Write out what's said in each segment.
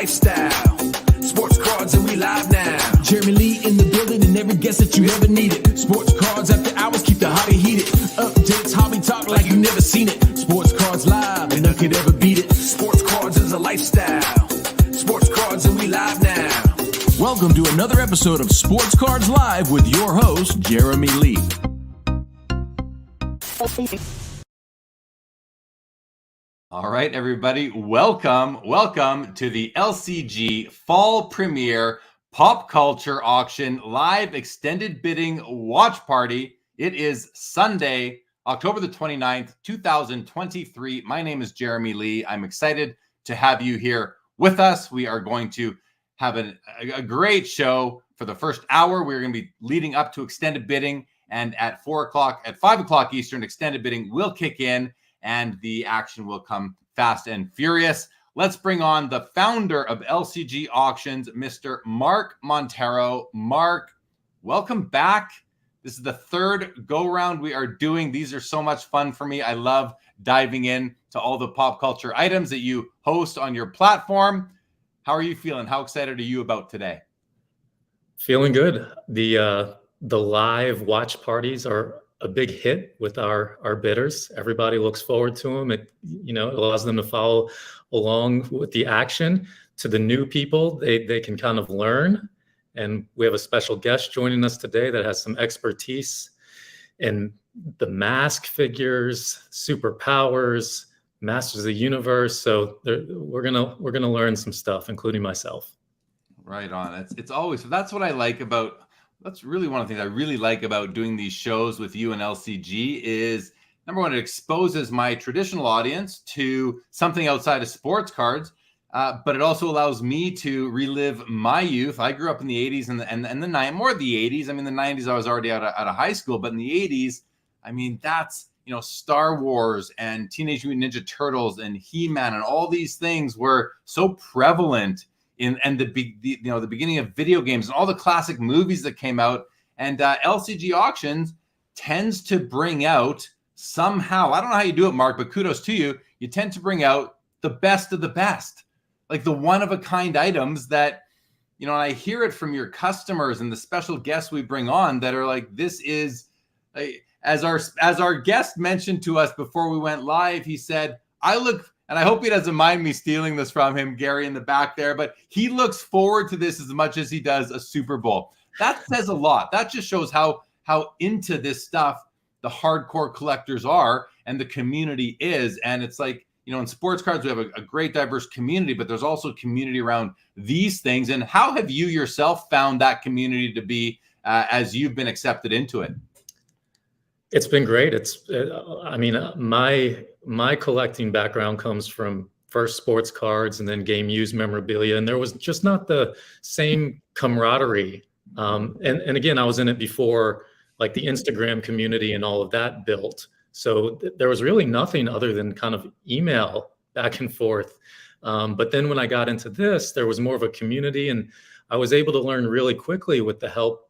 lifestyle. Sports cards and we live now. Jeremy Lee in the building and every guest that you ever needed. Sports cards after hours keep the hobby heated. Updates, hobby talk like you never seen it. Sports cards live and none could ever beat it. Sports cards is a lifestyle. Sports cards and we live now. Welcome to another episode of Sports Cards Live with your host, Jeremy Lee. All right, everybody, welcome to the LCG Fall Premiere Pop Culture Auction Live Extended Bidding Watch Party. It is Sunday, October the 29th, 2023. My name is Jeremy Lee. I'm excited to have you here with us. We are going to have a great show for the first hour. We're going to be leading up to extended bidding, and at 5 o'clock Eastern, extended bidding will kick in and the action will come fast and furious. Let's bring on the founder of LCG Auctions, Mr. Mark Montero. Mark, welcome back. This is the third go-round we are doing. These are so much fun for me. I love diving in to all the pop culture items that you host on your platform. How are you feeling? How excited are you about today? Feeling good. The live watch parties are a big hit with our bidders. Everybody looks forward to them. It allows them to follow along with the action. To the new people, they can kind of learn. And we have a special guest joining us today that has some expertise in the mask figures, superpowers, Masters of the Universe. So we're gonna learn some stuff, including myself. Right on. It's always, that's what I like about. That's really one of the things I really like about doing these shows with you and LCG is, number one, it exposes my traditional audience to something outside of sports cards, but it also allows me to relive my youth. I grew up in the 80s and the 90s, more the 80s. I mean, the 90s, I was already out of high school, but in the 80s, I mean, that's, Star Wars and Teenage Mutant Ninja Turtles and He-Man and all these things were so prevalent and the beginning of video games and all the classic movies that came out. And LCG Auctions tends to bring out somehow, I don't know how you do it, Mark, but kudos to you. You tend to bring out the best of the best, like the one-of-a-kind items that, and I hear it from your customers and the special guests we bring on that are like, this is, as our guest mentioned to us before we went live, he said, and I hope he doesn't mind me stealing this from him, Gary, in the back there, but he looks forward to this as much as he does a Super Bowl. That says a lot. That just shows how into this stuff the hardcore collectors are and the community is. And it's like, in sports cards, we have a great diverse community, but there's also community around these things. And how have you yourself found that community to be as you've been accepted into it? It's been great. My collecting background comes from first sports cards and then game used memorabilia, and there was just not the same camaraderie. And again, I was in it before, like the Instagram community and all of that built. So there was really nothing other than kind of email back and forth. But then when I got into this, there was more of a community, and I was able to learn really quickly with the help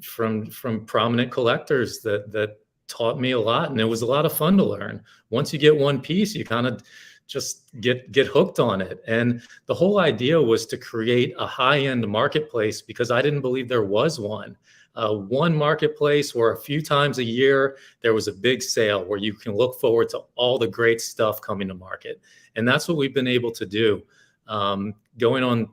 from prominent collectors that taught me a lot, and it was a lot of fun to learn. Once you get one piece, you kind of just get hooked on it. And the whole idea was to create a high-end marketplace, because I didn't believe there was one marketplace where a few times a year there was a big sale where you can look forward to all the great stuff coming to market. And that's what we've been able to do. Going on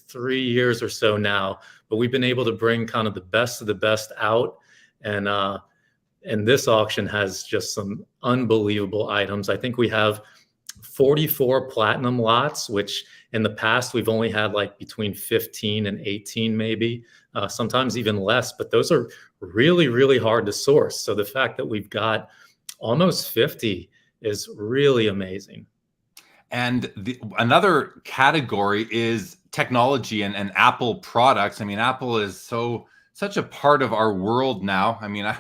3 years or so now, but we've been able to bring kind of the best of the best out. And this auction has just some unbelievable items. I think we have 44 platinum lots, which in the past we've only had like between 15 and 18 maybe, sometimes even less, but those are really, really hard to source. So the fact that we've got almost 50 is really amazing. And another category is technology and Apple products. I mean, Apple is such a part of our world now. I mean,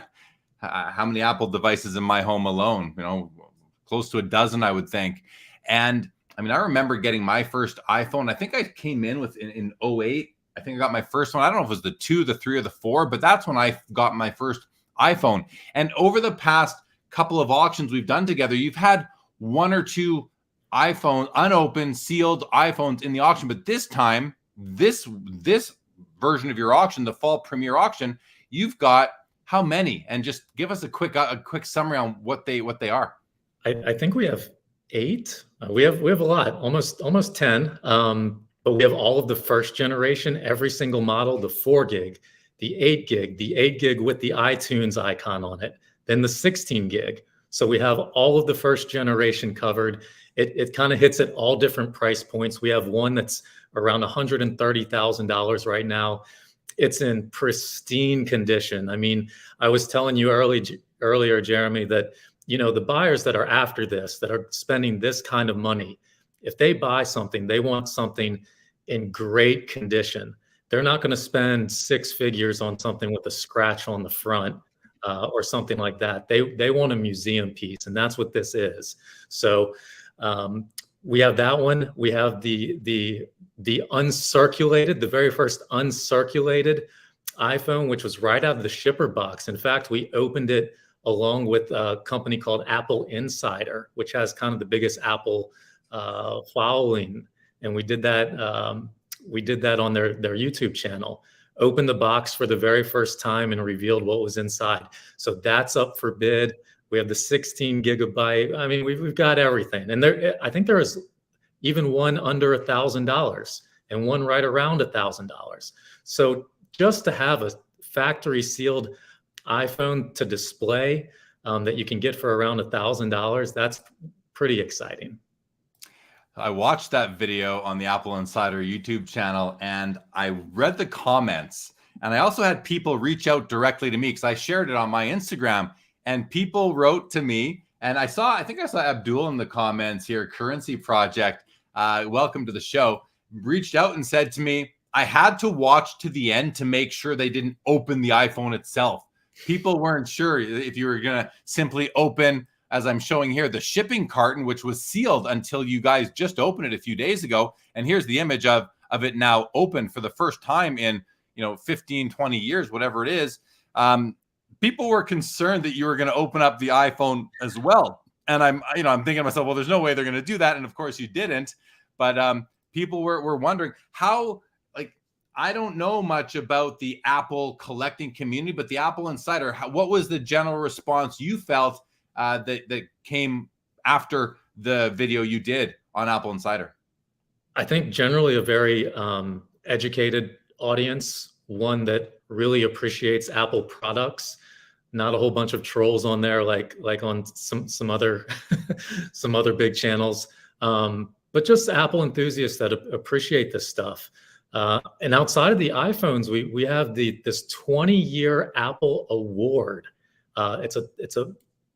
how many Apple devices in my home alone? Close to a dozen, I would think. And I mean, I remember getting my first iPhone. I think I came in in 08. I think I got my first one. I don't know if it was the 2, the 3, or the 4, but that's when I got my first iPhone. And over the past couple of auctions we've done together, you've had one or two iPhone, unopened, sealed iPhones in the auction. But this time, this version of your auction, the fall premiere auction, you've got how many? And just give us a quick summary on what they are. I think we have 8. We have a lot, almost 10. But we have all of the first generation, every single model, the 4 gig, the 8 gig, the 8 gig with the iTunes icon on it, then the 16 gig. So we have all of the first generation covered. It kind of hits at all different price points. We have one that's around $130,000 right now. It's in pristine condition. I mean, I was telling you earlier, Jeremy, that the buyers that are after this, that are spending this kind of money, if they buy something, they want something in great condition. They're not going to spend 6 figures on something with a scratch on the front or something like that. They want a museum piece, and that's what this is. So we have that one. We have the uncirculated, the very first uncirculated iPhone, which was right out of the shipper box. In fact, we opened it along with a company called Apple Insider, which has kind of the biggest Apple following, and we did that on their YouTube channel. Opened the box for the very first time and revealed what was inside. So that's up for bid. We have the 16 gigabyte. I mean, we've got everything, and I think there is even one under $1,000 and one right around $1,000. So just to have a factory sealed iPhone to display that you can get for around $1,000, that's pretty exciting. I watched that video on the Apple Insider YouTube channel, and I read the comments, and I also had people reach out directly to me because I shared it on my Instagram, and people wrote to me, and I think I saw Abdul in the comments here, Currency Project, welcome to the show, reached out and said to me, I had to watch to the end to make sure they didn't open the iPhone itself. People weren't sure if you were going to simply open, as I'm showing here, the shipping carton, which was sealed until you guys just opened it a few days ago. And here's the image of it now open for the first time in 15, 20 years, whatever it is. People were concerned that you were going to open up the iPhone as well. And I'm thinking to myself, well, there's no way they're going to do that. And of course you didn't. But people were wondering how, I don't know much about the Apple collecting community, but the Apple Insider, what was the general response you felt that came after the video you did on Apple Insider? I think generally a very educated audience, one that really appreciates Apple products, not a whole bunch of trolls on there like on some other some other big channels, but just Apple enthusiasts that appreciate this stuff. And outside of the iPhones, we have this 20-year Apple Award. It's a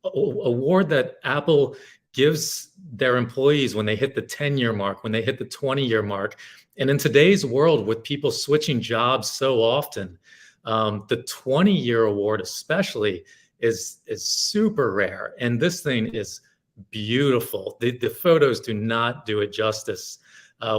award that Apple gives their employees when they hit the 10-year mark, when they hit the 20-year mark. And in today's world, with people switching jobs so often, the 20-year award especially is super rare. And this thing is beautiful. The photos do not do it justice.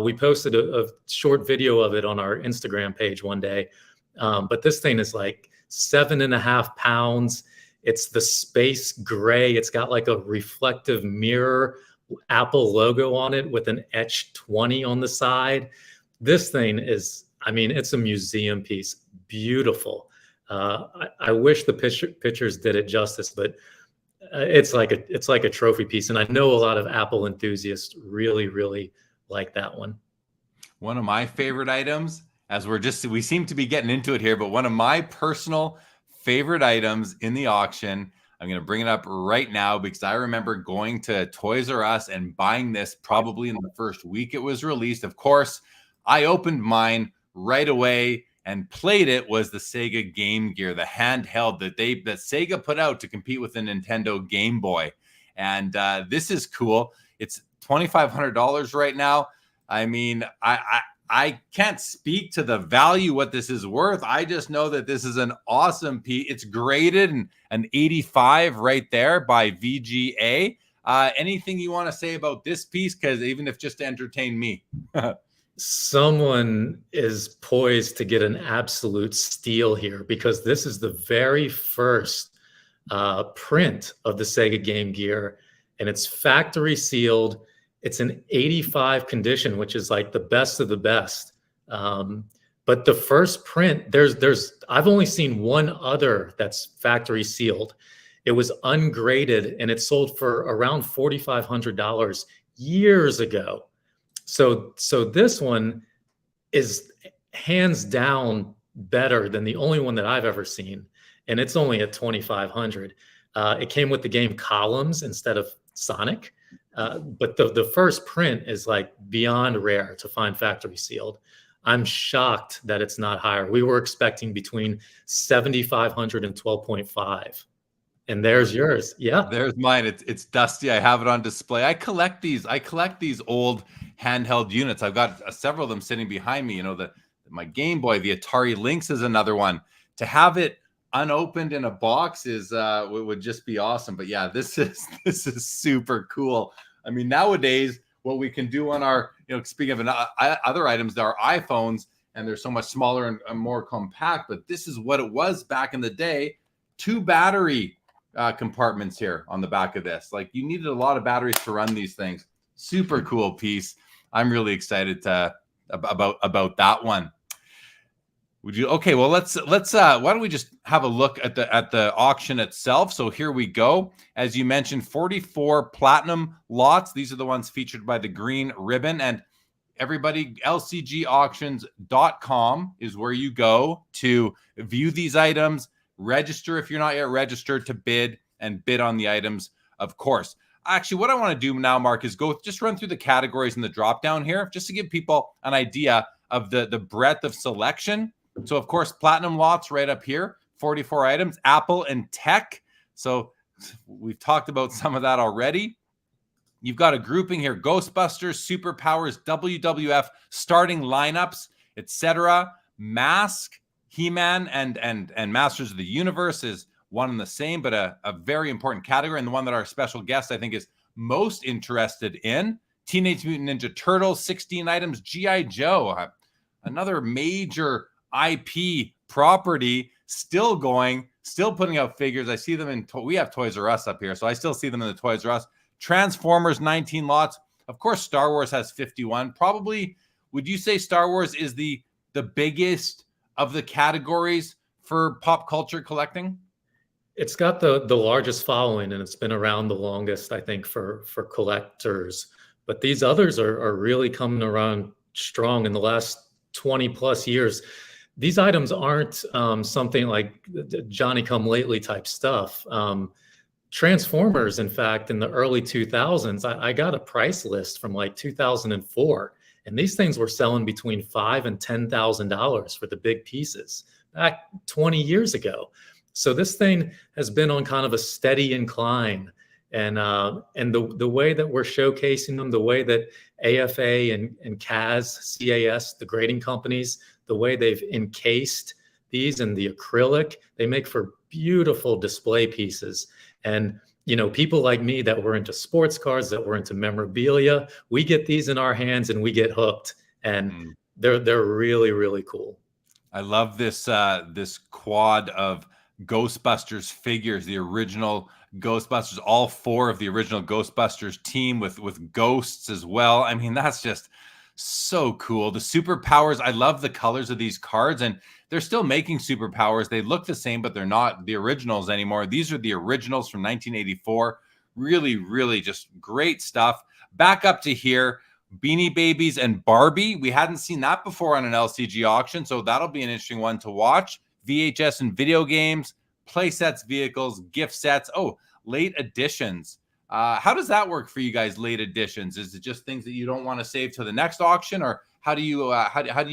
We posted a short video of it on our Instagram page one day, but this thing is like 7.5 pounds. It's the space gray. It's got like a reflective mirror Apple logo on it with an etched 20 on the side. This thing is, it's a museum piece. Beautiful. I wish the pictures did it justice, but it's like a trophy piece. And I know a lot of Apple enthusiasts really, really like that one. One of my favorite items, as we seem to be getting into it here, but one of my personal favorite items in the auction, I'm going to bring it up right now because I remember going to Toys R Us and buying this probably in the first week it was released. Of course, I opened mine right away and played it. Was the Sega Game Gear, the handheld that Sega put out to compete with the Nintendo Game Boy. And this is cool. It's $2,500 right now. I can't speak to the value, what this is worth. I just know that this is an awesome piece. It's graded an 85 right there by VGA. Anything you want to say about this piece? Because even if just to entertain me. Someone is poised to get an absolute steal here because this is the very first print of the Sega Game Gear, and it's factory sealed. It's an 85 condition, which is like the best of the best. But the first print, I've only seen one other that's factory sealed. It was ungraded and it sold for around $4,500 years ago. So this one is hands down better than the only one that I've ever seen. And it's only at $2,500. It came with the game Columns instead of Sonic. But the first print is like beyond rare to find factory sealed. I'm shocked that it's not higher. We were expecting between 7,500 and 12.5. And there's yours. Yeah. There's mine. It's dusty. I have it on display. I collect these old handheld units. I've got several of them sitting behind me. You know, my Game Boy, the Atari Lynx is another one. To have it unopened in a box is would just be awesome. But yeah, this is super cool. I mean, nowadays what we can do on our, you know, speaking of other items, there are iPhones and they're so much smaller and more compact. But this is what it was back in the day. 2 battery compartments here on the back of this. Like, you needed a lot of batteries to run these things. Super cool piece. I'm really excited about that one. Would you? Okay, well, let's why don't we just have a look at the auction itself? So here we go. As you mentioned, 44 platinum lots. These are the ones featured by the green ribbon. And everybody, lcgauctions.com is where you go to view these items, register if you're not yet registered to bid, and bid on the items, of course. Actually, what I want to do now, Mark, is just run through the categories in the drop down here, just to give people an idea of the breadth of selection. So, of course, platinum lots right up here, 44 items, Apple and tech. So we've talked about some of that already. You've got a grouping here: Ghostbusters, Superpowers, WWF, starting lineups, etc. Mask, He-Man, and Masters of the Universe is one and the same, but a very important category, and the one that our special guest, I think, is most interested in. Teenage Mutant Ninja Turtles, 16 items. G.I. Joe, another major IP property, still going, still putting out figures. I see them in, we have Toys R Us up here, so I still see them in the Toys R Us. Transformers, 19 lots. Of course, Star Wars has 51. Probably, would you say Star Wars is the biggest of the categories for pop culture collecting? It's got the largest following, and it's been around the longest, I think, for collectors. But these others are really coming around strong in the last 20 plus years. These items aren't something like Johnny-come-lately type stuff. Transformers, in fact, in the early 2000s, I got a price list from like 2004, and these things were selling between $5,000 and $10,000 for the big pieces back 20 years ago. So this thing has been on kind of a steady incline, and the way that we're showcasing them, the way that AFA and CAS, the grading companies, the way they've encased these and the acrylic, they make for beautiful display pieces. And, you know, people like me that were into sports cards, that were into memorabilia, we get these in our hands and we get hooked, and they're really, really cool. I love this this quad of Ghostbusters figures, the original Ghostbusters, all 4 of the original Ghostbusters team with ghosts as well. I mean, that's just so cool. The Superpowers, I love the colors of these cards, and they're still making Superpowers. They look the same, but they're not the originals anymore. These are the originals from 1984. Really, really just great stuff. Back up to here, Beanie Babies and Barbie. We hadn't seen that before on an LCG auction, so that'll be an interesting one to watch. VHS and video games, play sets, vehicles, gift sets. Oh, late editions. How does that work for you guys, late editions? Is it just things that you don't want to save to the next auction, or how do you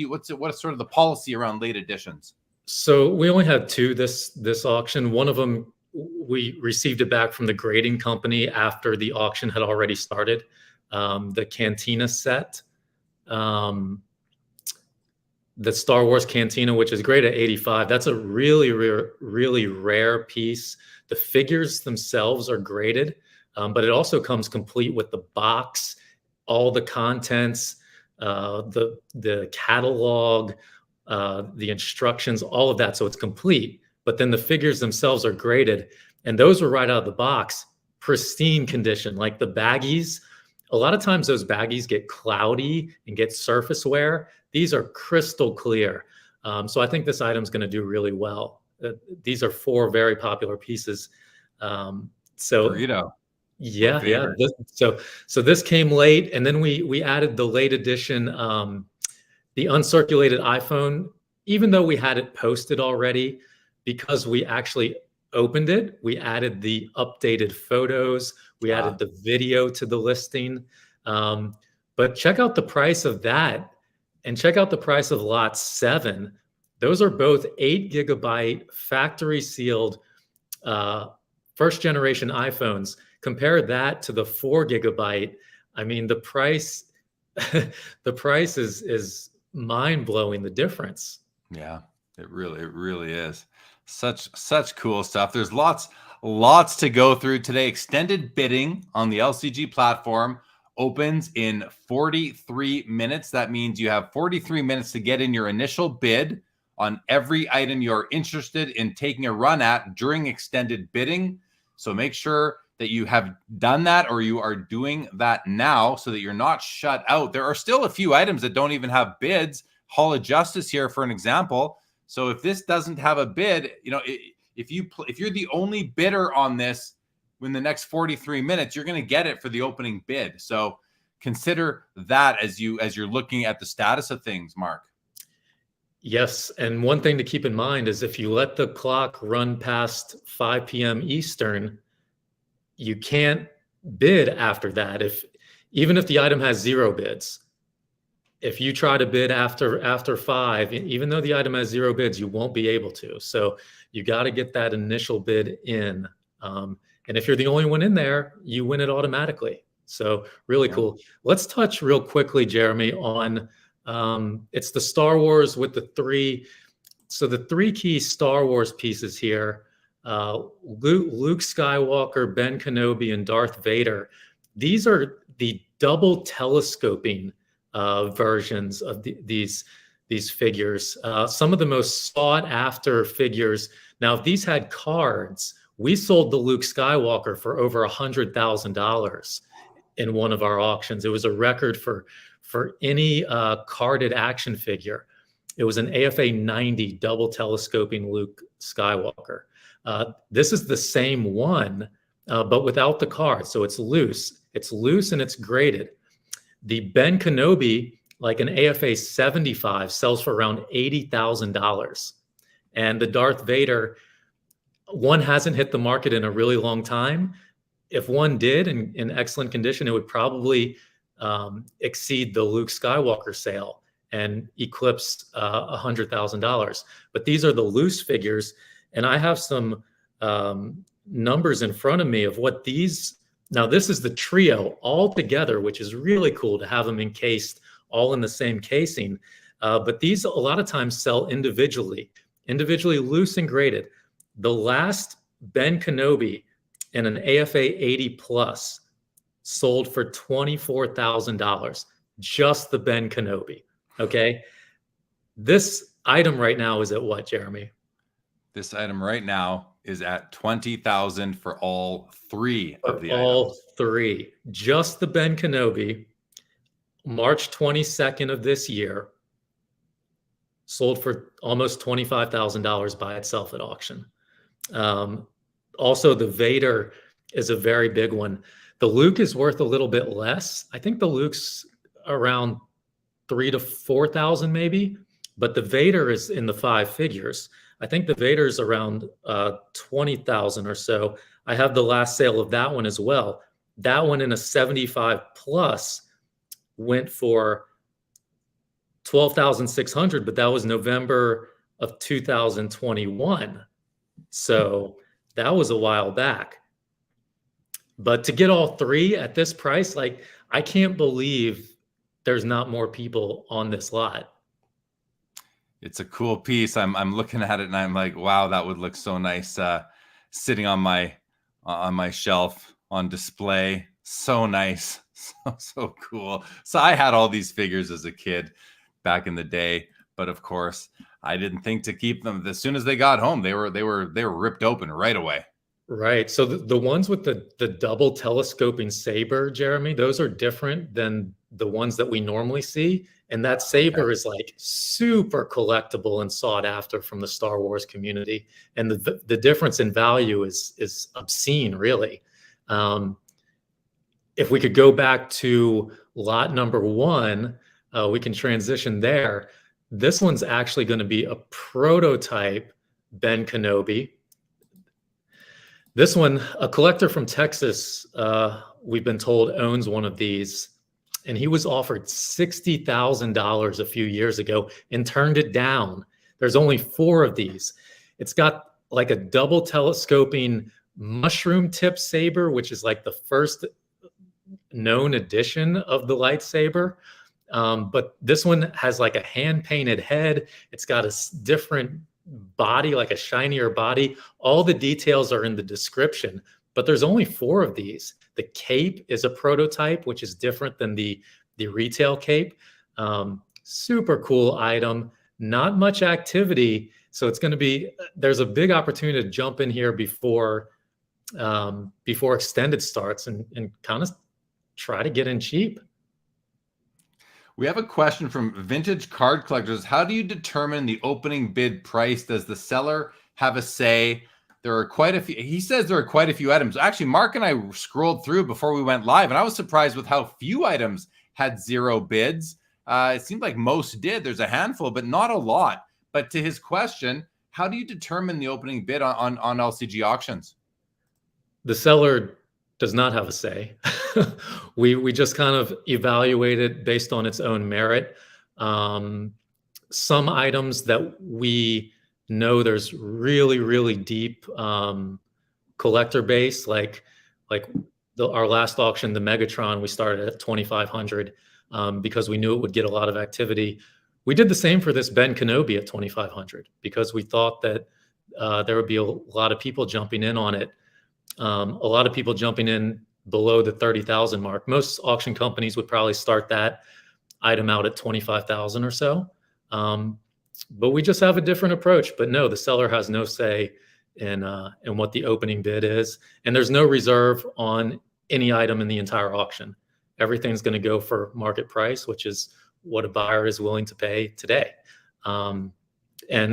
what's sort of the policy around late editions? So we only had 2 this auction. One of them, we received it back from the grading company after the auction had already started. The Cantina set, the Star Wars Cantina, which is great at 85. That's a really, really rare piece. The figures themselves are graded, but it also comes complete with the box, all the contents, the catalog, the instructions, all of that. So it's complete. But then the figures themselves are graded, and those were right out of the box, pristine condition. Like the baggies a lot of times those baggies get cloudy and get surface wear. These are crystal clear. So I think this item's going to do really well. These are 4 very popular pieces. So Burrito. yeah. So this came late, and then we added the late edition, the uncirculated iPhone. Even though we had it posted already, because we actually opened it, we added the updated photos, we added the video to the listing. But check out the price of that, and check out the price of lot 7. Those are both 8 gigabyte factory sealed first generation iPhones. Compare that to the 4 gigabyte. I mean, the price the price is mind blowing, the difference. Yeah, it really is. Such cool stuff. There's lots to go through today. Extended bidding on the LCG platform opens in 43 minutes. That means you have 43 minutes to get in your initial bid on every item you're interested in taking a run at during extended bidding. So make sure that you have done that, or you are doing that now, so that you're not shut out. There are still a few items that don't even have bids. Hall of Justice here, for an example. So if this doesn't have a bid, if you're the only bidder on this in the next 43 minutes, you're going to get it for the opening bid. So consider that as you're looking at the status of things, Mark. Yes, and one thing to keep in mind is if you let the clock run past 5 p.m. Eastern, you can't bid after that. Even if the item has 0 bids, if you try to bid after 5, even though the item has 0 bids, you won't be able to. So you got to get that initial bid in. And if you're the only one in there, you win it automatically. So really cool. Let's touch real quickly, Jeremy, on it's the Star Wars with the 3. So the 3 key Star Wars pieces here, Luke Skywalker, Ben Kenobi, and Darth Vader. These are the double telescoping versions of these figures. Some of the most sought after figures. Now, if these had cards, we sold the Luke Skywalker for over $100,000 in one of our auctions. It was a record for any carded action figure. It was an AFA 90 double telescoping Luke Skywalker. This is the same one, but without the card. So it's loose. It's loose and it's graded. The Ben Kenobi, like an AFA 75, sells for around $80,000. And the Darth Vader, one hasn't hit the market in a really long time. If one did in excellent condition, it would probably exceed the Luke Skywalker sale and eclipse $100,000. But these are the loose figures. And I have some numbers in front of me of what these. Now, this is the trio all together, which is really cool to have them encased all in the same casing. But these a lot of times sell individually loose and graded. The last Ben Kenobi in an AFA 80 plus sold for $24,000, just the Ben Kenobi. Okay. This item right now is at what, Jeremy? This item right now is at $20,000 for all 3 of the all items. 3. Just the Ben Kenobi, March 22nd of this year, sold for almost $25,000 by itself at auction. Also, the Vader is a very big one. The Luke is worth a little bit less. I think the Luke's around 3,000 to 4,000 maybe, but the Vader is in the 5 figures. I think the Vader is around 20,000 or so. I have the last sale of that one as well. That one in a 75 plus went for 12,600, but that was November of 2021. So that was a while back. But to get all 3 at this price, like, I can't believe there's not more people on this lot. It's a cool piece. I'm looking at it and I'm like, wow, that would look so nice sitting on my shelf on display. So nice. So cool. So I had all these figures as a kid back in the day, but of course I didn't think to keep them. As soon as they got home, they were ripped open right away. Right. So the ones with the double telescoping saber, Jeremy, those are different than the ones that we normally see. And that saber is like super collectible and sought after from the Star Wars community. And the difference in value is obscene, really. If we could go back to lot number one, we can transition there. This one's actually going to be a prototype Ben Kenobi. This one, a collector from Texas, we've been told owns one of these, and he was offered $60,000 a few years ago and turned it down. There's only 4 of these. It's got like a double telescoping mushroom tip saber, which is like the first known edition of the lightsaber. But this one has like a hand painted head. It's got a different body, like a shinier body. All the details are in the description, but there's only 4 of these. The cape is a prototype, which is different than the retail cape. Super cool item, not much activity. So it's going to be, there's a big opportunity to jump in here before extended starts and kind of try to get in cheap. We have a question from Vintage Card Collectors. How do you determine the opening bid price? Does the seller have a say? There are quite a few. He says there are quite a few items. Actually, Mark and I scrolled through before we went live, and I was surprised with how few items had 0 bids. It seemed like most did. There's a handful, but not a lot. But to his question, how do you determine the opening bid on LCG auctions? The seller does not have a say. We just kind of evaluate it based on its own merit. Some items that we know there's really, really deep collector base, like our last auction, the Megatron, we started at 2,500 because we knew it would get a lot of activity. We did the same for this Ben Kenobi at 2,500 because we thought that there would be a lot of people jumping in on it. A lot of people jumping in below the 30,000 mark. Most auction companies would probably start that item out at 25,000 or so. But we just have a different approach. But no, the seller has no say in what the opening bid is. And there's no reserve on any item in the entire auction. Everything's going to go for market price, which is what a buyer is willing to pay today. And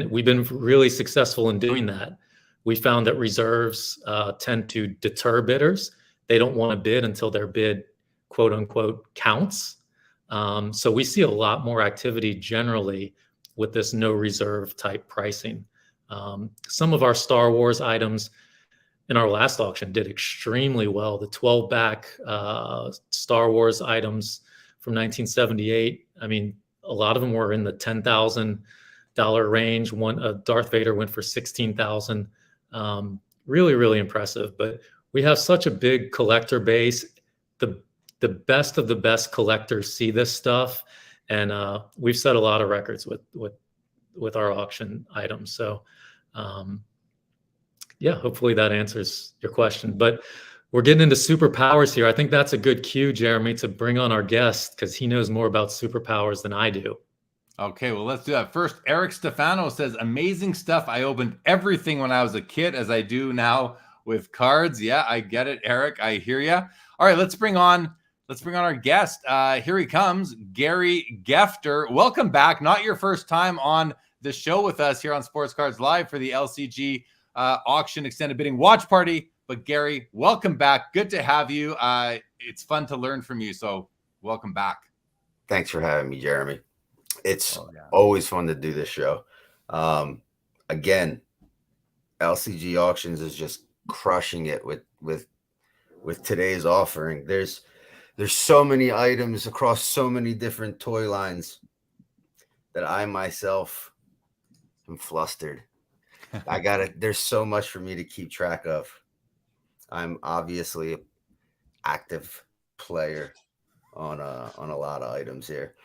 we've been really successful in doing that. We found that reserves tend to deter bidders. They don't want to bid until their bid, quote unquote, counts. So we see a lot more activity generally with this no reserve type pricing. Some of our Star Wars items in our last auction did extremely well. The 12 back Star Wars items from 1978, I mean, a lot of them were in the $10,000 range. One, Darth Vader went for $16,000. Really, really impressive. But we have such a big collector base. The best of the best collectors see this stuff, and we've set a lot of records with our auction items. So, yeah, hopefully that answers your question. But we're getting into superpowers here. I think that's a good cue, Jeremy, to bring on our guest because he knows more about superpowers than I do. Okay, well, let's do that. First, Eric Stefano says, amazing stuff. I opened everything when I was a kid as I do now with cards. Yeah, I get it, Eric. I hear you. All right, let's bring on our guest. Here he comes, Gary Gefter. Welcome back. Not your first time on the show with us here on Sports Cards Live for the LCG auction extended bidding watch party. But Gary, welcome back. Good to have you. It's fun to learn from you. So welcome back. Thanks for having me, Jeremy. It's always fun to do this show. Again, LCG auctions is just crushing it with today's offering. There's so many items across so many different toy lines that I myself am flustered. There's so much for me to keep track of. I'm obviously an active player on a lot of items here.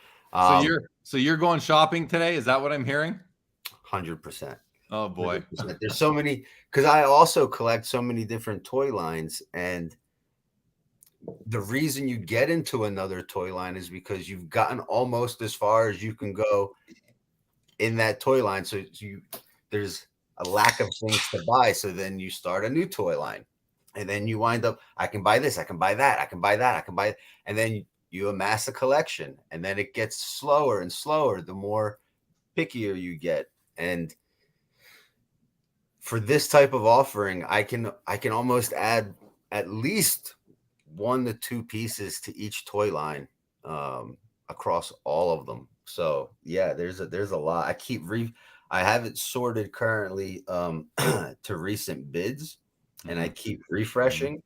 So you're going shopping today? Is that what I'm hearing? 100%. Oh boy. 100%. There's so many, because I also collect so many different toy lines, and the reason you get into another toy line is because you've gotten almost as far as you can go in that toy line. So there's a lack of things to buy. So then you start a new toy line, and then you wind up, I can buy this, I can buy that, I can buy that, I can buy, and then you amass a collection, and then it gets slower and slower the more pickier you get. And for this type of offering, I can almost add at least 1 to 2 pieces to each toy line, across all of them. So yeah, there's a lot. I have it sorted currently to recent bids, and I keep refreshing.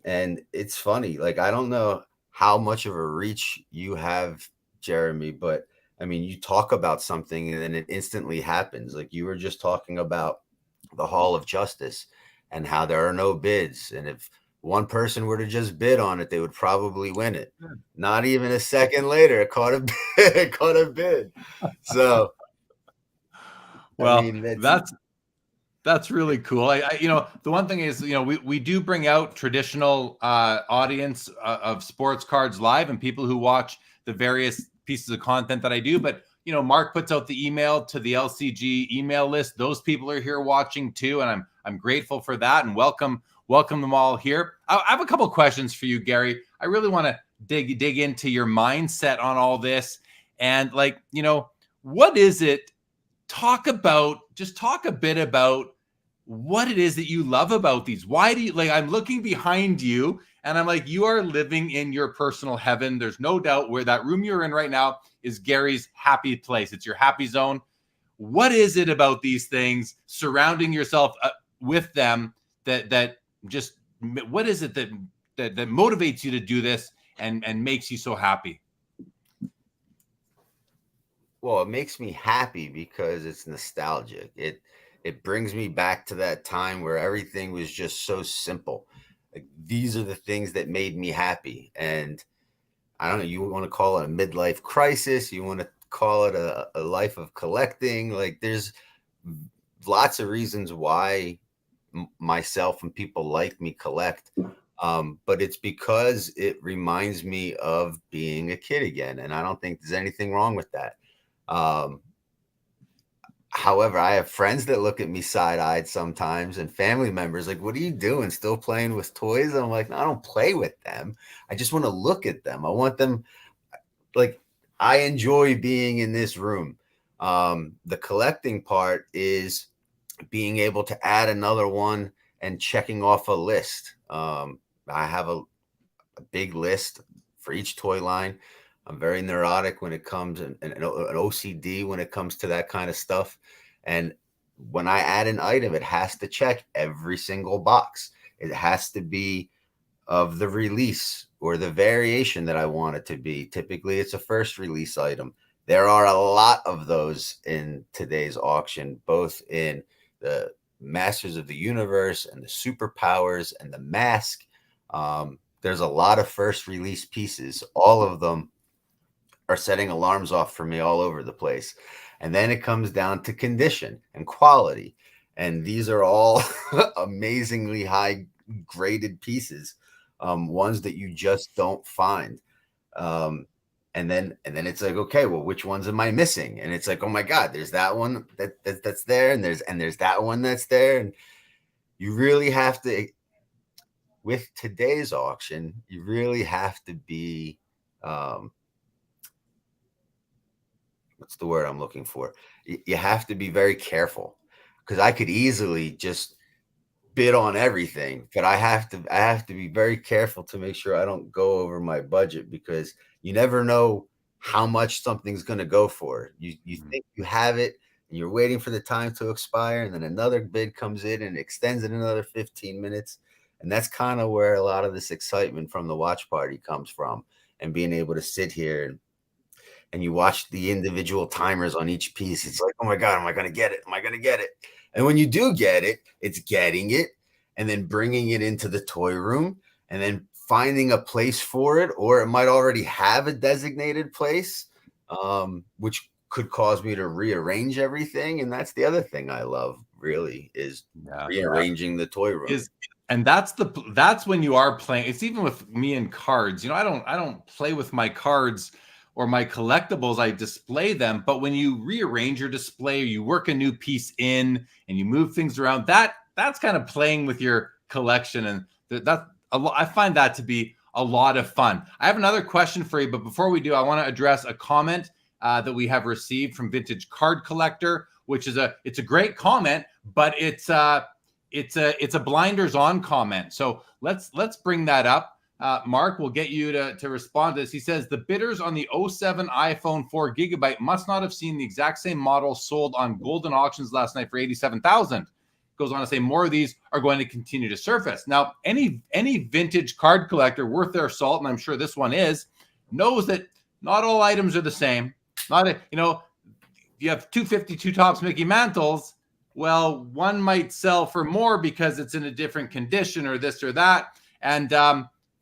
And it's funny, like, I don't know how much of a reach you have, Jeremy, but I mean, you talk about something and then it instantly happens. Like, you were just talking about the Hall of Justice and how there are no bids. And if one person were to just bid on it, they would probably win it. Not even a second later, it caught a bid. It caught a bid. So, well, I mean, that's really cool. You know, the one thing is, you know, we do bring out traditional audience of sports cards live and people who watch the various pieces of content that I do. But, you know, Mark puts out the email to the LCG email list. Those people are here watching too, and I'm grateful for that, and welcome them all here. I have a couple of questions for you, Gary. I really want to dig into your mindset on all this, and, like, you know, what is it? Talk a bit about what it is that you love about these. Why do you, like, I'm looking behind you and I'm like, you are living in your personal heaven. There's no doubt where that room you're in right now is Gary's happy place. It's your happy zone. What is it about these things, surrounding yourself with them, that just, what is it that motivates you to do this and makes you so happy? Well, it makes me happy because it's nostalgic. It brings me back to that time where everything was just so simple. Like, these are the things that made me happy. And I don't know, you want to call it a midlife crisis, you want to call it a life of collecting. Like, there's lots of reasons why myself and people like me collect. But it's because it reminds me of being a kid again. And I don't think there's anything wrong with that. However, I have friends that look at me side-eyed sometimes, and family members like, what are you doing? Still playing with toys? And I'm like, no, I don't play with them. I just want to look at them. I want them, like, I enjoy being in this room. The collecting part is being able to add another one and checking off a list. I have a big list for each toy line. I'm very neurotic when it comes, and an OCD when it comes to that kind of stuff. And when I add an item, it has to check every single box. It has to be of the release or the variation that I want it to be. Typically, it's a first release item. There are a lot of those in today's auction, both in the Masters of the Universe and the Superpowers and the Mask. There's a lot of first release pieces. All of them are setting alarms off for me all over the place. And then it comes down to condition and quality. And these are all amazingly high graded pieces, ones that you just don't find. And then it's like, okay, well, which ones am I missing? And it's like, oh my God, there's that one that's there, and there's that one that's there. And you really have to, with today's auction, you really have to be, what's the word I'm looking for? You have to be very careful, because I could easily just bid on everything, but I have to be very careful to make sure I don't go over my budget, because you never know how much something's going to go for. You think you have it and you're waiting for the time to expire, and then another bid comes in and extends it another 15 minutes. And that's kind of where a lot of this excitement from the watch party comes from, and being able to sit here and you watch the individual timers on each piece. It's like, oh my God, am I going to get it? Am I going to get it? And when you do get it, it's getting it and then bringing it into the toy room and then finding a place for it, or it might already have a designated place, which could cause me to rearrange everything. And that's the other thing I love, really, is rearranging the toy room. And that's when you are playing. It's even with me and cards. You know, I don't play with my cards or my collectibles, I display them. But when you rearrange your display, or you work a new piece in and you move things around, that's kind of playing with your collection. And I find that to be a lot of fun. I have another question for you, but before we do, I want to address a comment that we have received from Vintage Card Collector, which is it's a great comment, but it's a blinders on comment. So let's bring that up. Mark, we'll get you to respond to this. He says the bidders on the 07 iPhone 4 GB must not have seen the exact same model sold on golden auctions last night for 87,000. Goes on to say more of these are going to continue to surface. Now, any vintage card collector worth their salt, and I'm sure this one is, knows that not all items are the same. You have 252 Topps Mickey Mantles. Well, one might sell for more because it's in a different condition or this or that. And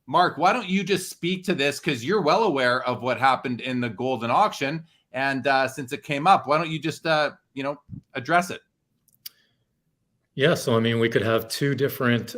Mark, why don't you just speak to this, because you're well aware of what happened in the golden auction, and since it came up, why don't you just address it? Yeah, so I mean, we could have two different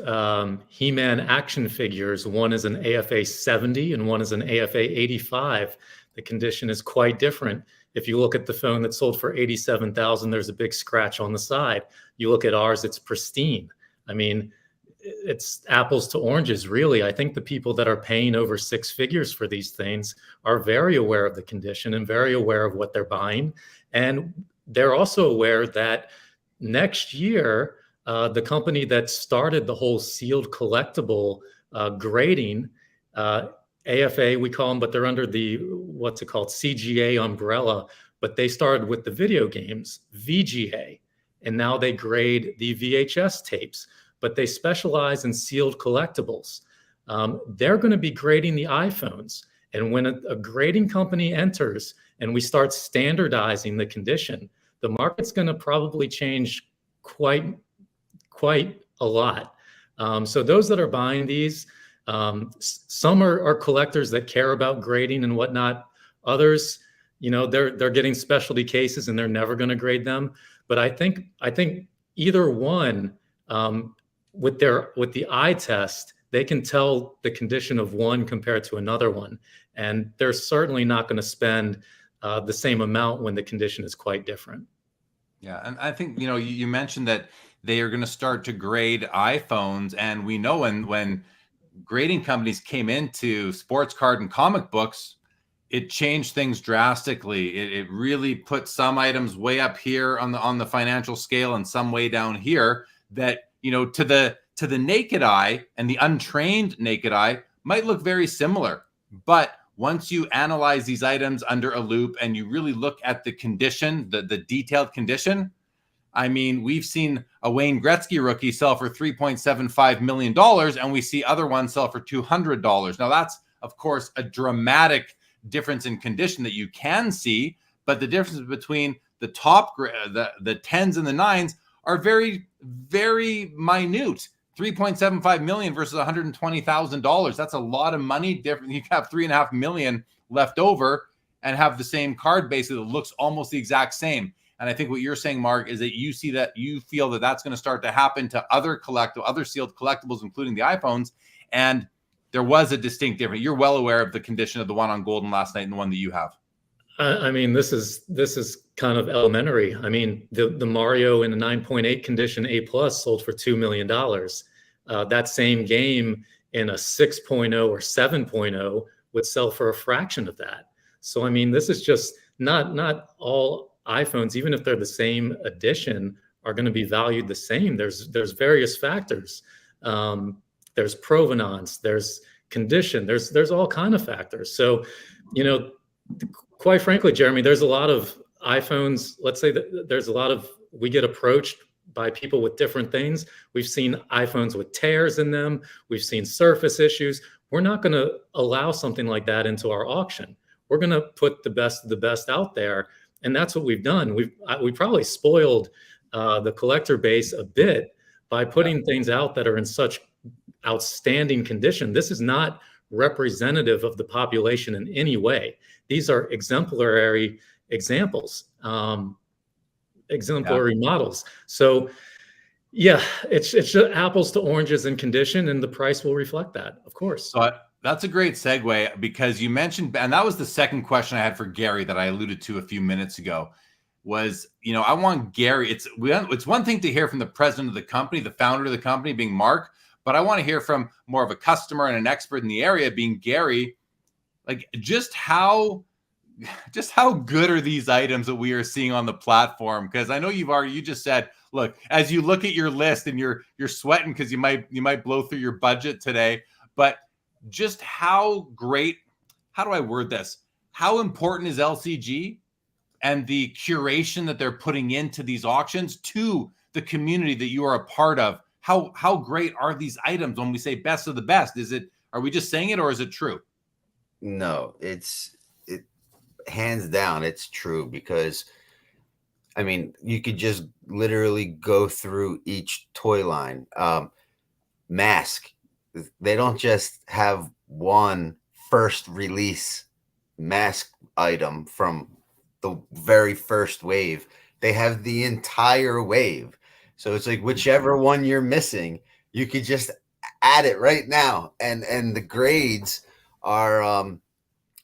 He-Man action figures. One is an AFA 70 and one is an AFA 85. The condition is quite different. If you look at the phone that sold for 87,000, there's a big scratch on the side. You look at ours, it's pristine. I mean, it's apples to oranges, really. I think the people that are paying over six figures for these things are very aware of the condition and very aware of what they're buying. And they're also aware that next year, the company that started the whole sealed collectible grading, AFA, we call them, but they're under the, what's it called, CGA umbrella, but they started with the video games, VGA, and now they grade the VHS tapes, but they specialize in sealed collectibles. They're going to be grading the iPhones. And when a grading company enters and we start standardizing the condition, the market's going to probably change quite a lot. So those that are buying these, some are collectors that care about grading and whatnot. Others, they're getting specialty cases and they're never going to grade them. But I think either one, with the eye test, they can tell the condition of one compared to another one, and they're certainly not going to spend the same amount when the condition is quite different. Yeah, and I think you mentioned that they are going to start to grade iPhones, and we know when grading companies came into sports card and comic books, it changed things drastically. It really put some items way up here on the financial scale and some way down here that to the naked eye and the untrained naked eye might look very similar. But once you analyze these items under a loop and you really look at the condition, the detailed condition, I mean, we've seen a Wayne Gretzky rookie sell for $3.75 million, and we see other ones sell for $200. Now, that's, of course, a dramatic difference in condition that you can see, but the difference between the top, the 10s and the 9s are very, very minute. $3.75 million versus $120,000. That's a lot of money different. You have $3.5 million left over and have the same card base that looks almost the exact same. And I think what you're saying, Mark, is that you feel that that's going to start to happen to other sealed collectibles, including the iPhones. And there was a distinct difference. You're well aware of the condition of the one on Golden last night and the one that you have. I mean, this is kind of elementary. I mean, the Mario in a 9.8 condition A+ sold for $2 million. That same game in a 6.0 or 7.0 would sell for a fraction of that. So, I mean, this is just not all iPhones, even if they're the same edition, are going to be valued the same. There's various factors. There's provenance, there's condition, there's all kind of factors. So, quite frankly, Jeremy, there's a lot of iPhones. Let's say that we get approached by people with different things. We've seen iPhones with tears in them. We've seen surface issues. We're not going to allow something like that into our auction. We're going to put the best of the best out there. And that's what we've done. We probably spoiled the collector base a bit by putting things out that are in such outstanding condition. This is not representative of the population in any way. These are exemplary examples, exemplary models. So yeah, it's just apples to oranges in condition, and the price will reflect that, of course. So That's a great segue, because you mentioned, and that was the second question I had for Gary that I alluded to a few minutes ago, was, I want Gary, it's one thing to hear from the president of the company, the founder of the company being Mark, but I want to hear from more of a customer and an expert in the area being Gary, like just how good are these items that we are seeing on the platform? Because I know you just said, look, as you look at your list and you're sweating because you might blow through your budget today, but just how do I word this? How important is LCG and the curation that they're putting into these auctions to the community that you are a part of? How great are these items when we say best of the best? Are we just saying it, or is it true? No, it hands down, it's true, because I mean, you could just literally go through each toy line. Mask, they don't just have one first release mask item from the very first wave. They have the entire wave. So it's like whichever one you're missing, you could just add it right now. And the grades are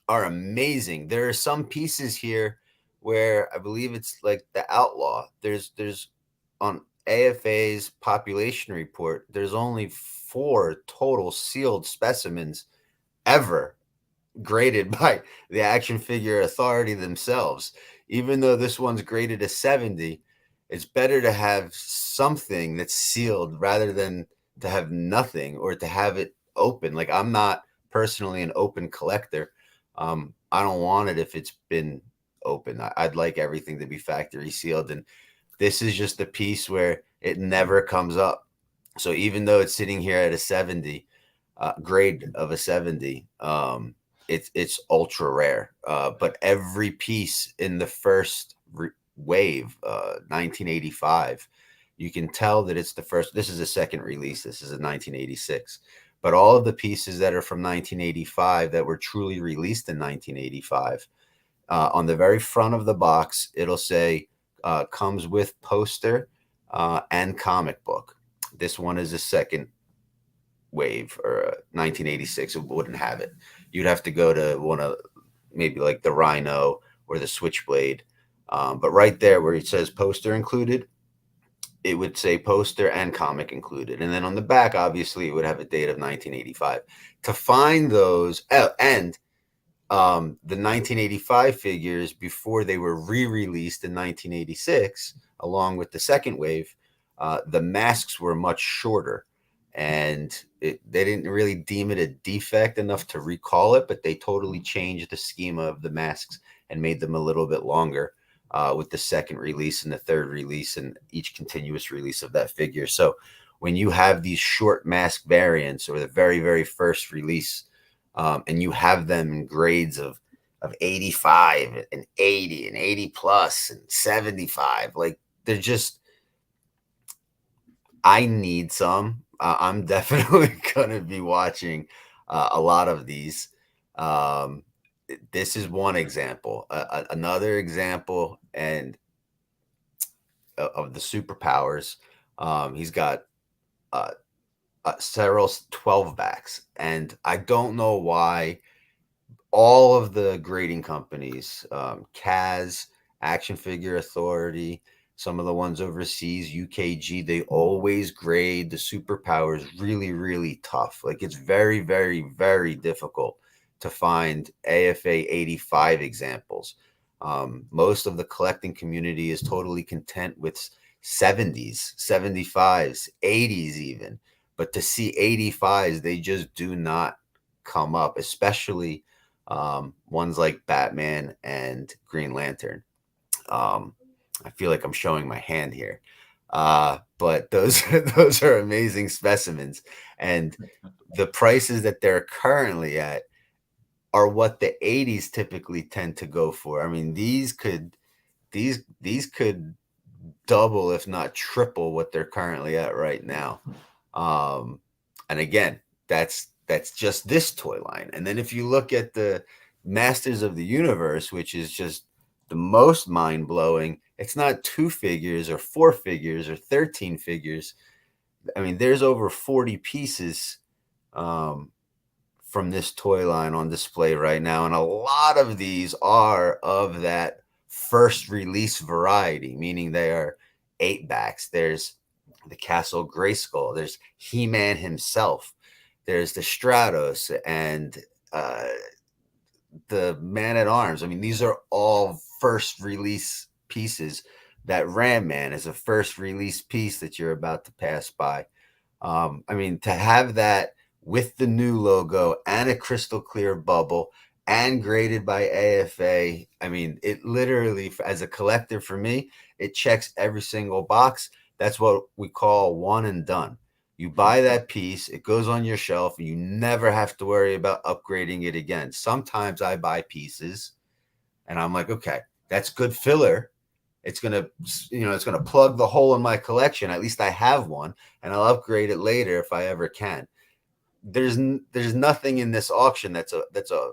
amazing. There are some pieces here where I believe it's like the Outlaw. There's on AFA's population report, there's only 4 total sealed specimens ever graded by the Action Figure Authority themselves. Even though this one's graded a 70, it's better to have something that's sealed rather than to have nothing or to have it open. Like, I'm not personally an open collector. I don't want it if it's been open. I'd like everything to be factory sealed. And this is just a piece where it never comes up. So even though it's sitting here at a 70, grade of a 70, it's ultra rare. But every piece in the first wave, 1985, you can tell that it's the first. This is a second release. This is a 1986. But all of the pieces that are from 1985 that were truly released in 1985, on the very front of the box, it'll say comes with poster and comic book. This one is a second wave, or 1986. It wouldn't have it. You'd have to go to one of maybe like the Rhino or the Switchblade. But right there where it says poster included, it would say poster and comic included. And then on the back, obviously, it would have a date of 1985. To find those, and the 1985 figures, before they were re-released in 1986, along with the second wave, the masks were much shorter. And they didn't really deem it a defect enough to recall it, but they totally changed the schema of the masks and made them a little bit longer. With the second release and the third release and each continuous release of that figure. So when you have these short mask variants or the very, very first release, and you have them in grades of 85 and 80 and 80 plus and 75, like they're just, I need some. I'm definitely going to be watching a lot of these. This is one example. Another example and of the superpowers. He's got several 12 backs, and I don't know why all of the grading companies, Kaz, Action Figure Authority, some of the ones overseas, UKG, they always grade the superpowers really, really tough. Like, it's very, very, very difficult to find AFA 85 examples. Most of the collecting community is totally content with 70s, 75s, 80s even. But to see 85s, they just do not come up, especially ones like Batman and Green Lantern. I feel like I'm showing my hand here. But those are amazing specimens. And the prices that they're currently at are what the 80s typically tend to go for. I mean, these could double, if not triple, what they're currently at right now. And again, that's just this toy line. And then if you look at the Masters of the Universe, which is just the most mind-blowing, it's not 2 figures or 4 figures or 13 figures. I mean, there's over 40 pieces from from this toy line on display right now. And a lot of these are of that first release variety, meaning they are 8-backs. There's the Castle Grayskull. There's He-Man himself. There's the Stratos and the Man-at-Arms. I mean, these are all first release pieces. That Ram Man is a first release piece that you're about to pass by. I mean, to have that with the new logo and a crystal clear bubble and graded by AFA, I mean, it literally, as a collector for me, it checks every single box. That's what we call one and done. You buy that piece, it goes on your shelf, and you never have to worry about upgrading it again. Sometimes I buy pieces and I'm like, okay, that's good filler. It's going to plug the hole in my collection. At least I have one, and I'll upgrade it later if I ever can. There's nothing in this auction that's a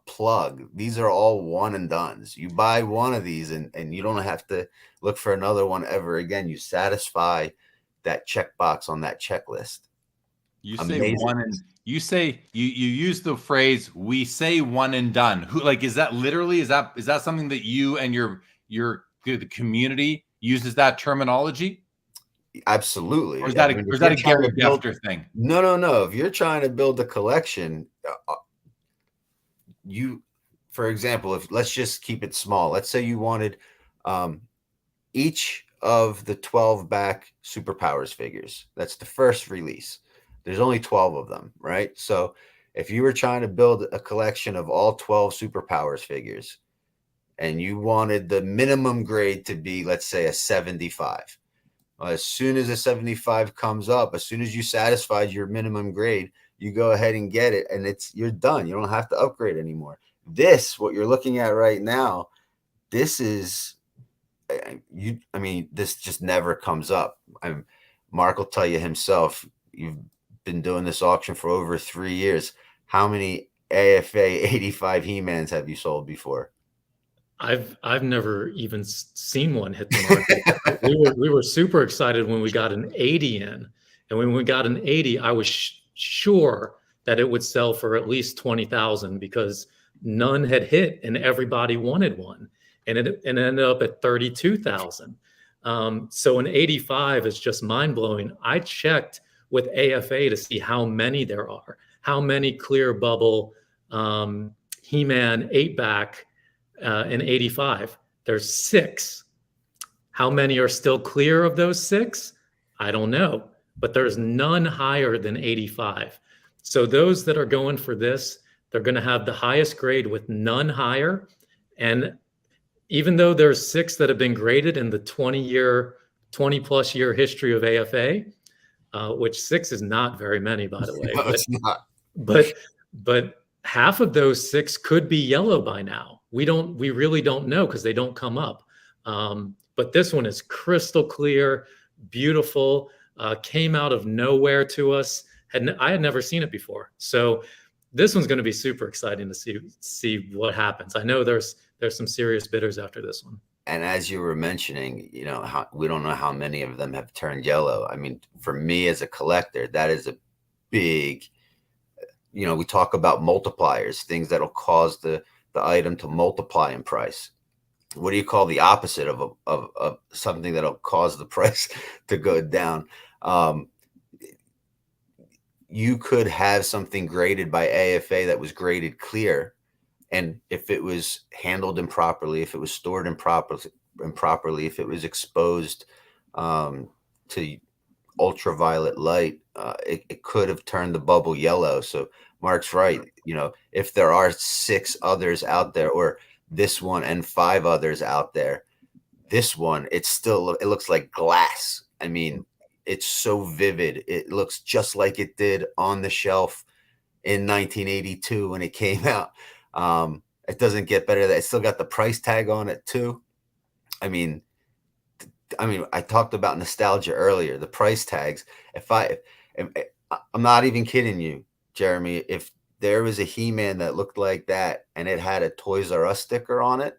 plug. These are all one and dones. You buy one of these and you don't have to look for another one ever again. You satisfy that checkbox on that checklist. You say one and you use the phrase, we say one and done. Who, like, is that literally, is that something that you and the community uses that terminology? Absolutely. Or is that a Gary Defter thing? No. If you're trying to build a collection, for example, let's just keep it small. Let's say you wanted each of the 12-back Superpowers figures. That's the first release. There's only 12 of them, right? So if you were trying to build a collection of all 12 Superpowers figures and you wanted the minimum grade to be, let's say, a 75, as soon as a 75 comes up, as soon as you satisfied your minimum grade, you go ahead and get it, and you're done. You don't have to upgrade anymore. What you're looking at right now, this is this just never comes up. Mark will tell you himself, you've been doing this auction for over 3 years. How many AFA 85 He-Mans have you sold before? I've never even seen one hit the market. we were super excited when we got an 80 in, and when we got an 80, I was sure that it would sell for at least 20,000 because none had hit and everybody wanted one, and it ended up at 32,000. So an 85 is just mind blowing. I checked with AFA to see how many there are, how many clear bubble He-Man 8-back. In 85, there's 6. How many are still clear of those 6? I don't know, but there's none higher than 85. So those that are going for this, they're going to have the highest grade with none higher. And even though there's 6 that have been graded in the 20+ year history of AFA, which 6 is not very many, by the way. No, it's not. But half of those 6 could be yellow by now. We really don't know because they don't come up. But this one is crystal clear, beautiful, came out of nowhere to us. I had never seen it before. So this one's going to be super exciting to see what happens. I know there's some serious bidders after this one. And as you were mentioning, we don't know how many of them have turned yellow. I mean, for me as a collector, that is a big, we talk about multipliers, things that'll cause the item to multiply in price. What do you call the opposite of something that'll cause the price to go down? You could have something graded by AFA that was graded clear, and if it was handled improperly, if it was stored improperly, if it was exposed to ultraviolet light, it could have turned the bubble yellow. So Mark's right. If there are 6 others out there, or this one and 5 others out there, this one, it looks like glass. I mean, it's so vivid. It looks just like it did on the shelf in 1982 when it came out. It doesn't get better. It still got the price tag on it too. I mean, I talked about nostalgia earlier. The price tags. I'm not even kidding you, Jeremy. If there was a He-Man that looked like that and it had a Toys R Us sticker on it,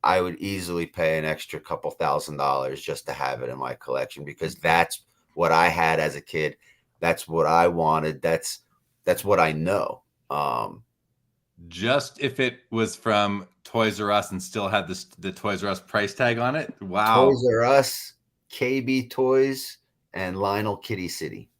I would easily pay an extra couple $1,000s just to have it in my collection, because that's what I had as a kid. That's what I wanted. That's that's what I know. Just if it was from Toys R Us and still had the Toys R Us price tag on it. Wow. Toys R Us, KB Toys, and Lionel Kitty City.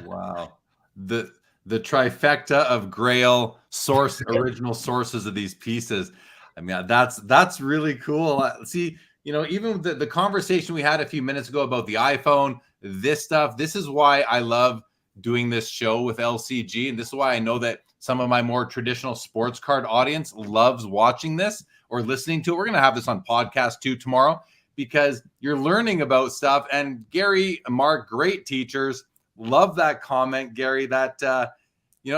Wow. The trifecta of Grail source original sources of these pieces. I mean, that's really cool. See, even the conversation we had a few minutes ago about the iPhone, this stuff, this is why I love doing this show with LCG. And this is why I know that some of my more traditional sports card audience loves watching this or listening to it. We're going to have this on podcast too tomorrow, because you're learning about stuff. And Gary, Mark, great teachers. Love that comment, Gary, that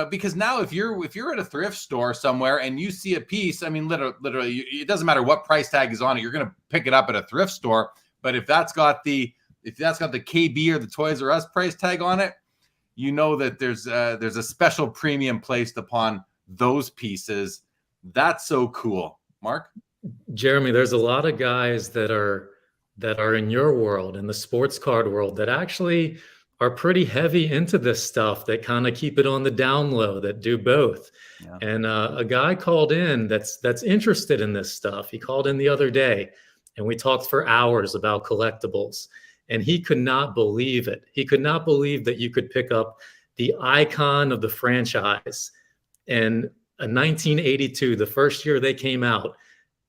because now if you're at a thrift store somewhere and you see a piece, I mean, literally it doesn't matter what price tag is on it, you're going to pick it up at a thrift store. But if that's got the KB or the Toys R Us price tag on it, you know that there's a special premium placed upon those pieces. That's so cool. Mark? Jeremy, there's a lot of guys that are in your world, in the sports card world, that actually are pretty heavy into this stuff, that kind of keep it on the down low, that do both. Yeah. And a guy called in that's interested in this stuff. He called in the other day and we talked for hours about collectibles. And he could not believe it. He could not believe that you could pick up the icon of the franchise in 1982, the first year they came out,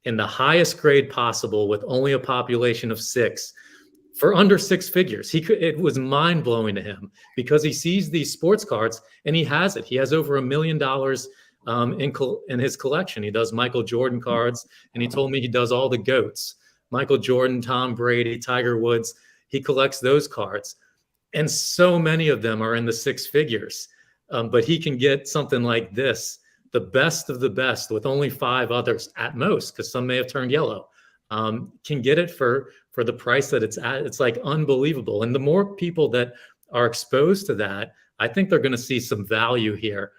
in the highest grade possible with only a population of 6, for under 6 figures. It was mind blowing to him, because he sees these sports cards and he has it. He has over $1 million in his collection. He does Michael Jordan cards, and he told me he does all the GOATs: Michael Jordan, Tom Brady, Tiger Woods. He collects those cards, and so many of them are in the 6 figures. But he can get something like this, the best of the best, with only 5 others at most, because some may have turned yellow. Can get it for the price that it's at. It's like unbelievable. And the more people that are exposed to that, I think they're going to see some value here.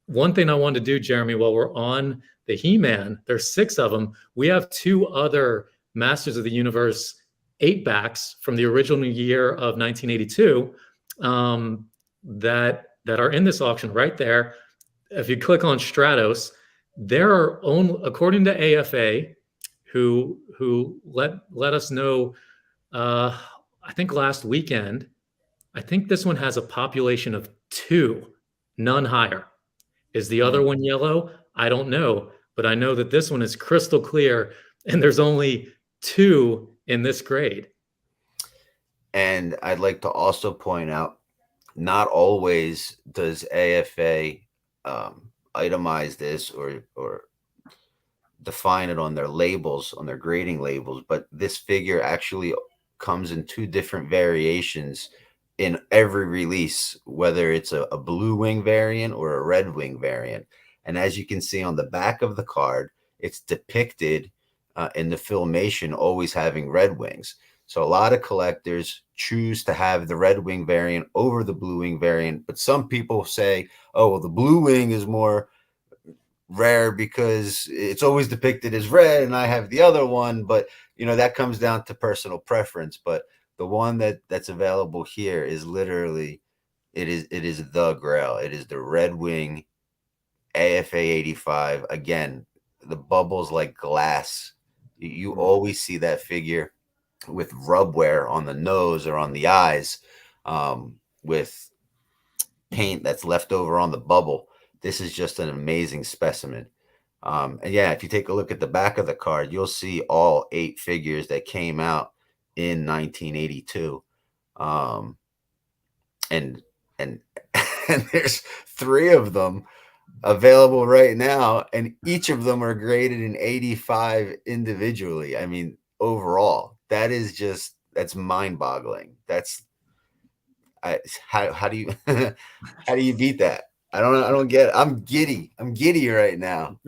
One thing I wanted to do, Jeremy, while we're on the He-Man, there's 6 of them. We have 2 other Masters of the Universe 8-backs from the original year of 1982 that are in this auction right there. If you click on Stratos, there are according to AFA, who let us know, I think last weekend, I think this one has a population of 2, none higher. Is the other one yellow? I don't know, but I know that this one is crystal clear, and there's only 2 in this grade. And I'd like to also point out, not always does AFA itemize this or define it on their labels, on their grading labels, but this figure actually comes in 2 different variations in every release, whether it's a blue wing variant or a red wing variant. And as you can see on the back of the card, it's depicted in the filmation always having red wings. So a lot of collectors choose to have the red wing variant over the blue wing variant, but some people say, oh, well, the blue wing is more rare because it's always depicted as red and I have the other one. But that comes down to personal preference. But the one that's available here is literally, it is the Grail. It is the red wing AFA 85. Again, the bubbles like glass. You always see that figure with rub wear on the nose or on the eyes, with paint that's left over on the bubble. This is just an amazing specimen. And yeah, if you take a look at the back of the card, you'll see all 8 figures that came out in 1982. And there's 3 of them available right now, and each of them are graded in 85 individually. I mean, overall, that's mind-boggling. How do you how do you beat that? I don't get it. I'm giddy right now.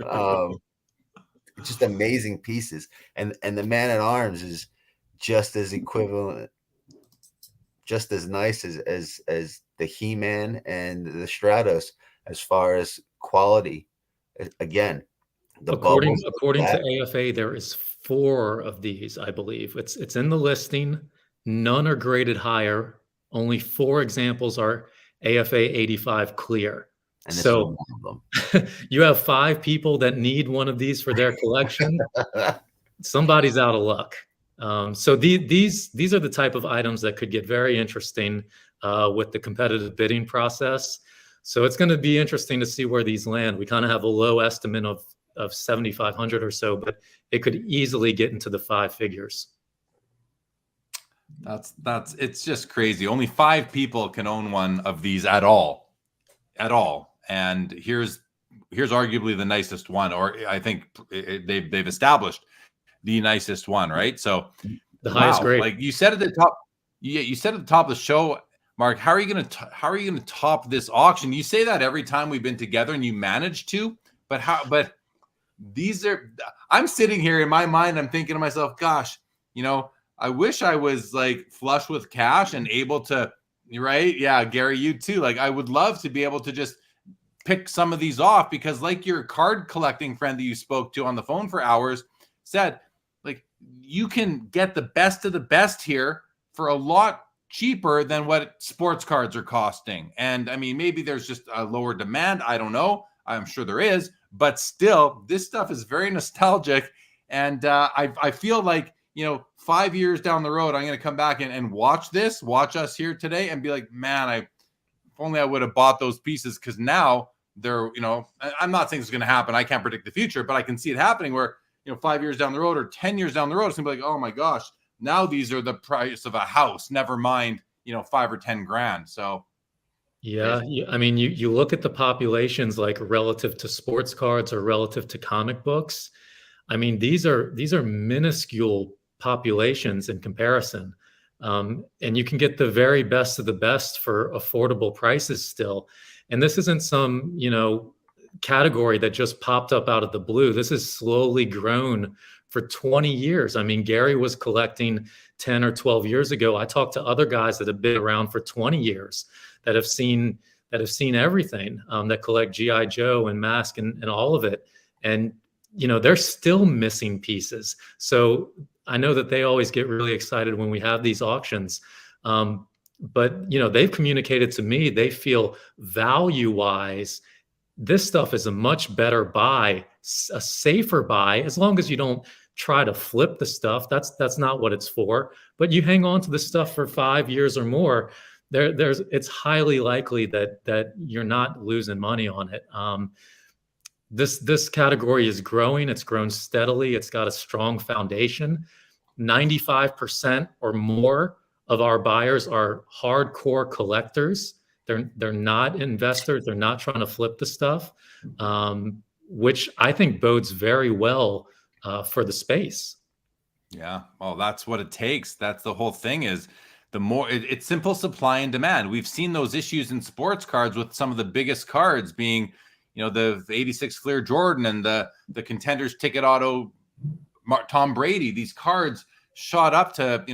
Just amazing pieces, and the Man at Arms is just as equivalent, just as nice as the He-Man and the Stratos as far as quality. Again, according to AFA, there is 4 of these, I believe. It's in the listing. None are graded higher. Only 4 examples are AFA 85 clear. And this So is one of you have 5 people that need one of these for their collection. them. Somebody's out of luck. So these are the type of items that could get very interesting with the competitive bidding process. So it's going to be interesting to see where these land. We kind of have a low estimate of 7,500 or so, but it could easily get into the 5 figures. It's just crazy. Only 5 people can own one of these at all. And here's arguably the nicest one, or I think they've established the nicest one, right? So the highest grade. Like you said at the top, you said at the top of the show, Mark, how are you going to top this auction? You say that every time we've been together, and you manage to, but these are, I'm sitting here in my mind, I'm thinking to myself, gosh, I wish I was like flush with cash and able to, right? Yeah, Gary, you too. Like, I would love to be able to just pick some of these off, because like your card collecting friend that you spoke to on the phone for hours said, like, you can get the best of the best here for a lot cheaper than what sports cards are costing. And I mean, maybe there's just a lower demand. I don't know. I'm sure there is, but still, this stuff is very nostalgic. And I feel like, 5 years down the road, I'm going to come back and watch us here today and be like, man, if only I would have bought those pieces, because now they're, I'm not saying it's going to happen. I can't predict the future, but I can see it happening where, 5 years down the road or 10 years down the road, it's going to be like, oh my gosh, now these are the price of a house, never mind, 5 or 10 grand. So yeah, I mean, you look at the populations, like relative to sports cards or relative to comic books. I mean, these are minuscule populations in comparison. And you can get the very best of the best for affordable prices still. And this isn't some, category that just popped up out of the blue. This has slowly grown for 20 years. I mean, Gary was collecting 10 or 12 years ago. I talked to other guys that have been around for 20 years that have seen everything, that collect G.I. Joe and Mask and all of it. And, they're still missing pieces. So I know that they always get really excited when we have these auctions. But, they've communicated to me, they feel value-wise, this stuff is a much better buy, a safer buy, as long as you don't try to flip the stuff. That's not what it's for. But you hang on to the stuff for 5 years or more, it's highly likely that you're not losing money on it. This category is growing. It's grown steadily. It's got a strong foundation. 95% or more of our buyers are hardcore collectors. They're not investors. They're not trying to flip the stuff, which I think bodes very well for the space. Yeah, well, that's what it takes. That's the whole thing, is the more it's simple supply and demand. We've seen those issues in sports cards with some of the biggest cards being, the 86 Fleer Jordan and the Contenders ticket auto Tom Brady. These cards shot up to,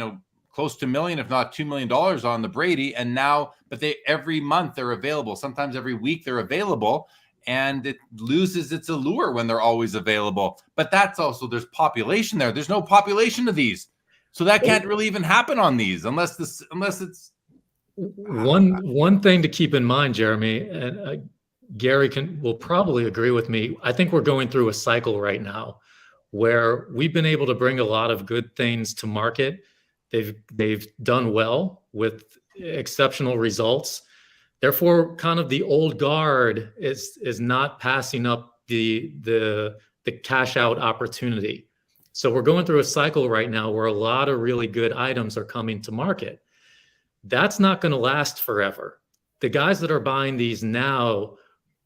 close to $1 million, if not $2 million on the Brady. And now, but every month they're available. Sometimes every week they're available, and it loses its allure when they're always available. But that's also, there's population there. There's no population of these. So that can't really even happen on these unless it's one thing to keep in mind, Jeremy, and Gary will probably agree with me. I think we're going through a cycle right now where we've been able to bring a lot of good things to market. They've done well with exceptional results. Therefore, kind of the old guard is not passing up the cash out opportunity. So we're going through a cycle right now where a lot of really good items are coming to market. That's not going to last forever. The guys that are buying these now,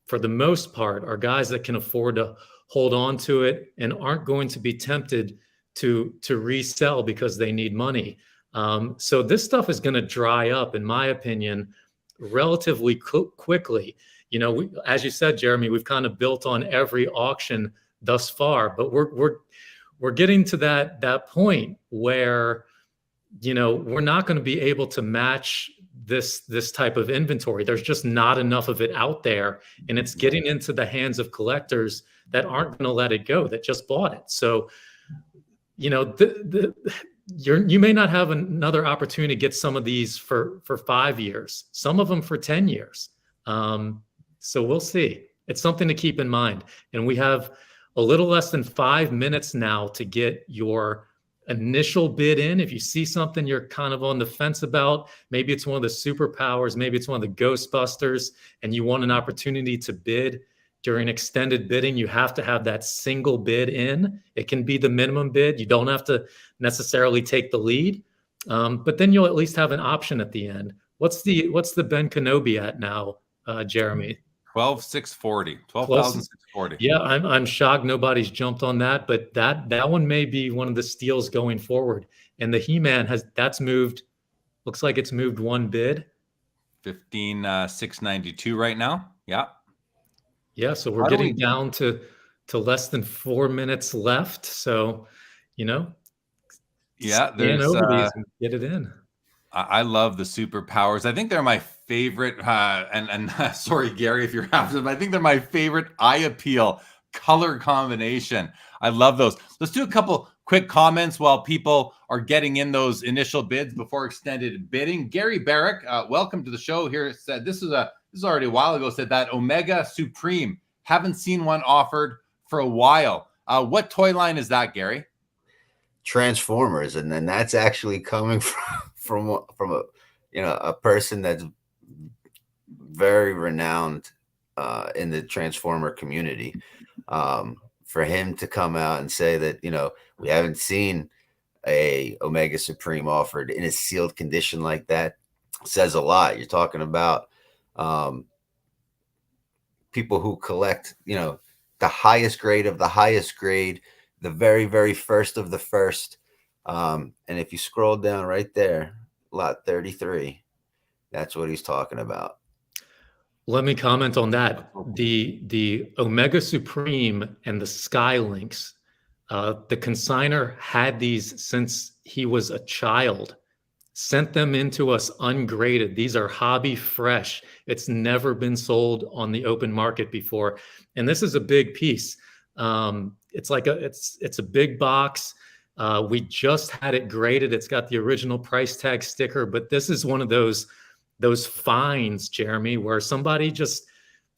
for the most part, are guys that can afford to hold on to it and aren't going to be tempted to resell because they need money. So this stuff is going to dry up, in my opinion, relatively quickly. As you said, Jeremy, we've kind of built on every auction thus far, but we're getting to that point where, we're not going to be able to match this type of inventory. There's just not enough of it out there, and it's getting into the hands of collectors that aren't going to let it go, that just bought it. So, you may not have another opportunity to get some of these for 5 years, some of them for 10 years. So we'll see. It's something to keep in mind. And we have a little less than 5 minutes now to get your initial bid in. If you see something you're kind of on the fence about, maybe it's one of the superpowers, maybe it's one of the Ghostbusters, and you want an opportunity to bid during extended bidding, you have to have that single bid in. It can be the minimum bid. You don't have to necessarily take the lead, but then you'll at least have an option at the end. What's the Ben Kenobi at now, Jeremy? 12,640. 12,640. Yeah, I'm shocked nobody's jumped on that, but that one may be one of the steals going forward. And the He-Man that's moved. Looks like it's moved one bid. 15,692 right now. Yeah. Yeah, so we're getting down to less than 4 minutes left. So, yeah, there's over these and get it in. I love the superpowers. I think they're my favorite. And sorry, Gary, if you're after them, I think they're my favorite eye appeal color combination. I love those. Let's do a couple quick comments while people are getting in those initial bids before extended bidding. Gary Barrick, welcome to the show. Here said this is already a while ago. Said that Omega Supreme, haven't seen one offered for a while. What toy line is that, Gary? Transformers, and then that's actually coming from a person that's very renowned in the Transformer community. For him to come out and say that we haven't seen a Omega Supreme offered in a sealed condition like that says a lot. You're talking about people who collect the highest grade of the highest grade, the very, very first of the first. And if you scroll down right there, lot 33, that's what he's talking about. Let me comment on that. The Omega Supreme and the Skylinks, the consignor had these since he was a child, sent them into us ungraded. These are hobby fresh. It's never been sold on the open market before. And this is a big piece. It's a big box. We just had it graded. It's got the original price tag sticker, but this is one of those finds, Jeremy, where somebody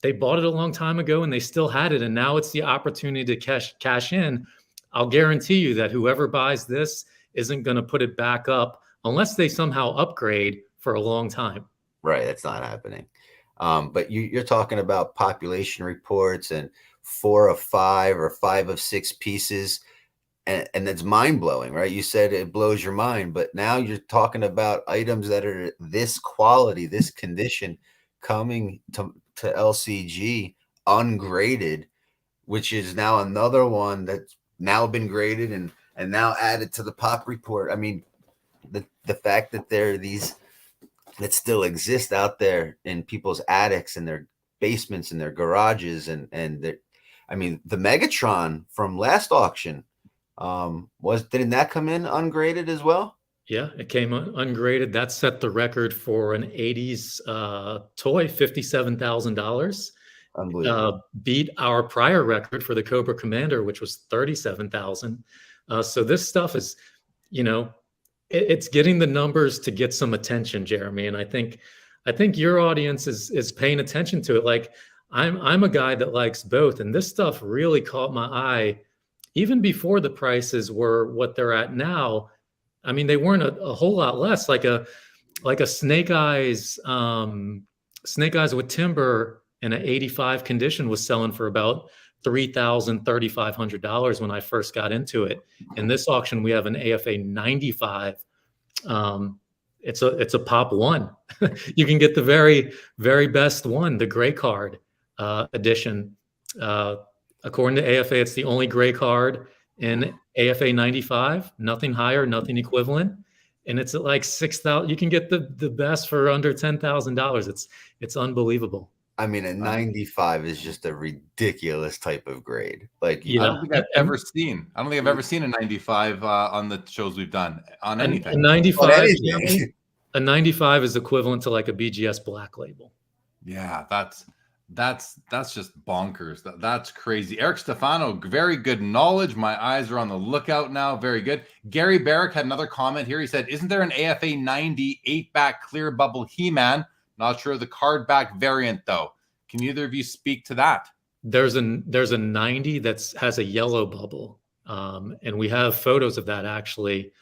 they bought it a long time ago and they still had it. And now it's the opportunity to cash in. I'll guarantee you that whoever buys this isn't going to put it back up unless they somehow upgrade for a long time. Right. That's not happening. But you're talking about population reports and 4 of 5 or 5 of 6 pieces. And that's mind blowing, right? You said it blows your mind, but now you're talking about items that are this quality, this condition coming to LCG ungraded, which is now another one that's now been graded and now added to the pop report. I mean, the fact that there are these that still exist out there in people's attics and their basements and their garages and the Megatron from last auction, didn't that come in ungraded as well? Yeah, it came ungraded. That set the record for an 80s toy, $57,000. Unbelievable. Beat our prior record for the Cobra Commander, which was $37,000. So this stuff is, it's getting the numbers to get some attention, Jeremy. And I think your audience is paying attention to it. Like I'm a guy that likes both, and this stuff really caught my eye even before the prices were what they're at now. I mean, they weren't a whole lot less. Like a Snake Eyes with timber in an 85 condition was selling for about $3,000, $3,500 when I first got into it. In this auction, we have an AFA 95. It's a pop one. You can get the very, very best one, the gray card edition. According to AFA, it's the only gray card in AFA 95, nothing higher, nothing equivalent. And it's at like $6,000. You can get the best for under $10,000. It's unbelievable. I mean, a 95 is just a ridiculous type of grade. Like, I don't think I've ever seen a 95 on the shows we've done on anything. A 95 is equivalent to like a BGS Black Label. Yeah, that's That's just bonkers. That's crazy. Eric Stefano, very good knowledge. My eyes are on the lookout now. Very good. Gary Barrick had another comment here. He said, "Isn't there an AFA 90 8-back clear bubble He-Man? Not sure of the card back variant though. Can either of you speak to that?" There's a 90 that has a yellow bubble, and we have photos of that actually.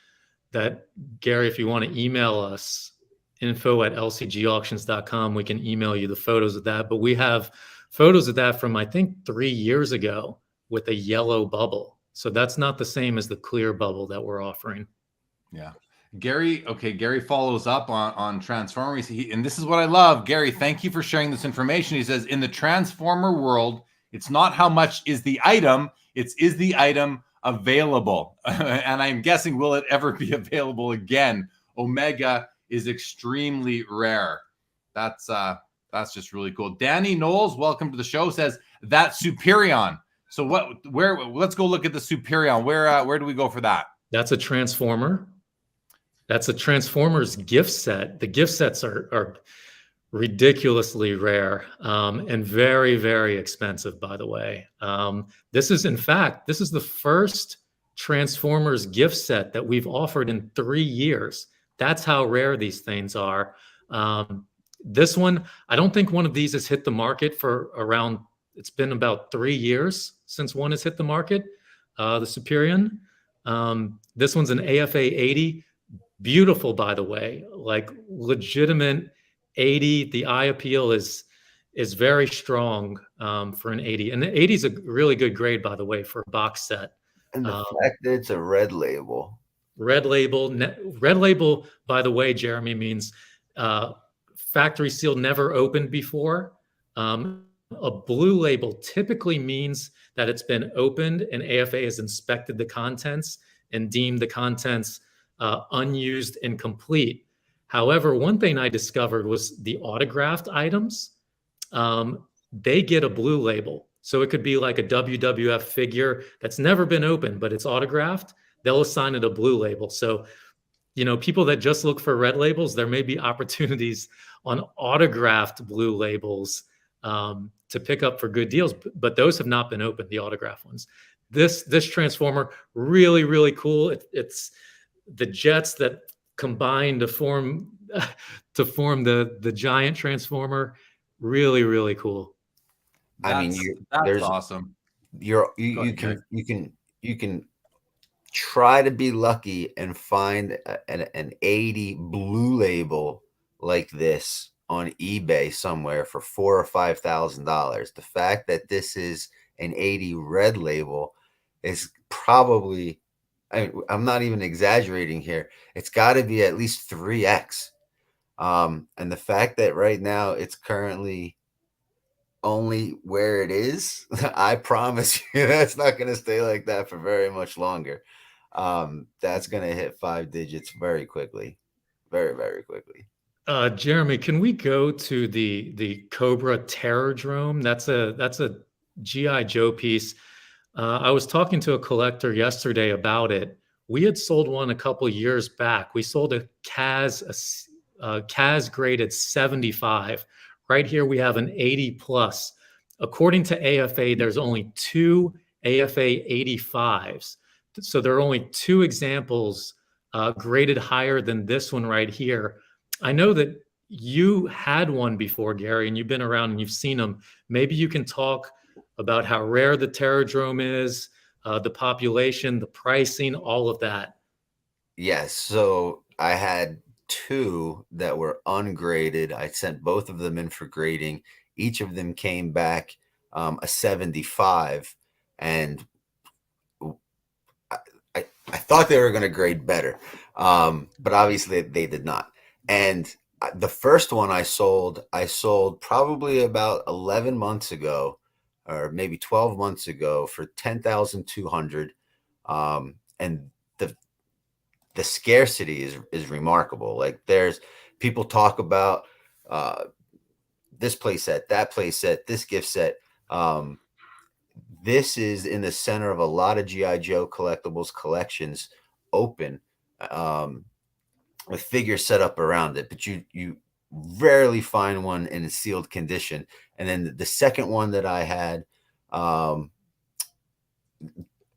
That, Gary, if you want to email us, info@lcgauctions.com, we can email you the photos of that. But we have photos of that from, I think, 3 years ago with a yellow bubble. So that's not the same as the clear bubble that we're offering. Yeah. Gary follows up on Transformers. And this is what I love. Gary, thank you for sharing this information. He says, in the Transformer world, it's not how much is the item, it's is the item available. And I'm guessing, will it ever be available again? Omega is extremely rare. That's just really cool. Danny Knowles, welcome to the show, says that Superion. So let's go look at the Superion. Where do we go for that? That's a Transformer. That's a Transformers gift set. The gift sets are ridiculously rare, and very, very expensive, by the way. This is the first Transformers gift set that we've offered in 3 years. That's how rare these things are. This one, I don't think one of these has hit the market for around, it's been about 3 years since one has hit the market, the Superion. This one's an AFA 80. Beautiful, by the way, like legitimate 80. The eye appeal is very strong for an 80. And the 80 is a really good grade, by the way, for a box set. And the fact that it's a red label. Red label, by the way, Jeremy, means factory seal, never opened before. A blue label typically means that it's been opened and AFA has inspected the contents and deemed the contents unused and complete. However, one thing I discovered was the autographed items, they get a blue label. So it could be like a WWF figure that's never been opened, but it's autographed. They'll assign it a blue label. So, people that just look for red labels, there may be opportunities on autographed blue labels to pick up for good deals, but those have not been opened, the autographed ones. This Transformer, really, really cool. It's the jets that combine to form the giant Transformer. Really, really cool. That's awesome. You can try to be lucky and find an 80 blue label like this on eBay somewhere for $4,000 or $5,000. The fact that this is an 80 red label is probably, I'm not even exaggerating here, it's got to be at least 3x. And the fact that right now it's currently only where it is, I promise you that's not going to stay like that for very much longer. That's going to hit 5 digits very quickly. Very, very quickly. Jeremy, can we go to the Cobra Terrordrome? That's a G.I. Joe piece. I was talking to a collector yesterday about it. We had sold one a couple years back. We sold a CAS graded 75. Right here we have an 80 plus. According to AFA, there's only 2 AFA 85s. So there are only 2 examples graded higher than this one right here. I know that you had one before, Gary, and you've been around and you've seen them. Maybe you can talk about how rare the Terrordrome is, the population, the pricing, all of that. Yes. So I had 2 that were ungraded. I sent both of them in for grading. Each of them came back a 75, and I thought they were going to grade better, but obviously they did not. And the first one I sold probably about 11 months ago, or maybe 12 months ago, for $10,200. And the scarcity is remarkable. Like, there's people talk about this play set, that play set, this gift set. This is in the center of a lot of G.I. Joe collectibles collections, open, with figures set up around it. But rarely find one in a sealed condition. And then the second one that I had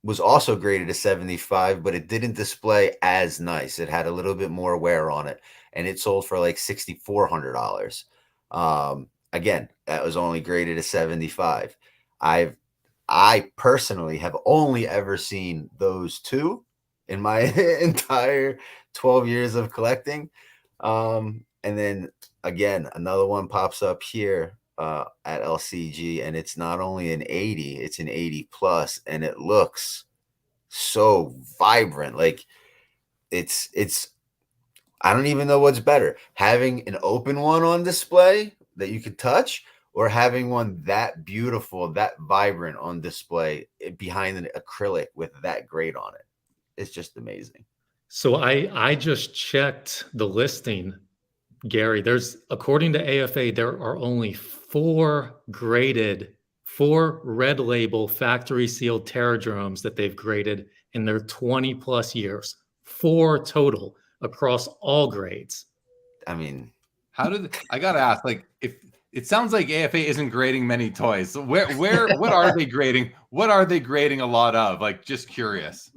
was also graded a 75, but it didn't display as nice. It had a little bit more wear on it, and it sold for like $6,400. Again, that was only graded a 75. I personally have only ever seen those two in my entire 12 years of collecting. And then again, another one pops up here at LCG, and it's not only an 80, it's an 80 plus, and it looks so vibrant. Like it's I don't even know what's better, having an open one on display that you could touch, or having one that beautiful, that vibrant on display behind an acrylic with that grade on it. It's just amazing. So I just checked the listing, Gary. According to AFA, there are only 4 red label factory sealed Terradromes that they've graded in their 20 plus years. 4 total across all grades. I mean, I gotta ask, like, if it sounds like AFA isn't grading many toys, so what are they grading? What are they grading a lot of? Like, just curious.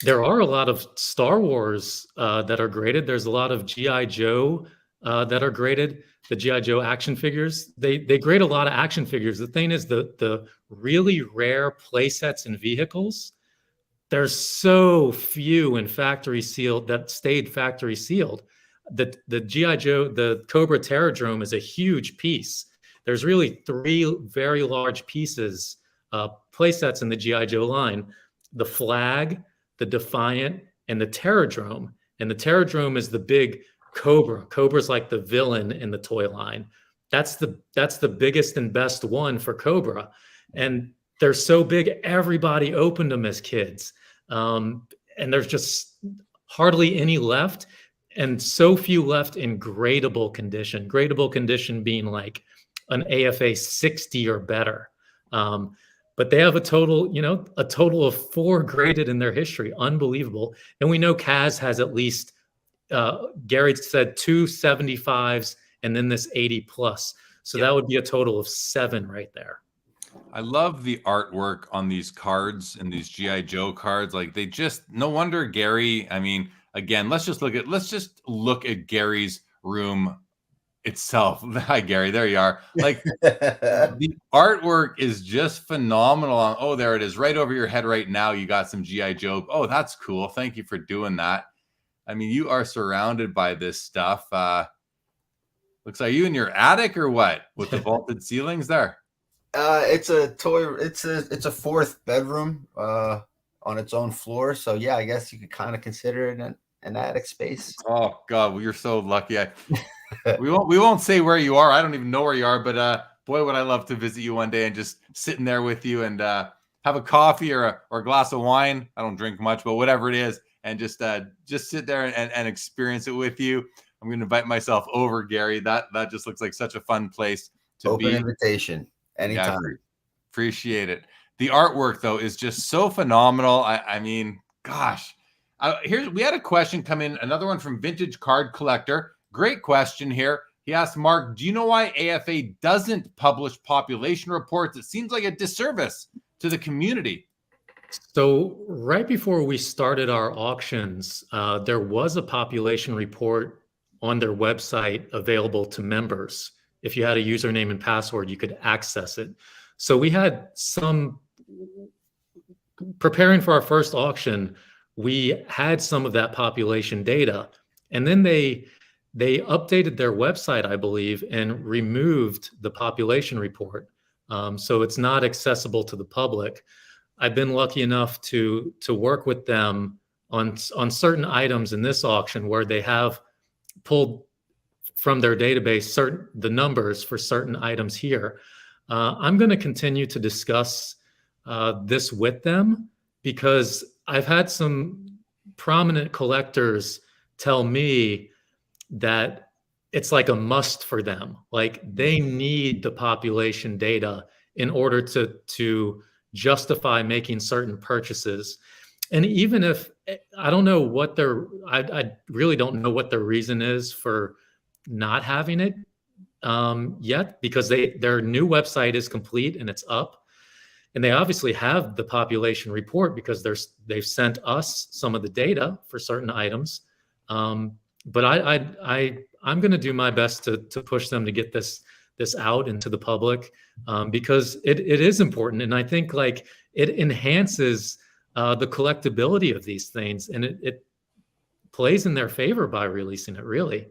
There are a lot of Star Wars that are graded. There's a lot of G.I. Joe that are graded. The G.I. Joe action figures, they grade a lot of action figures. The thing is, the really rare play sets and vehicles, there's so few in factory sealed that stayed factory sealed. The G.I. Joe, the Cobra Terradrome is a huge piece. There's really 3 very large pieces, play sets in the G.I. Joe line: the Flag, the Defiant, and the Terradrome. And the Terradrome is the big Cobra. Cobra's like the villain in the toy line. That's the biggest and best one for Cobra. And they're so big, everybody opened them as kids. And there's just hardly any left, and so few left in gradable condition. Gradable condition being like an AFA 60 or better. But they have a total of 4 graded in their history. Unbelievable. And we know Kaz has at least, Gary said 2 75s and then this 80 plus. So that would be a total of 7 right there. I love the artwork on these cards and these G.I. Joe cards. Like, they just, no wonder Gary, I mean, again, let's just look at Gary's room itself. Hi, Gary. There you are. Like, the artwork is just phenomenal. Oh, there it is, right over your head right now. You got some G.I. Joe. Oh, that's cool. Thank you for doing that. I mean, you are surrounded by this stuff. Looks like you in your attic or what, with the vaulted ceilings there? It's a toy. It's a 4th bedroom on its own floor. So yeah, I guess you could kind of consider it an attic space. Oh God, well, you're so lucky. We won't say where you are. I don't even know where you are, but boy, would I love to visit you one day and just sit in there with you and have a coffee or a glass of wine. I don't drink much, but whatever it is, and just sit there and experience it with you. I'm going to invite myself over, Gary. That just looks like such a fun place to be. Open invitation anytime. Yeah, appreciate it. The artwork though is just so phenomenal. I mean, gosh. We had a question come in, another one from Vintage Card Collector. Great question here. He asked, Mark, do you know why AFA doesn't publish population reports? It seems like a disservice to the community. So right before we started our auctions, there was a population report on their website available to members. If you had a username and password, you could access it. So we had preparing for our first auction, we had some of that population data, and then they updated their website, I believe, and removed the population report. So it's not accessible to the public. I've been lucky enough to work with them on certain items in this auction where they have pulled from their database the numbers for certain items here. I'm going to continue to discuss this with them, because I've had some prominent collectors tell me that it's like a must for them. Like, they need the population data in order to justify making certain purchases. And even if I don't know what I really don't know what their reason is for not having it yet, because their new website is complete and it's up. And they obviously have the population report because they've sent us some of the data for certain items. But I'm going to do my best to push them to get this out into the public, because it is important, and I think like it enhances the collectability of these things, and it plays in their favor by releasing it. Really,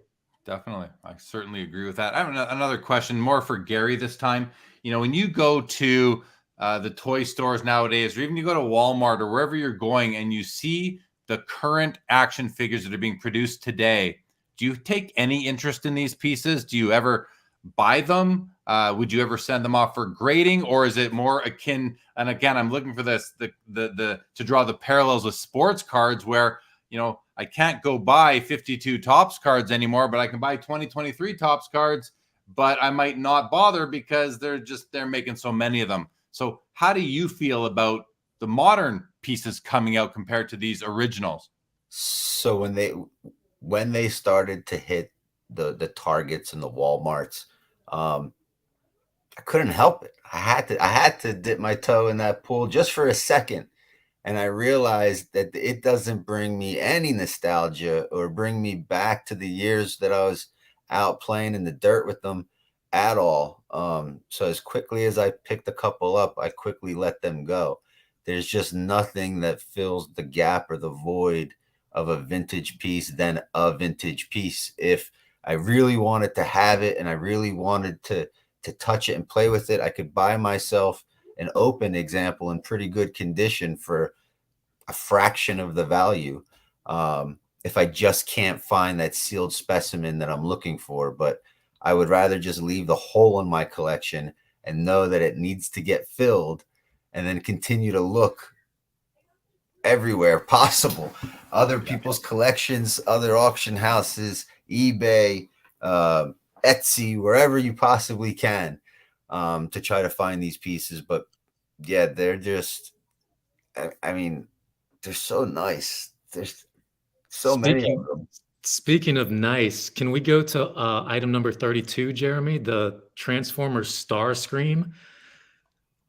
definitely, I certainly agree with that. I have another question, more for Gary this time. You know, when you go to the toy stores nowadays, or even you go to Walmart or wherever you're going, and you see the current action figures that are being produced today, do you take any interest in these pieces? Do you ever buy them? Would you ever send them off for grading, or is it more akin? And again, I'm looking for this to draw the parallels with sports cards, where you know I can't go buy 52 Topps cards anymore, but I can buy 2023 Topps cards, but I might not bother because they're making so many of them. So how do you feel about the modern pieces coming out compared to these originals? So when they started to hit the Targets and the Walmarts, I couldn't help it. I had to dip my toe in that pool just for a second. And I realized that it doesn't bring me any nostalgia or bring me back to the years that I was out playing in the dirt with them at all. So as quickly as I picked a couple up, I quickly let them go. There's just nothing that fills the gap or the void of a vintage piece than a vintage piece. If I really wanted to have it and I really wanted to touch it and play with it, I could buy myself an open example in pretty good condition for a fraction of the value. If I just can't find that sealed specimen that I'm looking for, but I would rather just leave the hole in my collection and know that it needs to get filled, and then continue to look everywhere possible. Other people's collections, other auction houses, eBay, Etsy, wherever you possibly can, to try to find these pieces. But yeah, they're just, I mean, they're so nice. There's so many of them. Speaking of nice, can we go to item number 32, Jeremy, the Transformers Starscream?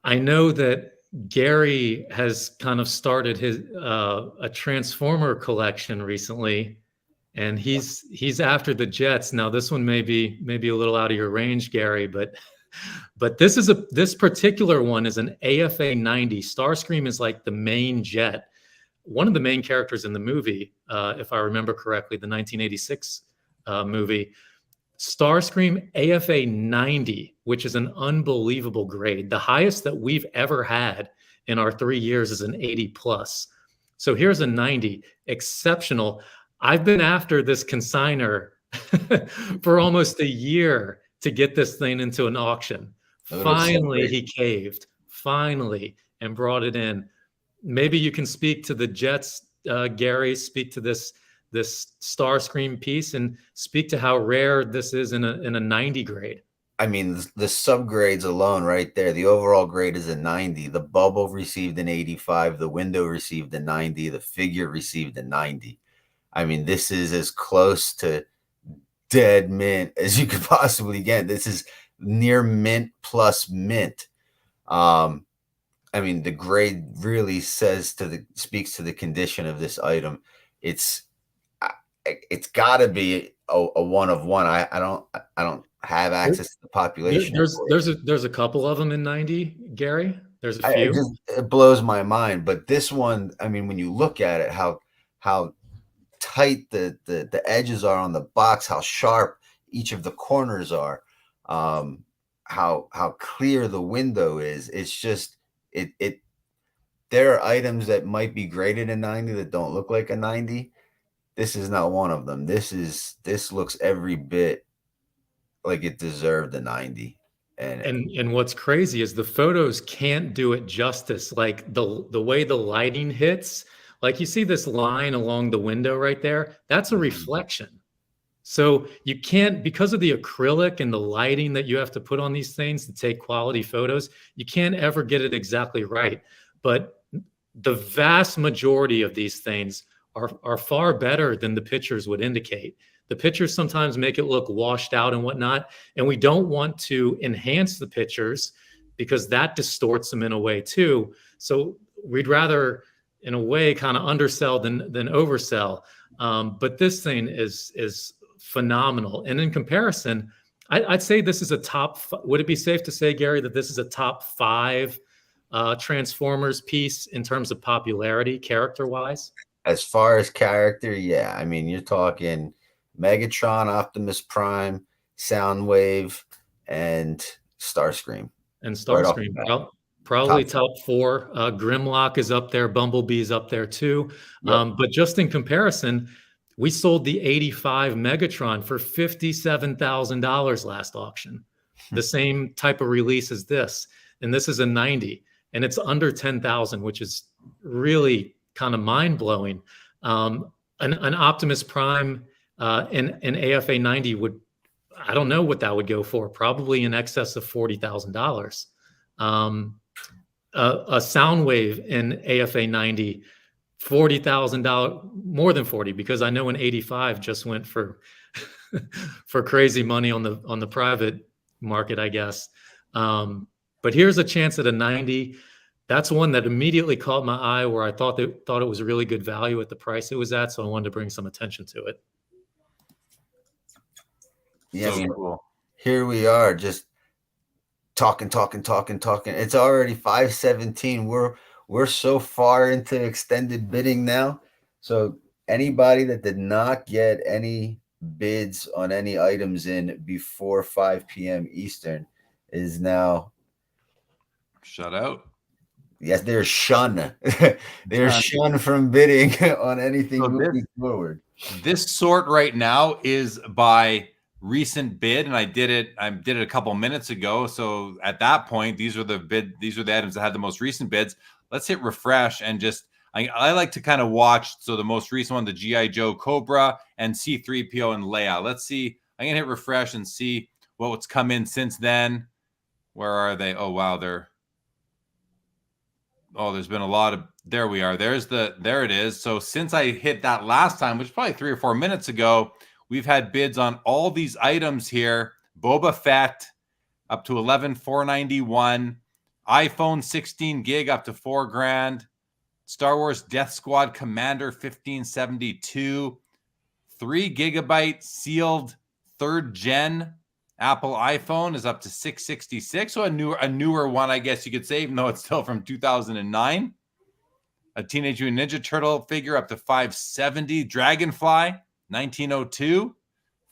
I know that Gary has kind of started his a Transformer collection recently, and he's after the jets. Now, this one may be a little out of your range, Gary, but this particular one is an AFA 90. Starscream is like the main jet, one of the main characters in the movie, if I remember correctly, the 1986 movie. Starscream AFA 90, which is an unbelievable grade. The highest that we've ever had in our 3 years is an 80 plus. So here's a 90, exceptional. I've been after this consigner for almost a year to get this thing into an auction. Finally, he caved, finally, and brought it in. Maybe you can speak to the Jets, Gary, speak to this Starscream piece and speak to how rare this is in a 90 grade. I mean, the subgrades alone right there, the overall grade is a 90. The bubble received an 85. The window received a 90. The figure received a 90. I mean, this is as close to dead mint as you could possibly get. This is near mint plus mint. I mean, the grade really speaks to the condition of this item. It's got to be a one of one. I don't have access to the population. There's a couple of them in 90, Gary. There's a few. It blows my mind. But this one, I mean, when you look at it, how tight the edges are on the box, how sharp each of the corners are, how clear the window is. It's just it. There are items that might be graded in 90 that don't look like a 90. This is not one of them. This looks every bit like it deserved a 90. And what's crazy is the photos can't do it justice. Like the way the lighting hits, like you see this line along the window right there, that's a reflection. So you can't, because of the acrylic and the lighting that you have to put on these things to take quality photos, you can't ever get it exactly right. But the vast majority of these things are far better than the pictures would indicate. The pictures sometimes make it look washed out and whatnot. And we don't want to enhance the pictures because that distorts them in a way too. So we'd rather, in a way, kind of undersell than oversell. But this thing is phenomenal. And in comparison, I'd say this is a top. Would it be safe to say, Gary, that this is a top 5 Transformers piece in terms of popularity, character-wise? As far as character, yeah. I mean, you're talking Megatron, Optimus Prime, Soundwave, and Starscream. And Starscream, probably top 4. Grimlock is up there. Bumblebee's up there too. Yep. But just in comparison, we sold the 85 Megatron for $57,000 last auction. The same type of release as this. And this is a 90. And it's under 10,000, which is really kind of mind-blowing. An Optimus Prime in AFA 90 would, I don't know what that would go for, probably in excess of $40,000. A Soundwave in AFA 90, $40,000, more than 40, because I know an 85 just went for for crazy money on the private market, I guess. But here's a chance at a 90. That's one that immediately caught my eye, where I thought it was a really good value at the price it was at. So I wanted to bring some attention to it. Yeah, So cool. Here we are, just talking. It's already 5:17. We're so far into extended bidding now. So anybody that did not get any bids on any items in before 5 p.m. Eastern is now shut out. Yes, they're shunned. They're shunned from bidding on anything moving forward. This sort right now is by recent bid, and I did it a couple minutes ago. So at that point, these are the items that had the most recent bids. Let's hit refresh and just I like to kind of watch. So the most recent one, the G.I. Joe Cobra and C-3PO and Leia. Let's see. I'm gonna hit refresh and see what's come in since then. Where are they? Oh wow, there's been a lot of, there we are. There it is. So since I hit that last time, which was probably 3 or 4 minutes ago, we've had bids on all these items here. Boba Fett up to $11,491. iPhone 16 gig up to $4,000. Star Wars Death Squad Commander 1572. 3 gigabyte sealed 3rd gen Apple iPhone is up to $666. So a newer one, I guess you could say, even though it's still from 2009. A Teenage Mutant Ninja Turtle figure up to $570. Dragonfly 1902.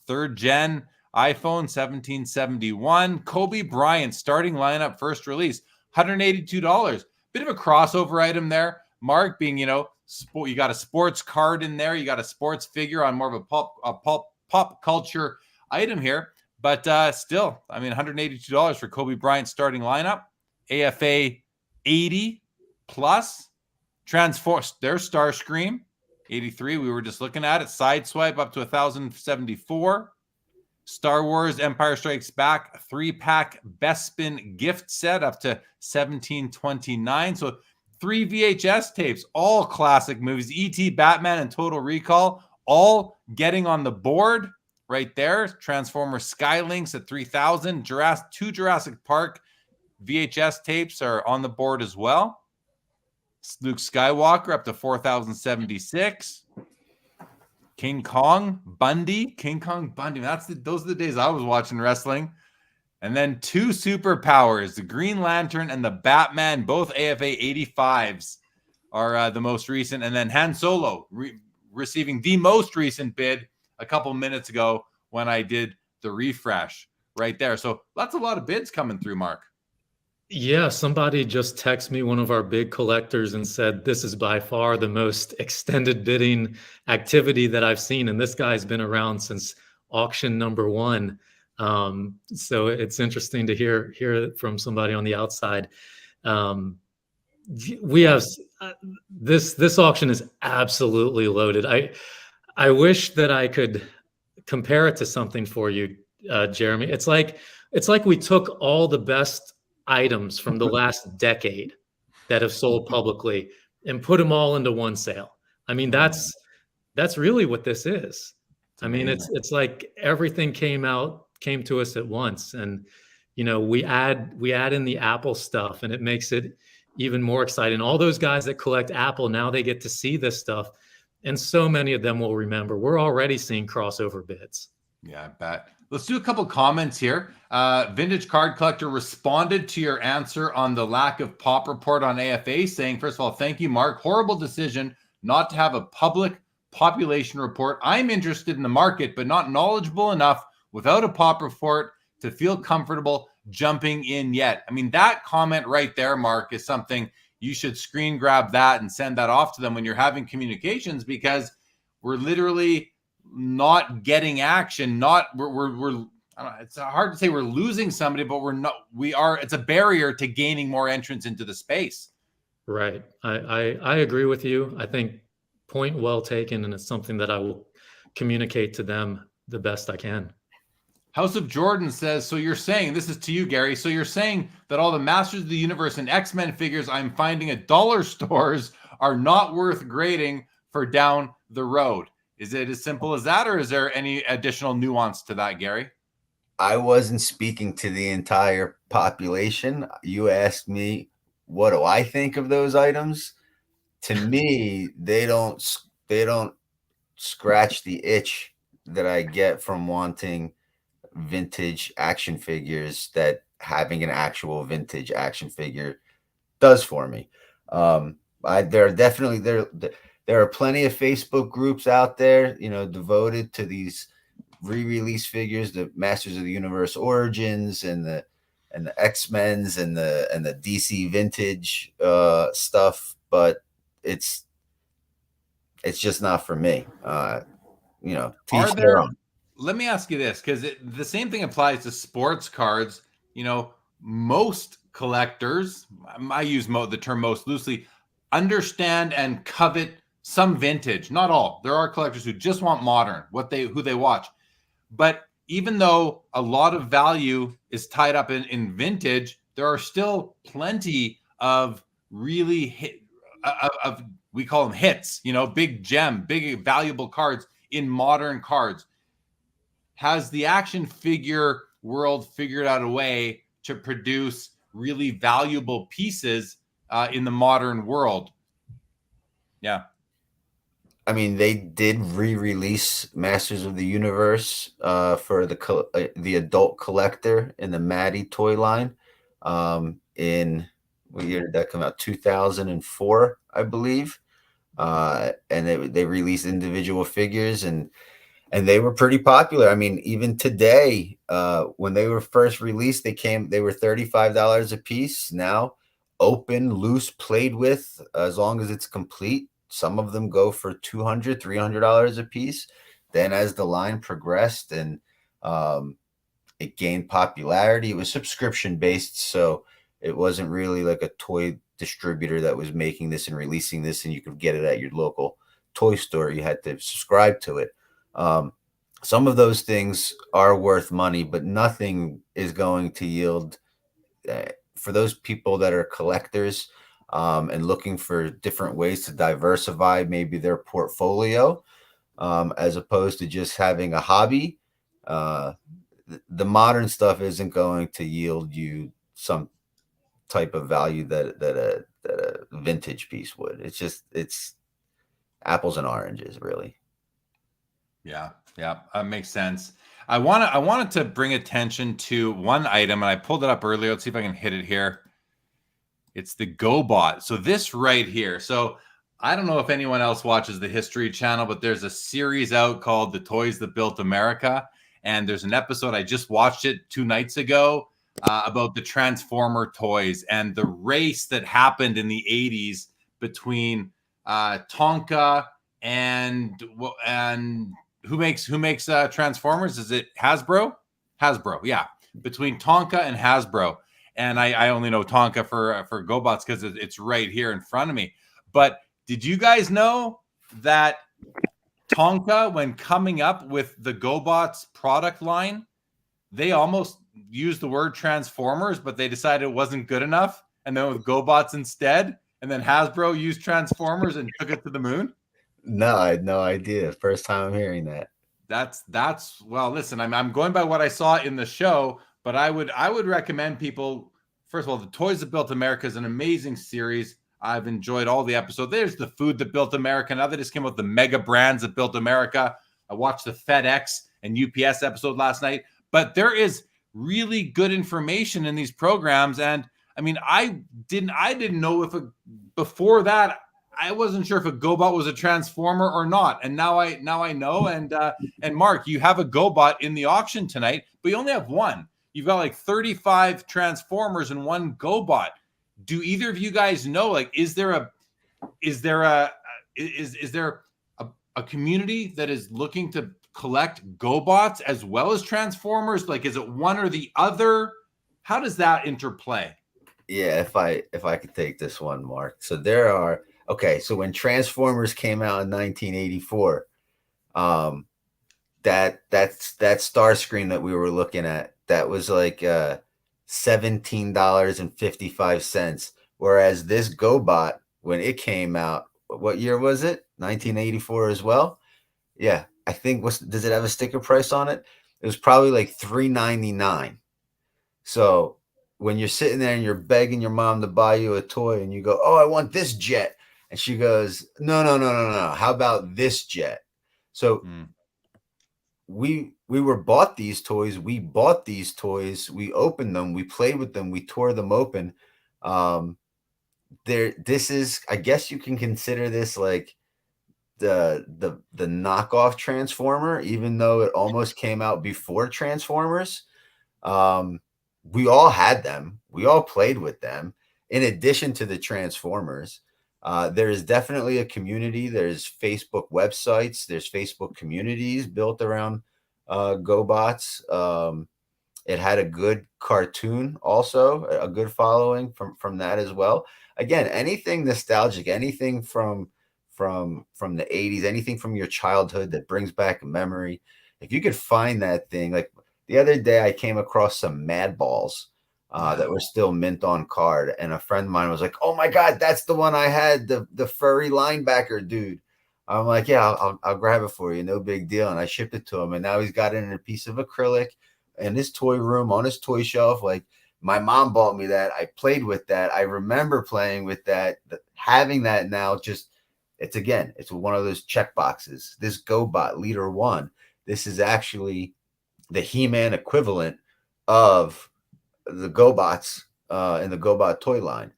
3rd gen iPhone 1771. Kobe Bryant starting lineup first release $182. Bit of a crossover item there. Mark, being, you got a sports card in there. You got a sports figure on more of a pop culture item here. But still, I mean, $182 for Kobe Bryant starting lineup. AFA 80 plus. Transform, there's Starscream 83. We were just looking at it. Sideswipe up to 1,074. Star Wars Empire Strikes Back 3-pack Bespin gift set up to 1,729. So 3 VHS tapes, all classic movies. E.T., Batman, and Total Recall, all getting on the board. Right there, Transformers Skylinks at 3,000. Two Jurassic Park VHS tapes are on the board as well. Luke Skywalker up to 4,076. King Kong Bundy. Those are the days I was watching wrestling. And then 2 superpowers, the Green Lantern and the Batman, both AFA 85s are the most recent. And then Han Solo receiving the most recent bid a couple minutes ago when I did the refresh right there. So that's a lot of bids coming through, Mark. Yeah, somebody just texted me, one of our big collectors, and said this is by far the most extended bidding activity that I've seen. And this guy's been around since auction number 1. So it's interesting to hear it from somebody on the outside. We have this auction is absolutely loaded. I wish that I could compare it to something for you, Jeremy. It's like we took all the best items from the last decade that have sold publicly and put them all into one sale. I mean, that's really what this is. I mean, it's like everything came to us at once, and we add in the Apple stuff, and it makes it even more exciting. All those guys that collect Apple, now they get to see this stuff, and so many of them will remember. We're already seeing crossover bits. Yeah, I bet. Let's do a couple comments here. Vintage Card Collector responded to your answer on the lack of pop report on AFA, saying, first of all, thank you, Mark. Horrible decision not to have a public population report. I'm interested in the market, but not knowledgeable enough without a pop report to feel comfortable jumping in yet. I mean, that comment right there, Mark, is something you should screen grab that and send that off to them when you're having communications, because we're literally not getting action. We're I don't know, it's hard to say we're losing somebody, but it's a barrier to gaining more entrance into the space. Right. I agree with you. I think point well taken, and it's something that I will communicate to them the best I can. House of Jordan says, so you're saying, this is to you, Gary, so you're saying that all the Masters of the Universe and X-Men figures I'm finding at dollar stores are not worth grading for down the road. Is it as simple as that, or is there any additional nuance to that, Gary? I wasn't speaking to the entire population. You asked me, what do I think of those items? To me, they don't scratch the itch that I get from wanting vintage action figures that having an actual vintage action figure does for me. There are plenty of Facebook groups out there, devoted to these re-release figures, the Masters of the Universe Origins and the X-Men's and the DC vintage stuff, but it's just not for me. Let me ask you this, because the same thing applies to sports cards. Most collectors, I use the term most loosely, understand and covet some vintage. Not all. There are collectors who just want modern, who they watch. But even though a lot of value is tied up in vintage, there are still plenty of really we call them hits, big gem, big valuable cards in modern cards. Has the action figure world figured out a way to produce really valuable pieces in the modern world? Yeah. I mean, they did re-release Masters of the Universe for the adult collector in the Maddie toy line. In what year did that come out? 2004, I believe. And they released individual figures, and they were pretty popular. I mean, even today, when they were first released, they were $35 a piece. Now, open, loose, played with, as long as it's complete. Some of them go for $200, $300 a piece. Then as the line progressed and it gained popularity, it was subscription based. So it wasn't really like a toy distributor that was making this and releasing this and you could get it at your local toy store. You had to subscribe to it. Some of those things are worth money, but nothing is going to yield for those people that are collectors and looking for different ways to diversify maybe their portfolio, as opposed to just having a hobby. The modern stuff isn't going to yield you some type of value that a vintage piece would. It's apples and oranges, really. Yeah, that makes sense. I wanted to bring attention to one item, and I pulled it up earlier. Let's see if I can hit it here. It's the GoBot. So this right here. So I don't know if anyone else watches the History Channel, but there's a series out called The Toys That Built America. And there's an episode, I just watched it 2 nights ago, about the Transformer toys and the race that happened in the 80s between Tonka and who makes Transformers? Is it Hasbro? Hasbro, yeah. Between Tonka and Hasbro. And I only know Tonka for GoBots because it's right here in front of me. But did you guys know that Tonka, when coming up with the GoBots product line, they almost used the word Transformers, but they decided it wasn't good enough and then with GoBots instead? And then Hasbro used Transformers and took it to the moon? No, I had no idea. First time I'm hearing that. That's well, listen, I'm going by what I saw in the show, but I would recommend people, first of all, the Toys That Built America is an amazing series. I've enjoyed all the episodes. There's the Food That Built America. Now they just came out with the Mega Brands That Built America. I watched the FedEx and UPS episode last night, but there is really good information in these programs. And I mean, I didn't know before that, I wasn't sure if a GoBot was a transformer or not. And now I know. And Mark, you have a GoBot in the auction tonight, but you only have one. You've got like 35 transformers and one GoBot. Do either of you guys know, like, is there a community that is looking to collect GoBots as well as transformers? Like, is it one or the other? How does that interplay? Yeah, if I could take this one, Mark. So there are, okay, so when Transformers came out in 1984, that star screen that we were looking at, that was like $17.55. Whereas this GoBot, when it came out, what year was it? 1984 as well. Yeah, I think, does it have a sticker price on it? It was probably like $3.99. So when you're sitting there and you're begging your mom to buy you a toy and you go, oh, I want this jet. And she goes, no. How about this jet? So we were bought these toys. We bought these toys. We opened them. We played with them. We tore them open. This is, I guess you can consider this like the knockoff Transformer, even though it almost came out before Transformers. We all had them. We all played with them. In addition to the Transformers, there is definitely a community. There's Facebook websites. There's Facebook communities built around GoBots. It had a good cartoon, also a good following from that as well. Again, anything nostalgic, anything from the 80s, anything from your childhood that brings back a memory. If you could find that thing, like the other day, I came across some Mad Balls that were still mint on card, and a friend of mine was like, "Oh my God, that's the one I had, the furry linebacker dude." I'm like, "Yeah, I'll grab it for you, no big deal." And I shipped it to him, and now he's got it in a piece of acrylic in his toy room on his toy shelf. Like, my mom bought me that. I played with that. I remember playing with that. Having that now, it's one of those check boxes. This GoBot Leader 1, this is actually the He-Man equivalent of the GoBots in the GoBot toy line.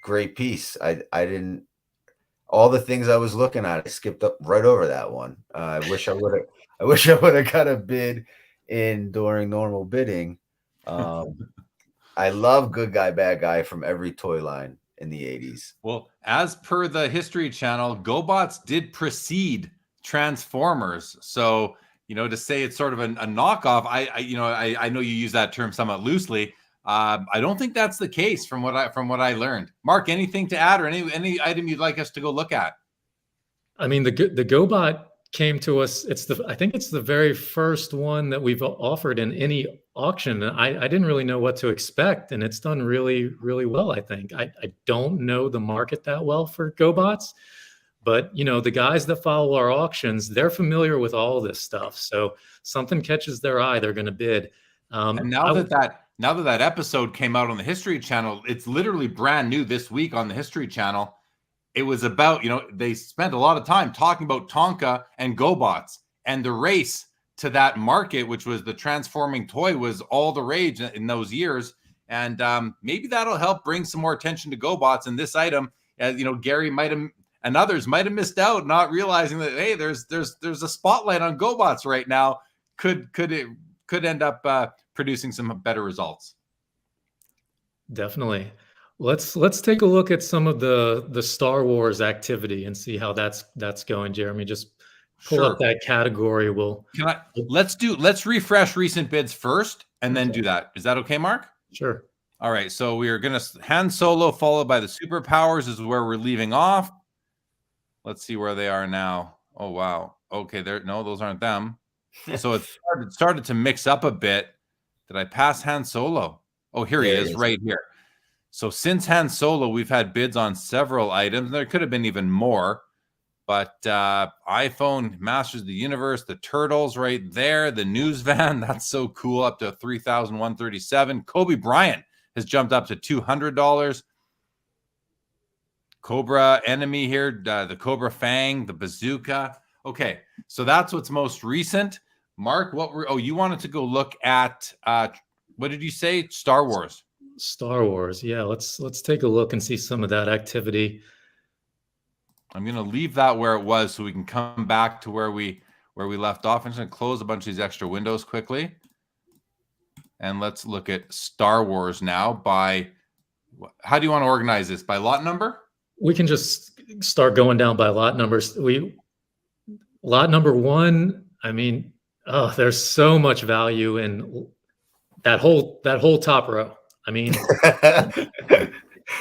Great piece. I didn't, all the things I was looking at, I skipped up right over that one. I wish I would have got a bid in during normal bidding. I love Good Guy, Bad Guy from every toy line in the 80s. Well, as per the History Channel, GoBots did precede Transformers. So, to say it's sort of a knockoff, I know you use that term somewhat loosely. I don't think that's the case from what I learned. Mark, anything to add, or any item you'd like us to go look at? I mean, the GoBot came to us. I think it's the very first one that we've offered in any auction. And I didn't really know what to expect, and it's done really, really well. I think I don't know the market that well for GoBots, but the guys that follow our auctions, they're familiar with all this stuff. So something catches their eye, they're going to bid. And now that episode came out on the History Channel, it's literally brand new this week on the History Channel. It was about, they spent a lot of time talking about Tonka and GoBots, and the race to that market, which was the transforming toy, was all the rage in those years. And maybe that'll help bring some more attention to GoBots. And this item, Gary might have, and others might have missed out, not realizing that, hey, there's a spotlight on GoBots right now. Could end up producing some better results. Definitely. Let's take a look at some of the Star Wars activity and see how that's going, Jeremy. Just pull up that category. Let's refresh recent bids first and then do that. Is that okay, Mark? Sure. All right. So we are going to Han Solo followed by the superpowers is where we're leaving off. Let's see where they are now. Oh, wow. Okay. Those aren't them. So it started to mix up a bit. Did I pass Han Solo? Oh, here he is right here. So since Han Solo, we've had bids on several items. There could have been even more. But iPhone, Masters of the Universe, the Turtles right there, the news van, that's so cool, up to $3,137. Kobe Bryant has jumped up to $200. Cobra Enemy here, the Cobra Fang, the Bazooka. Okay, so that's what's most recent. Mark, you wanted to go look at, what did you say? Star Wars. Star Wars. Yeah, let's take a look and see some of that activity. I'm going to leave that where it was so we can come back to where we left off. I'm just going to close a bunch of these extra windows quickly. And let's look at Star Wars now by, how do you want to organize this? By lot number? We can just start going down by lot numbers. Lot number 1, I mean, there's so much value in that whole top row. I mean,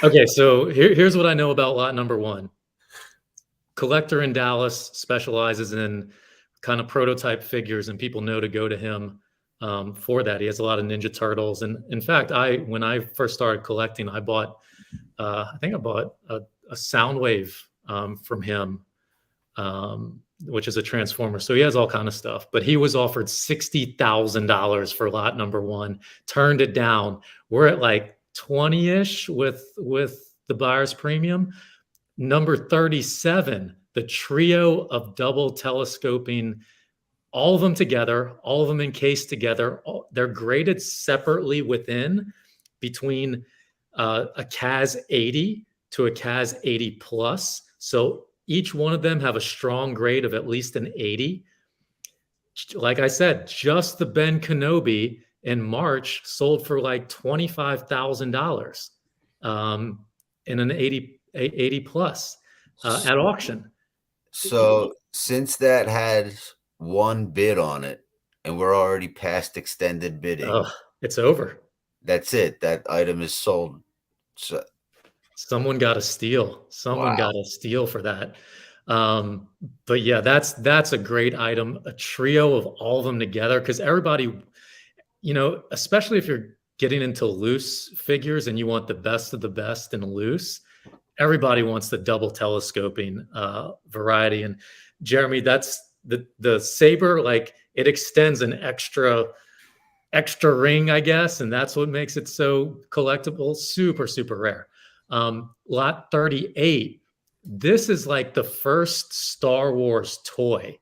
okay, so here's what I know about lot number 1. Collector in Dallas specializes in kind of prototype figures, and people know to go to him for that. He has a lot of Ninja Turtles, and in fact, when I first started collecting, I bought a Soundwave from him, which is a Transformer. So he has all kind of stuff, but he was offered $60,000 for lot number 1, turned it down. We're at like 20-ish with the buyer's premium. Number 37, the trio of double telescoping, all of them together, all of them encased together. They're graded separately within between a CAS 80 to a CAS 80 plus. So each one of them have a strong grade of at least an 80. Like I said, just the Ben Kenobi in March sold for like $25,000 in an 80 plus at auction. So since that had one bid on it and we're already past extended bidding, it's over. That's it. That item is sold. So someone got a steal. Someone got a steal for that. But yeah, that's a great item. A trio of all of them together, because everybody, especially if you're getting into loose figures and you want the best of the best in loose, everybody wants the double telescoping variety. And Jeremy, that's the saber, like it extends an extra ring, I guess, and that's what makes it so collectible. Super, super rare. Lot 38. This is like the first Star Wars toy.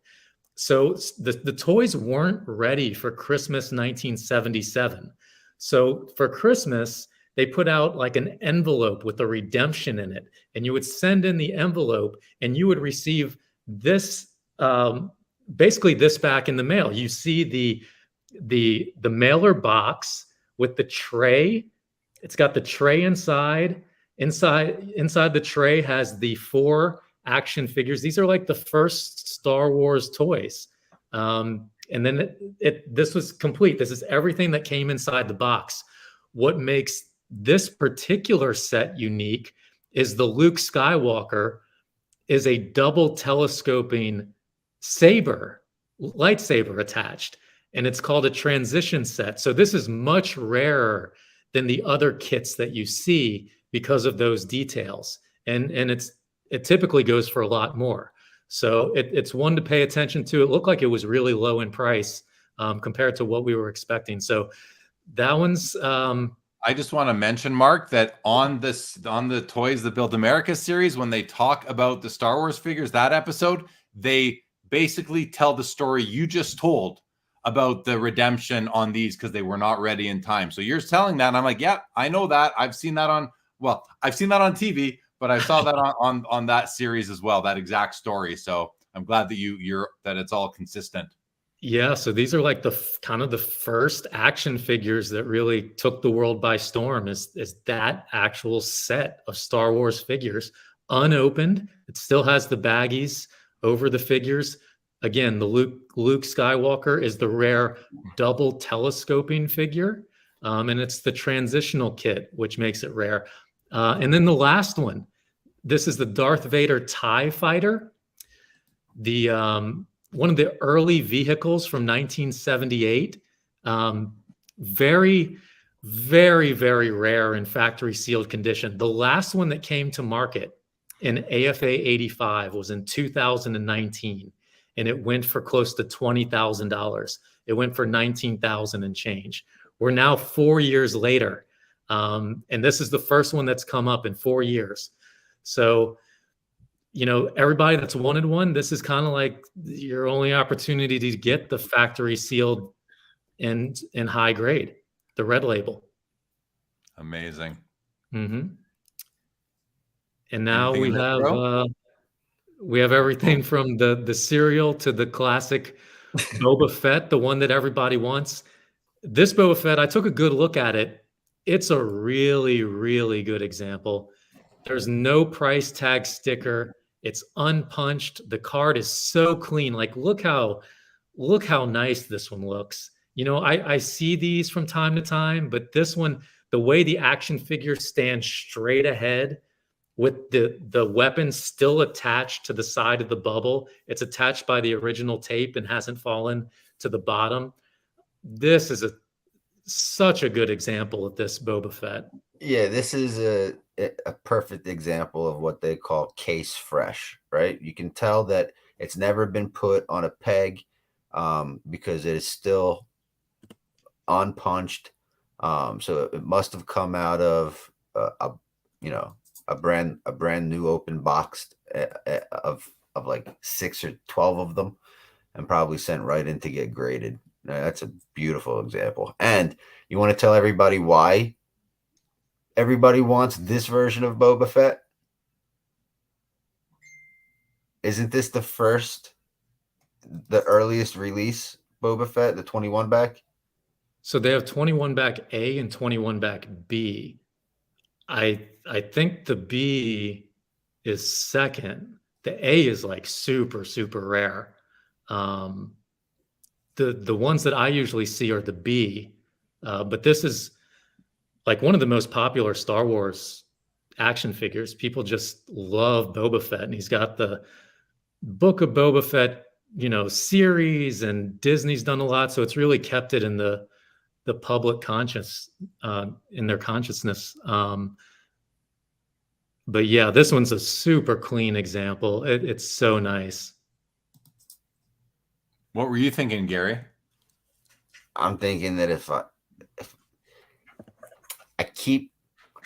So the toys weren't ready for Christmas 1977. So for Christmas, they put out like an envelope with a redemption in it, and you would send in the envelope and you would receive this, basically this back in the mail. You see the mailer box with the tray. It's got the tray inside. Inside the tray has the 4 action figures. These are like the first Star Wars toys. And then this was complete. This is everything that came inside the box. What makes this particular set unique is the Luke Skywalker is a double telescoping lightsaber attached, and it's called a transition set. So this is much rarer than the other kits that you see because of those details. And it typically goes for a lot more. So it's one to pay attention to. It looked like it was really low in price compared to what we were expecting. So that one's I just want to mention, Mark, that on the Toys That Built America series, when they talk about the Star Wars figures, that episode, they basically tell the story you just told about the redemption on these because they were not ready in time. So you're telling that, and I'm like, yeah, I know that. I've seen that on TV, but I saw that on that series as well, that exact story. So I'm glad that that it's all consistent. Yeah, so these are like the kind of the first action figures that really took the world by storm. Is that actual set of Star Wars figures, unopened? It still has the baggies over the figures. Again, the Luke Skywalker is the rare double telescoping figure, and it's the transitional kit, which makes it rare. And then the last one, this is the Darth Vader TIE Fighter. One of the early vehicles from 1978. Very, very, very rare in factory sealed condition. The last one that came to market in AFA 85 was in 2019, and it went for close to $20,000. It went for 19,000 and change. We're now 4 years later, and this is the first one that's come up in 4 years. So, you know, everybody that's wanted one, this is kind of like your only opportunity to get the factory sealed and in high grade, the red label. Amazing. Mm-hmm. And now Anything we have everything from the cereal to the classic Boba Fett, the one that everybody wants. This Boba Fett, I took a good look at it. It's a really, really good example. There's no price tag sticker. It's unpunched. The card is so clean. Like, look how nice this one looks. You know, I see these from time to time, but this one, the way the action figure stands straight ahead with the weapon still attached to the side of the bubble. It's attached by the original tape and hasn't fallen to the bottom. This is such a good example of this Boba Fett. Yeah, this is a perfect example of what they call case fresh, right? You can tell that it's never been put on a peg because it is still unpunched. So it must have come out of a brand new open box of like 6 or 12 of them, and probably sent right in to get graded. Now, that's a beautiful example. And you want to tell everybody why everybody wants this version of Boba Fett? Isn't this the earliest release Boba Fett, the 21 back? So they have 21 back A and 21 back B. I think the B is second. The A is like super, super rare. The ones that I usually see are the B, but this is like one of the most popular Star Wars action figures. People just love Boba Fett, and he's got the Book of Boba Fett, you know, series, and Disney's done a lot, so it's really kept it in the public conscious, in their consciousness. But yeah, this one's a super clean example. It's so nice. What were you thinking, Gary? I'm thinking that if I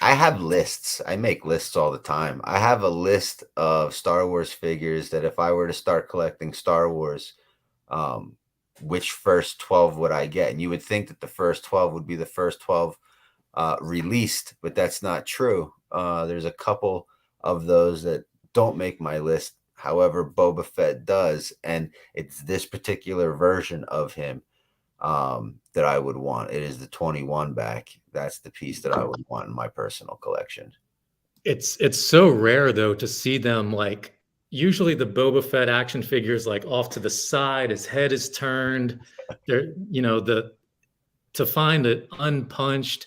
have lists. I make lists all the time. I have a list of Star Wars figures that if I were to start collecting Star Wars, which first 12 would I get? And you would think that the first 12 would be the first 12 released, but that's not true. There's a couple of those that don't make my list. However, Boba Fett does, and it's this particular version of him that I would want. It is the 21 back. That's the piece that I would want in my personal collection. It's so rare though to see them, like, usually the Boba Fett action figures like off to the side, his head is turned. There, you know, to find it unpunched,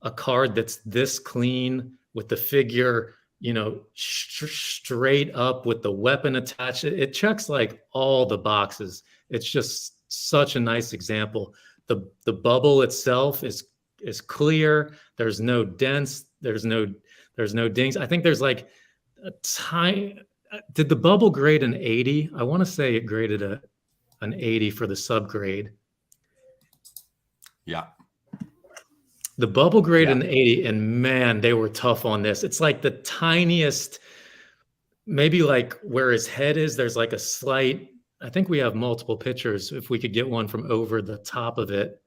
a card that's this clean with the figure, you know, straight up with the weapon attached. It checks like all the boxes. It's just such a nice example. The bubble itself is clear. There's no dents. There's no dings. I think there's like a tiny. Did the bubble grade an 80? I want to say it graded an 80 for the subgrade. Yeah. The bubble grade an 80, and man, they were tough on this. It's like the tiniest, maybe like where his head is, there's like a slight, I think we have multiple pictures. If we could get one from over the top of it.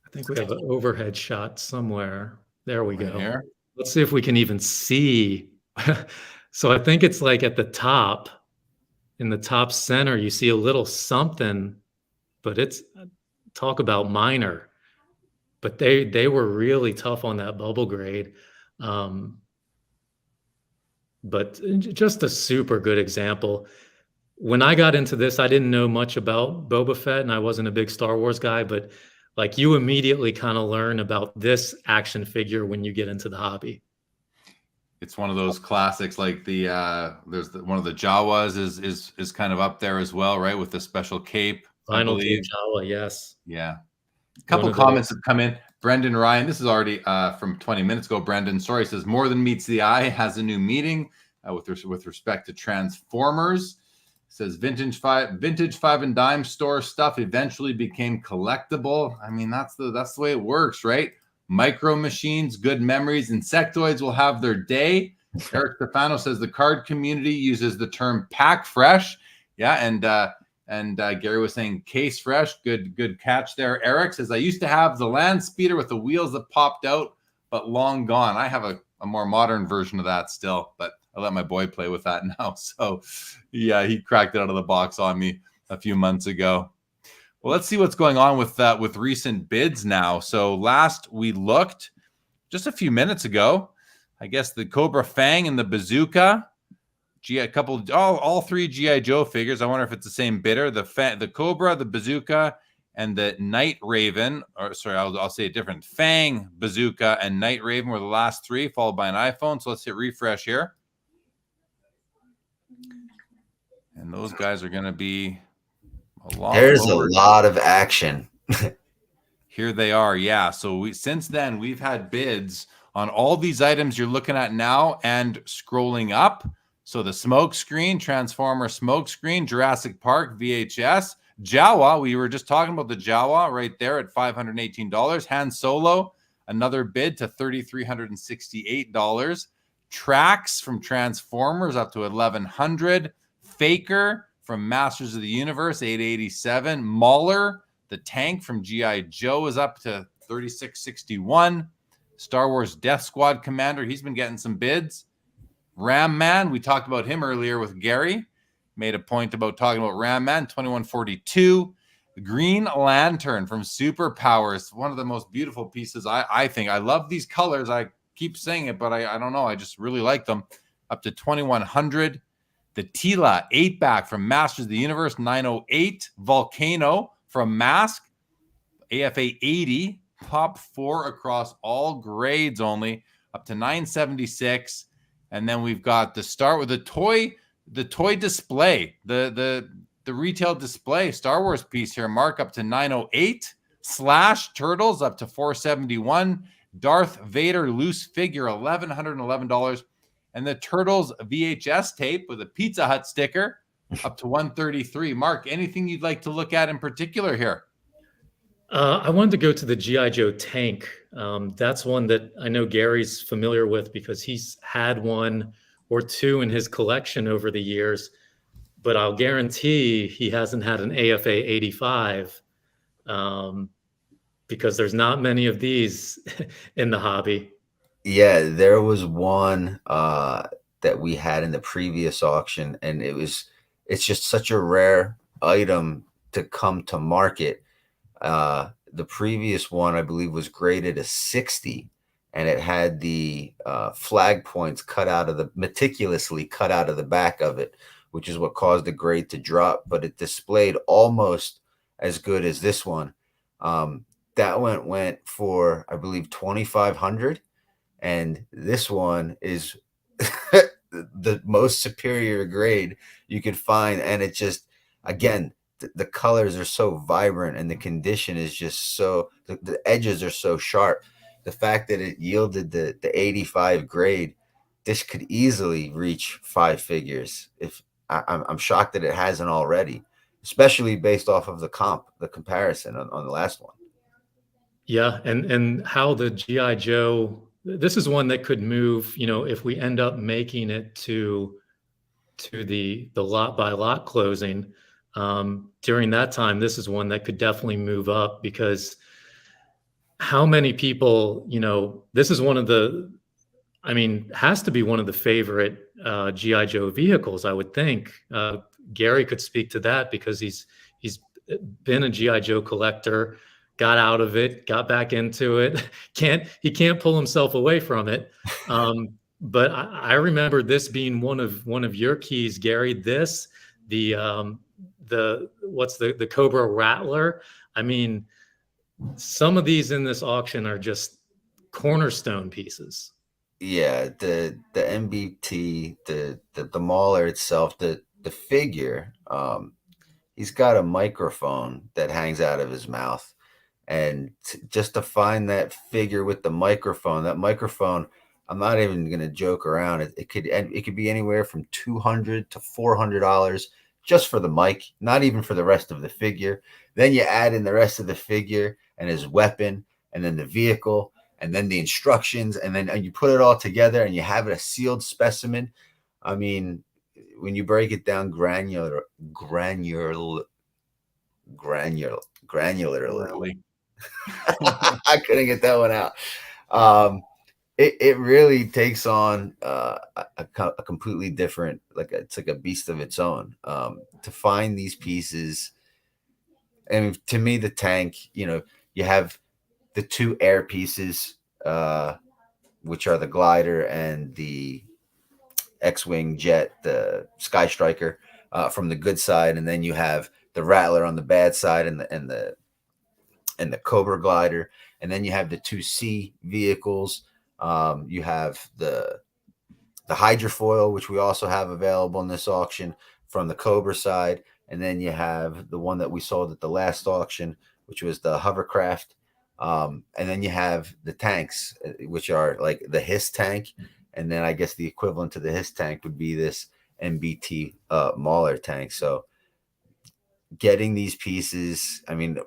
I think we have an overhead shot somewhere. There we go. Here. Let's see if we can even see. So I think it's like at the top, in the top center, you see a little something, but it's, talk about minor. But they were really tough on that bubble grade. But just a super good example. When I got into this, I didn't know much about Boba Fett, and I wasn't a big Star Wars guy, but like you immediately kind of learn about this action figure when you get into the hobby. It's one of those classics, like one of the Jawas is kind of up there as well, right? With the special cape. Final Jawa, yes. Yeah. A couple of comments those. have come in. Brendan Ryan, this is already from 20 minutes ago. Brendan, sorry, says More Than Meets the Eye has a new meeting with respect to Transformers. Says vintage five and dime store stuff eventually became collectible. I mean, that's the way it works, right? Micro Machines, good memories. Insectoids will have their day. Eric Stefano says the card community uses the term pack fresh. Yeah, and Gary was saying case fresh. Good catch there. Eric says I used to have the land speeder with the wheels that popped out, but long gone. I have a more modern version of that still, but I let my boy play with that now. So yeah, he cracked it out of the box on me a few months ago. Well, let's see what's going on with recent bids now. So last we looked just a few minutes ago, I guess the Cobra Fang and the Bazooka, all three GI Joe figures. I wonder if it's the same bidder. The Cobra, the Bazooka, and the Night Raven. Or sorry, I'll say it different. Fang, Bazooka, and Night Raven were the last three, followed by an iPhone. So let's hit refresh here. And those guys are going to be a lot. There's a lot of action. Here they are. Yeah. So since then, we've had bids on all these items you're looking at now and scrolling up. So the smoke screen, Transformer smoke screen, Jurassic Park VHS, Jawa. We were just talking about the Jawa right there at $518. Han Solo, another bid to $3,368. Tracks from Transformers up to $1,100. Faker from Masters of the Universe, $887. Mauler, the tank from G.I. Joe, is up to $3661. Star Wars Death Squad Commander, he's been getting some bids. Ram Man, we talked about him earlier with Gary. Made a point about talking about Ram Man, $2142. Green Lantern from Superpowers, one of the most beautiful pieces, I think. I love these colors. I keep saying it, but I don't know. I just really like them. Up to $2,100. The Tila 8-back from Masters of the Universe, $908. Volcano from Mask, AFA 80. Pop 4 across all grades only, up to $976. And then we've got the start with the toy display, the retail display Star Wars piece here, mark up to $908. Slash Turtles up to $471. Darth Vader loose figure, $1,111. And the Turtles VHS tape with a Pizza Hut sticker up to $133. Mark, anything you'd like to look at in particular here? I wanted to go to the G.I. Joe tank. That's one that I know Gary's familiar with because he's had one or two in his collection over the years, but I'll guarantee he hasn't had an AFA 85 because there's not many of these in the hobby. Yeah, there was one that we had in the previous auction, and it's just such a rare item to come to market. The previous one, I believe, was graded a 60, and it had the flag points meticulously cut out of the back of it, which is what caused the grade to drop. But it displayed almost as good as this one. That one went for, I believe, $2,500, and this one is the most superior grade you could find. And it just, again, the colors are so vibrant and the condition is just so, the edges are so sharp. The fact that it yielded the 85 grade, this could easily reach 5 figures. If I'm shocked that it hasn't already, especially based off of the comparison on the last one. Yeah, and how the G.I. Joe, this is one that could move, if we end up making it to the lot by lot closing. During that time, this is one that could definitely move up because how many people, this is one of the, has to be one of the favorite G.I. Joe vehicles, I would think. Gary could speak to that because he's been a G.I. Joe collector, got out of it, got back into it. He can't pull himself away from it. But I remember this being one of your keys, Gary. This, the Cobra Rattler. Some of these in this auction are just cornerstone pieces. Yeah, the MBT, the Mauler itself, the figure, he's got a microphone that hangs out of his mouth. And just to find that figure with the microphone, I'm not even going to joke around. It could be anywhere from $200 to $400 just for the mic, not even for the rest of the figure. Then you add in the rest of the figure and his weapon, and then the vehicle, and then the instructions, and then you put it all together and you have it a sealed specimen. I mean, when you break it down granularly, I couldn't get that one out. It really takes on a completely different, it's like a beast of its own. To find these pieces, and to me, the tank, you have the two air pieces, which are the glider and the X-wing jet, the Sky Striker, from the good side, and then you have the Rattler on the bad side, and the Cobra glider, and then you have the 2C vehicles. You have the hydrofoil, which we also have available in this auction from the Cobra side, and then you have the one that we sold at the last auction, which was the hovercraft. And then you have the tanks, which are like the HISS tank, and then I guess the equivalent to the HISS tank would be this MBT Mauler tank. So getting these pieces, I mean,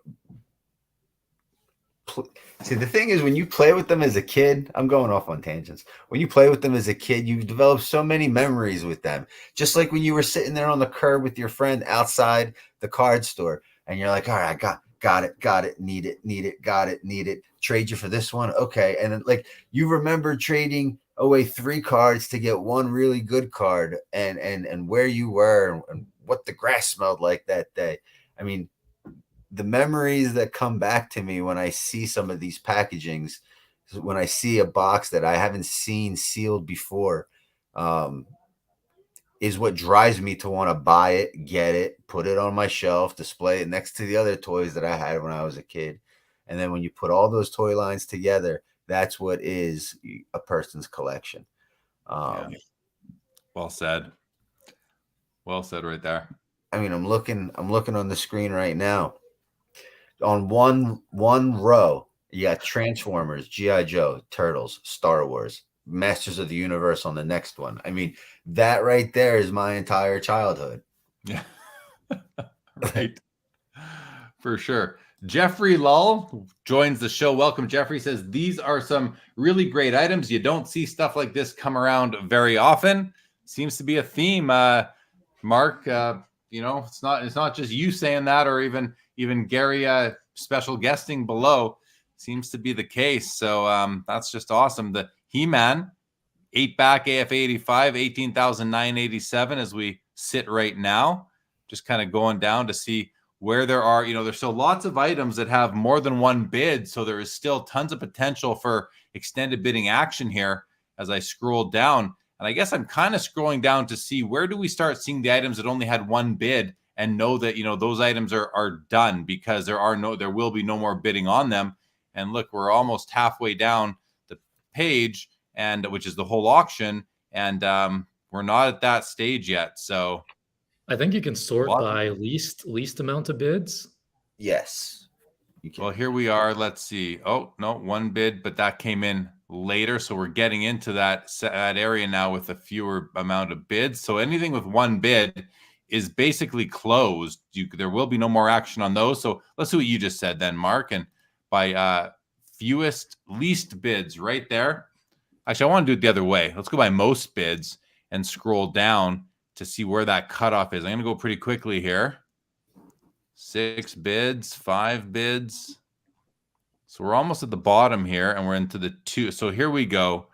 see, the thing is, when you play with them as a kid, I'm going off on tangents. When you play with them as a kid, you develop so many memories with them. Just like when you were sitting there on the curb with your friend outside the card store, and you're like, all right, I got it, need it, got it, need it, trade you for this one. Okay. And then, like, you remember trading away 3 cards to get one really good card, and where you were and what the grass smelled like that day. I mean, the memories that come back to me when I see some of these packagings, when I see a box that I haven't seen sealed before, is what drives me to want to buy it, get it, put it on my shelf, display it next to the other toys that I had when I was a kid. And then when you put all those toy lines together, that's what is a person's collection. Yeah. Well said. Well said right there. I mean, I'm looking on the screen right now. On one row, you got Transformers, G.I. Joe, Turtles, Star Wars, Masters of the Universe on the next one. I mean, that right there is my entire childhood. Yeah. Right. For sure. Jeffrey Lull joins the show. Welcome, Jeffrey. Says these are some really great items. You don't see stuff like this come around very often. Seems to be a theme. Mark, it's not just you saying that, or even Gary special guesting below. Seems to be the case. So that's just awesome. The He-Man 8-back AFA 85, 18,987 as we sit right now. Just kind of going down to see where there are, there's still lots of items that have more than one bid. So there is still tons of potential for extended bidding action here as I scroll down. And I guess I'm kind of scrolling down to see where do we start seeing the items that only had one bid and know that, those items are done, because there will be no more bidding on them. And look, we're almost halfway down the page, and which is the whole auction. And we're not at that stage yet. So I think you can sort by least amount of bids. Yes. Well, here we are. Let's see. Oh, no, one bid, but that came in later. So we're getting into that area now with a fewer amount of bids. So anything with one bid is basically closed. There will be no more action on those. So let's see what you just said then, Mark. And by least bids right there. Actually, I want to do it the other way. Let's go by most bids and scroll down to see where that cutoff is. I'm going to go pretty quickly here. 6 bids, 5 bids. So we're almost at the bottom here, and we're into the 2. So here we go.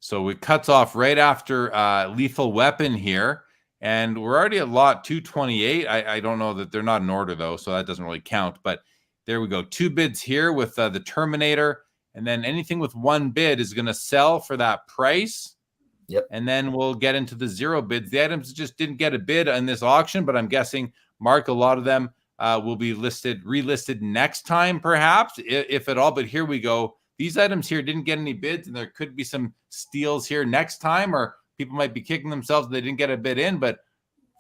So it cuts off right after Lethal Weapon here, and we're already at lot 228. I don't know that they're not in order, though, so that doesn't really count. But there we go. 2 bids here with the Terminator, and then anything with one bid is going to sell for that price. Yep. And then we'll get into the 0 bids. The items just didn't get a bid in this auction, but I'm guessing, Mark, a lot of them will be relisted next time, perhaps, if at all. But here we go. These items here didn't get any bids, and there could be some steals here next time, or people might be kicking themselves they didn't get a bid in. But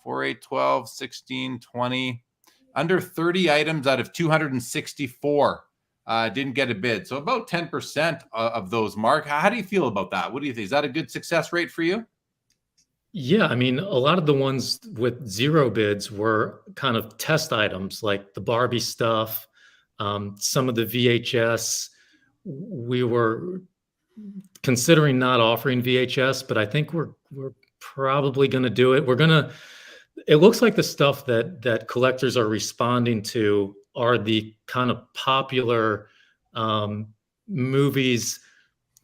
4, 8, 12, 16, 20, under 30 items out of 264 didn't get a bid. So about 10% of those, Mark. How do you feel about that? What do you think? Is that a good success rate for you? Yeah, I mean, a lot of the ones with 0 bids were kind of test items, like the Barbie stuff, some of the VHS. We were considering not offering VHS, but I think we're probably going to do it. It looks like the stuff that collectors are responding to are the kind of popular movies,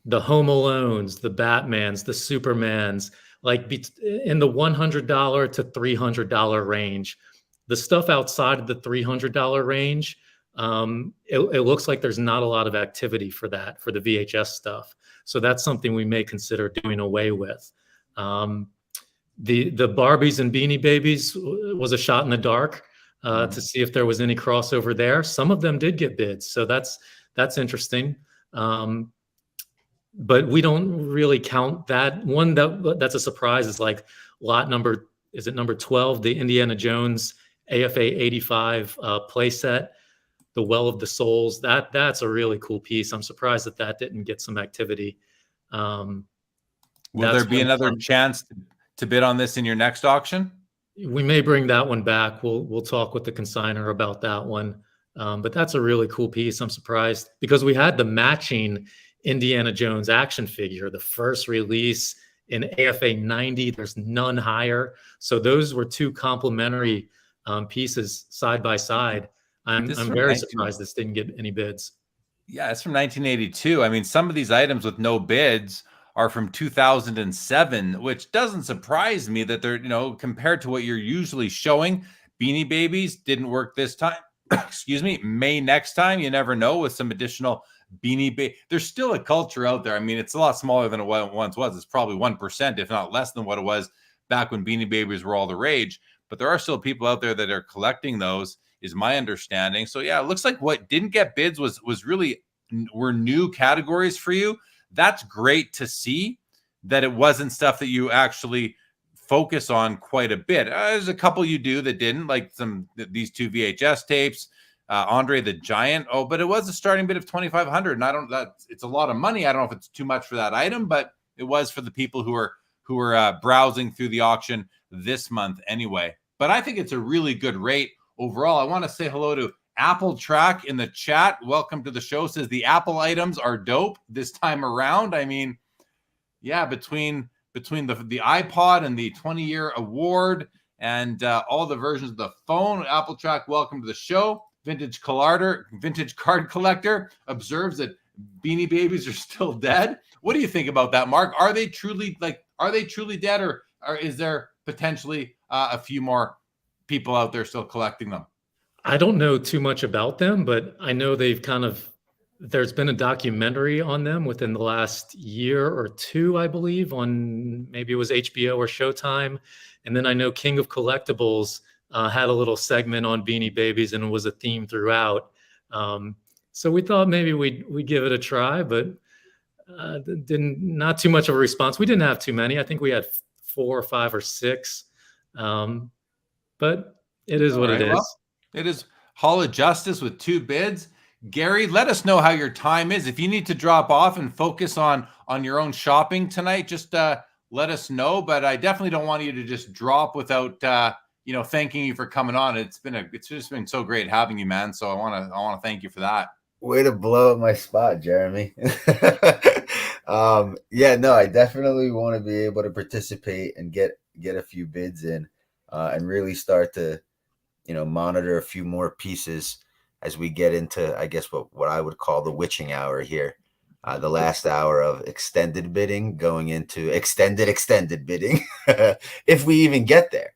the Home Alones, the Batmans, the Supermans, like in the $100 to $300 range. The stuff outside of the $300 range, it looks like there's not a lot of activity for that, for the VHS stuff. So that's something we may consider doing away with. The Barbies and Beanie Babies was a shot in the dark to see if there was any crossover there. Some of them did get bids, so that's interesting. But we don't really count that one. That's a surprise. Is like lot number, is it number 12, the Indiana Jones AFA 85 playset, the Well of the Souls. That's a really cool piece. I'm surprised that didn't get some activity. Will there be another chance to bid on this in your next auction? We may bring that one back. We'll talk with the consignor about that one. But that's a really cool piece. I'm surprised because we had the matching Indiana Jones action figure, the first release in AFA 90. There's none higher. So those were two complementary pieces side by side. I'm very surprised this didn't get any bids. Yeah, it's from 1982. I mean, some of these items with no bids are from 2007, which doesn't surprise me that they're, compared to what you're usually showing. Beanie Babies didn't work this time. Excuse me. May next time. You never know, with some additional Beanie Baby. There's still a culture out there. I mean, it's a lot smaller than it once was. It's probably 1%, if not less than what it was back when Beanie Babies were all the rage. But there are still people out there that are collecting those, is my understanding. So yeah, it looks like what didn't get bids were new categories for you. That's great to see that it wasn't stuff that you actually focus on quite a bit. There's a couple you do that didn't, like these two VHS tapes, Andre the Giant. Oh, but it was a starting bid of $2,500, and it's a lot of money. I don't know if it's too much for that item, but it was for the people who are browsing through the auction this month anyway. But I think it's a really good rate overall. I want to say hello to Apple Track in the chat. Welcome to the show. Says the Apple items are dope this time around. I mean, yeah, between the iPod and the 20-year award and all the versions of the phone, Apple Track, welcome to the show. Vintage card collector observes that Beanie Babies are still dead. What do you think about that, Mark? Are they truly dead, or is there potentially a few more people out there still collecting them? I don't know too much about them, but I know there's been a documentary on them within the last year or two, I believe, on maybe it was HBO or Showtime. And then I know King of Collectibles had a little segment on Beanie Babies, and it was a theme throughout. So we thought maybe we'd give it a try, but not too much of a response. We didn't have too many. I think we had 4 or 5 or 6. But it is what it is. Well, it is Hall of Justice with 2 bids. Gary, let us know how your time is. If you need to drop off and focus on your own shopping tonight, just let us know. But I definitely don't want you to just drop without thanking you for coming on. It's just been so great having you, man. So I want to thank you for that. Way to blow up my spot, Jeremy. Yeah, no, I definitely want to be able to participate and get a few bids in and really start to monitor a few more pieces as we get into, I guess, what I would call the witching hour here. The last hour of extended bidding going into extended bidding. if we even get there.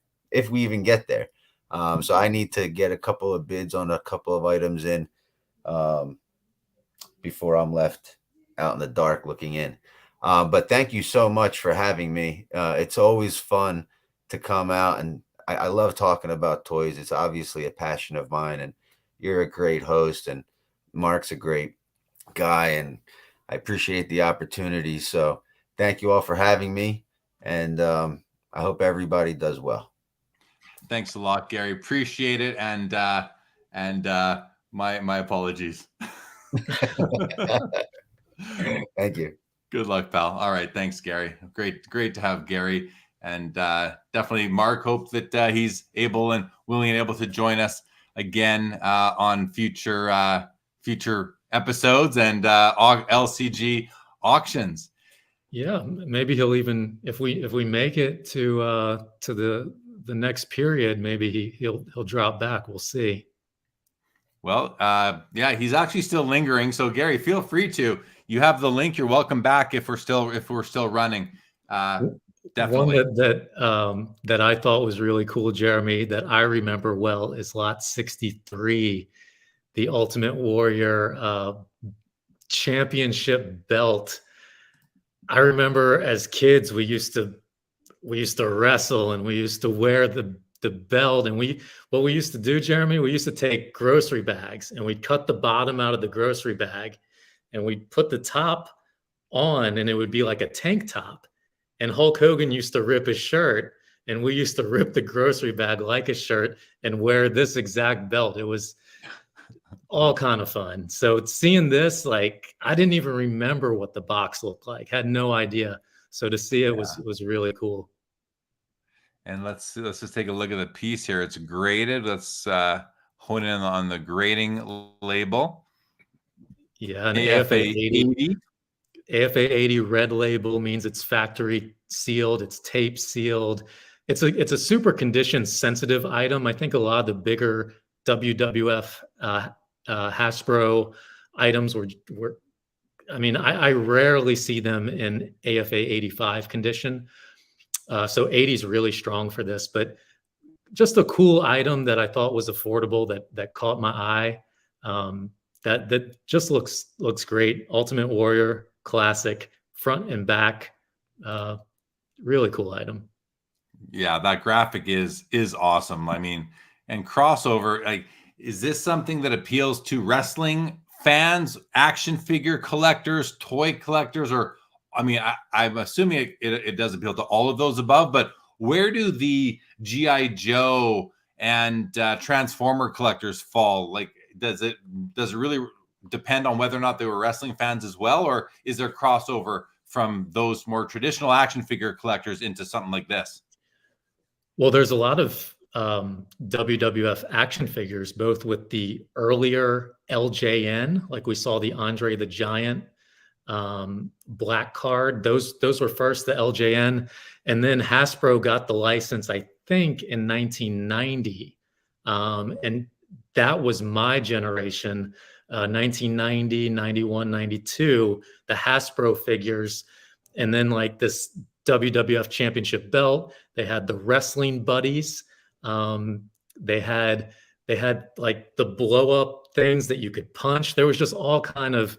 So I need to get a couple of bids on a couple of items in before I'm left out in the dark looking in. But thank you so much for having me. It's always fun to come out, and I love talking about toys. It's obviously a passion of mine, and you're a great host, and Mark's a great guy, and I appreciate the opportunity. So thank you all for having me, and I hope everybody does well. Thanks a lot, Gary. Appreciate it, and my apologies. Thank you. Good luck, pal. All right. Thanks, Gary. Great to have Gary. And definitely Mark, hope that he's able and willing and able to join us again on future episodes and LCG auctions. Yeah, maybe he'll even, if we make it to the next period, maybe he'll drop back. We'll see. Well, yeah, he's actually still lingering. So Gary, feel free to. You have the link. You're welcome back if we're still running. Definitely. One that I thought was really cool, Jeremy, that I remember well is Lot 63, the Ultimate Warrior championship belt. I remember as kids we used to wrestle, and we used to wear the belt, and what we used to do, Jeremy, we used to take grocery bags and we'd cut the bottom out of the grocery bag and we'd put the top on, and it would be like a tank top. And Hulk Hogan used to rip his shirt, and we used to rip the grocery bag like a shirt and wear this exact belt. It was all kind of fun. So seeing this, like, I didn't even remember what the box looked like, had no idea. So to see it was really cool. And let's just take a look at the piece here. It's graded. Let's hone in on the grading label. Yeah, an AFA 80. AFA 80 red label means it's factory sealed, it's tape sealed. It's a super condition sensitive item. I think a lot of the bigger WWF Hasbro items were I mean, I rarely see them in AFA 85 condition. So 80 is really strong for this, but just a cool item that I thought was affordable, that caught my eye. That just looks great. Ultimate Warrior classic, front and back. Really cool item. Yeah, that graphic is awesome. I mean, and crossover, like, is this something that appeals to wrestling fans, action figure collectors, toy collectors, or I mean, I'm assuming it does appeal to all of those above, but where do the G.I. Joe and Transformer collectors fall? Like, does it really depend on whether or not they were wrestling fans as well, or is there crossover from those more traditional action figure collectors into something like this? Well, there's a lot of WWF action figures, both with the earlier LJN, like we saw the Andre the Giant black card. Those were first, the LJN, and then Hasbro got the license, I think, in 1990, and that was my generation. 1990, 91, 92, the Hasbro figures, and then like this WWF championship belt. They had the wrestling buddies. They had like the blow up things that you could punch. There was just all kind of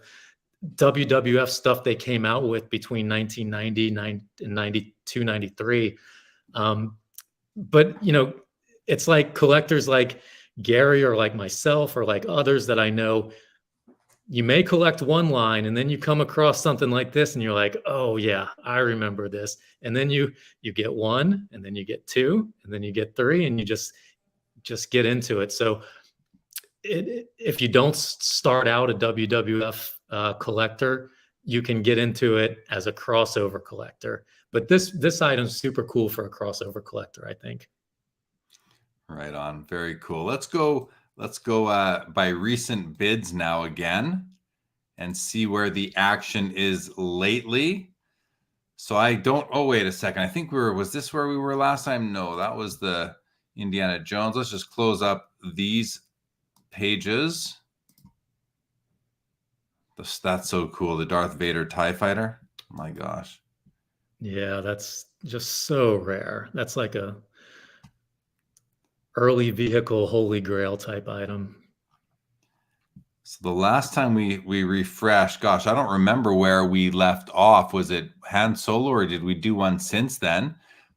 WWF stuff they came out with between 1990 and 92, 93. But, you know, it's like collectors like Gary or like myself or like others that I know, you may collect one line and then you come across something like this and you're like, oh yeah, I remember this. And then you get one, and then you get two, and then you get three, and you just get into it. So if you don't start out a WWF collector, you can get into it as a crossover collector. But this item's super cool for a crossover collector, I think. Right on. Very cool. Let's go by recent bids now again and see where the action is lately. So wait a second. I think was this where we were last time? No, that was the Indiana Jones. Let's just close up these pages. That's so cool. The Darth Vader TIE Fighter. Oh my gosh. Yeah, that's just so rare. That's like a early vehicle holy grail type item. So the last time we refreshed, gosh, I don't remember where we left off. Was it Han Solo, or did we do one since then?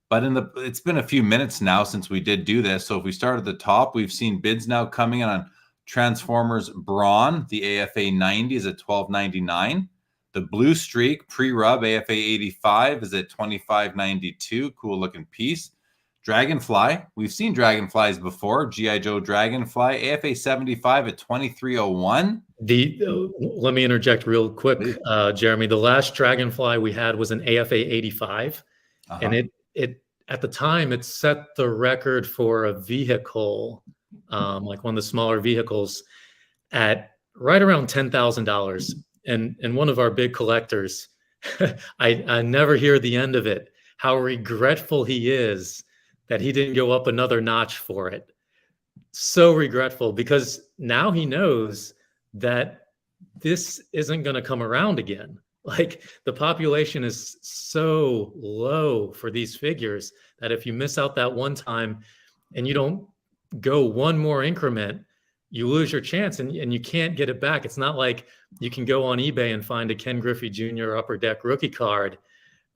But it's been a few minutes now since we did do this. So if we start at the top, we've seen bids now coming in on Transformers Brawn. The AFA 90 is at $12.99. The Blue Streak pre-rub AFA 85 is at $25.92. Cool looking piece. Dragonfly. We've seen Dragonflies before. G.I. Joe Dragonfly. AFA 75 at 2301. Let me interject real quick, Jeremy. The last Dragonfly we had was an AFA 85, and it at the time it set the record for a vehicle, like one of the smaller vehicles, at right around $10,000. And one of our big collectors, I never hear the end of it, how regretful he is that he didn't go up another notch for it. So regretful, because now he knows that this isn't going to come around again. Like, the population is so low for these figures that if you miss out that one time and you don't go one more increment, you lose your chance, and you can't get it back. It's not like you can go on eBay and find a Ken Griffey Jr. Upper Deck rookie card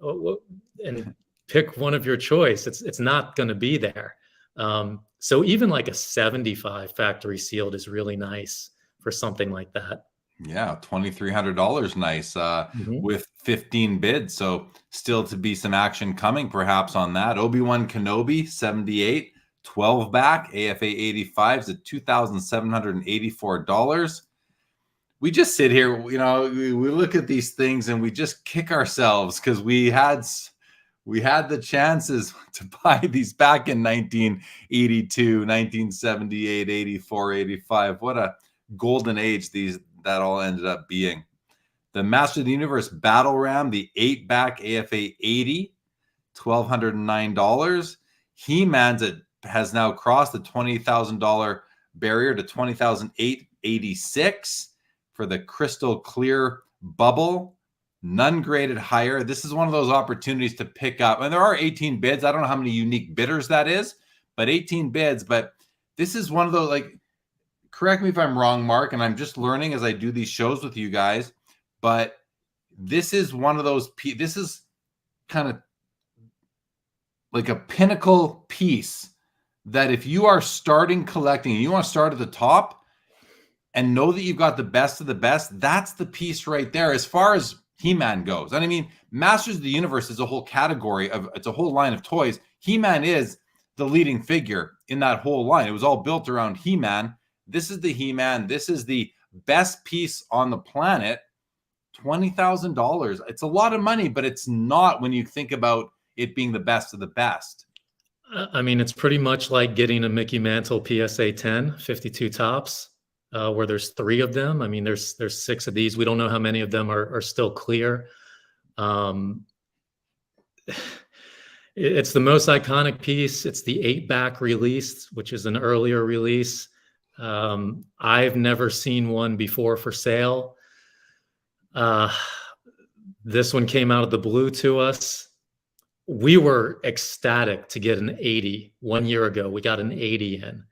and pick one of your choice. It's not going to be there. So even like a 75 factory sealed is really nice for something like that. Yeah, $2,300 nice with 15 bids. So still to be some action coming perhaps on that. Obi-Wan Kenobi, 78, 12 back, AFA 85s at $2,784. We just sit here, we look at these things and we just kick ourselves because we had the chances to buy these back in 1982, 1978, 84, 85. What a golden age that all ended up being. The Master of the Universe Battle Ram, the 8-back AFA 80, $1,209. He-Man's has now crossed the $20,000 barrier to $20,886 for the crystal clear bubble. None graded higher. This is one of those opportunities to pick up. And there are 18 bids. I don't know how many unique bidders that is, but 18 bids. But this is one of those, like, correct me if I'm wrong, Mark, and I'm just learning as I do these shows with you guys, but this is one of those, this is kind of like a pinnacle piece that if you are starting collecting and you want to start at the top and know that you've got the best of the best, that's the piece right there as far as He-Man goes. And I mean, Masters of the Universe is a whole category it's a whole line of toys. He-Man is the leading figure in that whole line. It was all built around He-Man. This is the He-Man. This is the best piece on the planet. $20,000. It's a lot of money, but it's not when you think about it being the best of the best. I mean, it's pretty much like getting a Mickey Mantle PSA 10, 52 tops, where there's 3 of them. I mean, there's 6 of these. We don't know how many of them are still clear. It's the most iconic piece. It's the 8-back release, which is an earlier release. I've never seen one before for sale. This one came out of the blue to us. We were ecstatic to get an 80 1 year ago. We got an 80 in,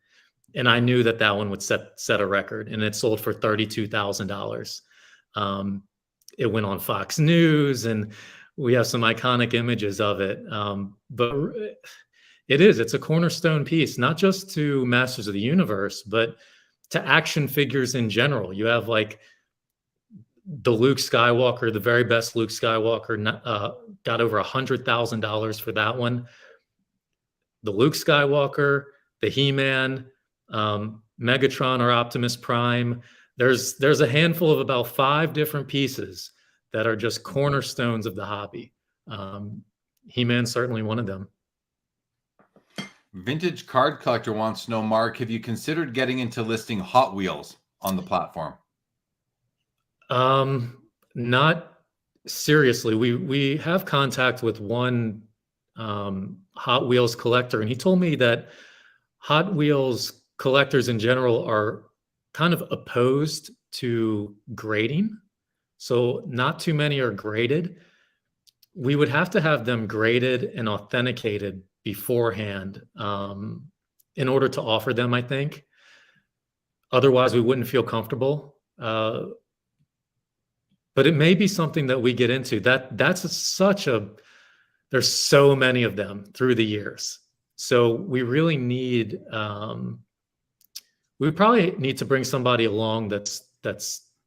and I knew that one would set a record, and it sold for $32,000. It went on Fox News, and we have some iconic images of it. But it's a cornerstone piece, not just to Masters of the Universe, but to action figures in general. You have like the Luke Skywalker, the very best Luke Skywalker, got over $100,000 for that one. The Luke Skywalker, the He-Man, Megatron or Optimus Prime. There's a handful of about 5 different pieces that are just cornerstones of the hobby. He-Man's certainly one of them. Vintage Card Collector wants to know, Mark, have you considered getting into listing Hot Wheels on the platform? Not seriously. We have contact with one Hot Wheels collector, and he told me that Hot Wheels collectors in general are kind of opposed to grading. So not too many are graded. We would have to have them graded and authenticated beforehand in order to offer them, I think. Otherwise, we wouldn't feel comfortable. But it may be something that we get into. There's so many of them through the years. So we really need, we probably need to bring somebody along that's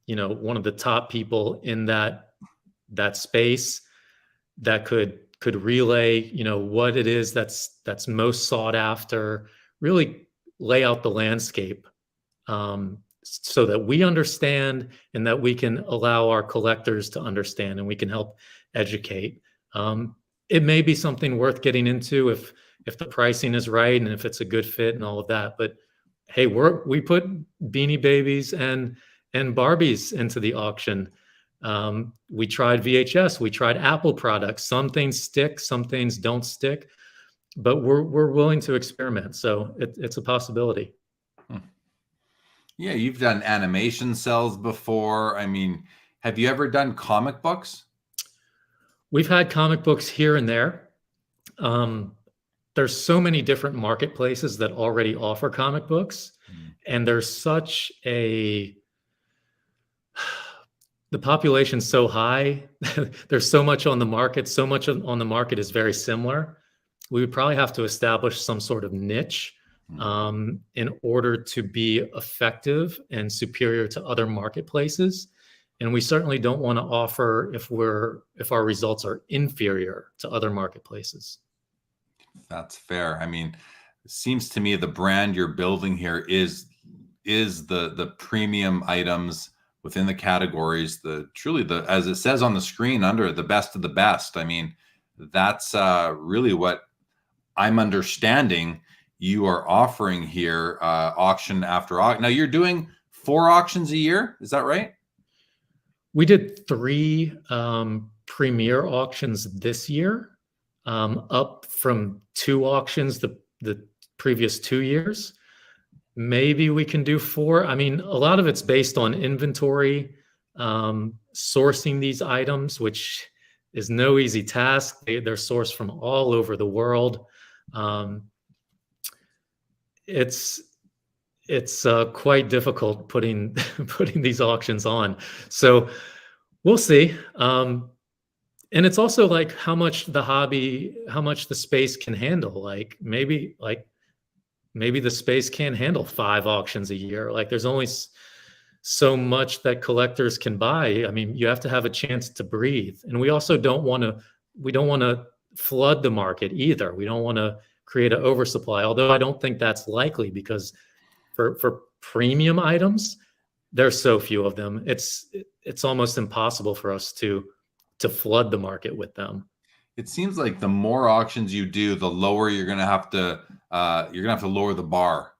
one of the top people in that space that could could relay, what it is that's most sought after, really lay out the landscape, so that we understand and that we can allow our collectors to understand, and we can help educate. It may be something worth getting into if the pricing is right and if it's a good fit and all of that. But hey, we put Beanie Babies and Barbies into the auction. We tried VHS, we tried Apple products. Some things stick, some things don't stick, but we're willing to experiment. So it's a possibility. Yeah, you've done animation cells before. I mean, have you ever done comic books? We've had comic books here and there. There's so many different marketplaces that already offer comic books, and there's such the population's so high. There's so much on the market. So much on the market is very similar. We would probably have to establish some sort of niche in order to be effective and superior to other marketplaces. And we certainly don't want to offer if our results are inferior to other marketplaces. That's fair. I mean, it seems to me the brand you're building here is the premium items within the categories, as it says on the screen under the best of the best. I mean, that's really what I'm understanding you are offering here, auction after auction. Now you're doing 4 auctions a year. Is that right? We did 3 premier auctions this year, up from 2 auctions the previous 2 years. Maybe we can do 4. I mean, a lot of it's based on inventory, sourcing these items, which is no easy task. They're sourced from all over the world. It's quite difficult putting these auctions on. So we'll see. And it's also like how much the space can handle. Like maybe the space can't handle 5 auctions a year. Like there's only so much that collectors can buy. I mean, you have to have a chance to breathe. And we also don't want to flood the market either. We don't want to create an oversupply, although I don't think that's likely, because for premium items, there's so few of them. It's almost impossible for us to flood the market with them. It seems like the more auctions you do, the lower you're going to have to lower the bar,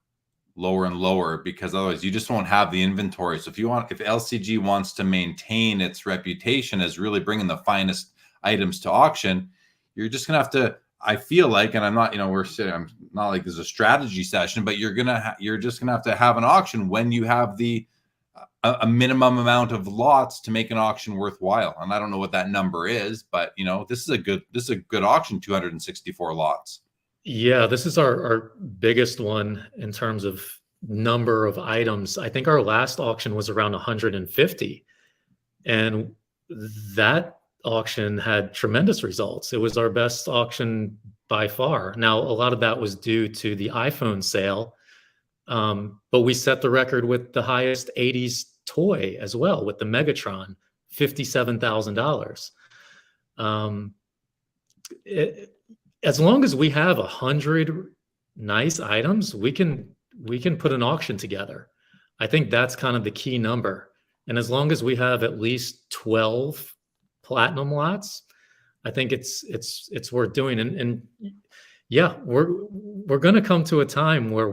lower and lower, because otherwise you just won't have the inventory. So if LCG wants to maintain its reputation as really bringing the finest items to auction, you're just going to have to, I feel like, and I'm not, I'm not like there's a strategy session, but you're just going to have an auction when you have a minimum amount of lots to make an auction worthwhile. And I don't know what that number is, but this is a good auction, 264 lots. Yeah, this is our biggest one in terms of number of items. I think our last auction was around 150, and that auction had tremendous results. It was our best auction by far. Now, a lot of that was due to the iPhone sale, but we set the record with the highest 80s toy as well, with the Megatron, $57,000. As long as we have 100 nice items, we can put an auction together. I think that's kind of the key number. And as long as we have at least 12 platinum lots, I think it's worth doing. And yeah, we're going to come to a time where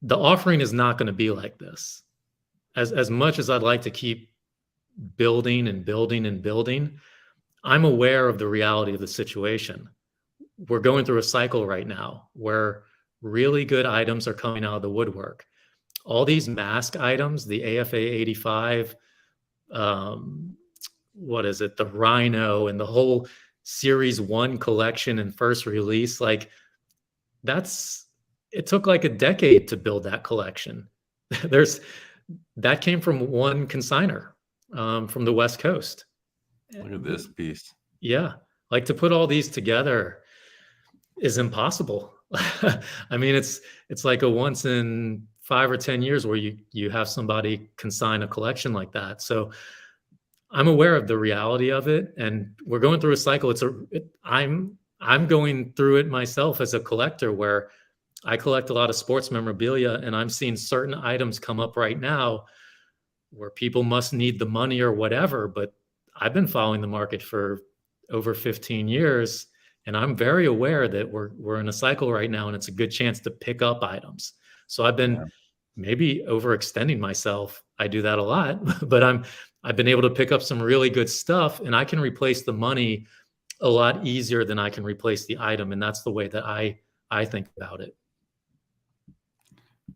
the offering is not going to be like this. As much as I'd like to keep building and building and building, I'm aware of the reality of the situation. We're going through a cycle right now where really good items are coming out of the woodwork. All these mask items, the AFA 85, what is it, the Rhino, and the whole Series 1 collection and first release, like it took like a decade to build that collection. That came from one consignor from the West Coast. Look at this piece. Yeah, like to put all these together is impossible. I mean, it's like a once in 5 or 10 years where you have somebody consign a collection like that. So I'm aware of the reality of it, and we're going through a cycle. I'm going through it myself as a collector, where I collect a lot of sports memorabilia, and I'm seeing certain items come up right now where people must need the money or whatever. But I've been following the market for over 15 years, and I'm very aware that we're in a cycle right now, and it's a good chance to pick up items. So I've been maybe overextending myself. I do that a lot, but I've been able to pick up some really good stuff, and I can replace the money a lot easier than I can replace the item. And that's the way that I think about it.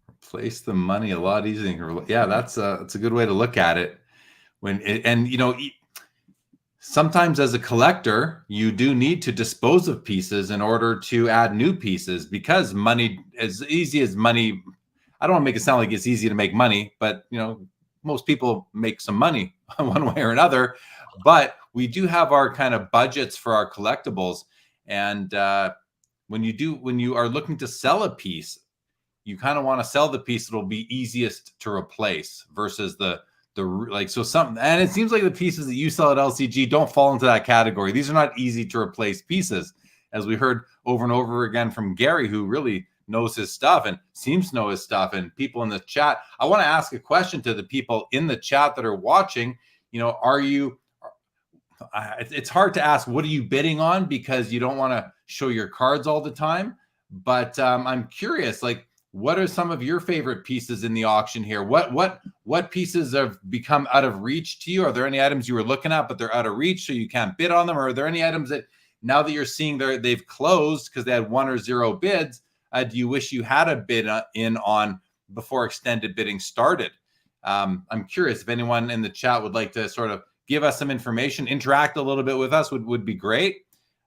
Replace the money a lot easier. Yeah, that's a good way to look at it. And you know, sometimes as a collector, you do need to dispose of pieces in order to add new pieces, because money, as easy as money, I don't want to make it sound like it's easy to make money, but you know, most people make some money one way or another. But we do have our kind of budgets for our collectibles, and when you are looking to sell a piece, you kind of want to sell the piece that'll be easiest to replace versus the like, so some, and it seems like the pieces that you sell at LCG don't fall into that category. These are not easy to replace pieces, as we heard over and over again from Gary, who really knows his stuff and seems to know his stuff. And people in the chat, I want to ask a question to the people in the chat that are watching. You know, it's hard to ask, what are you bidding on, because you don't want to show your cards all the time. But I'm curious, like, what are some of your favorite pieces in the auction here? What pieces have become out of reach to you? Are there any items you were looking at, but they're out of reach, so you can't bid on them? Or are there any items that now that you're seeing they've closed because they had 1 or 0 bids, do you wish you had a bid in on before extended bidding started? I'm curious if anyone in the chat would like to sort of give us some information, interact a little bit with us would be great.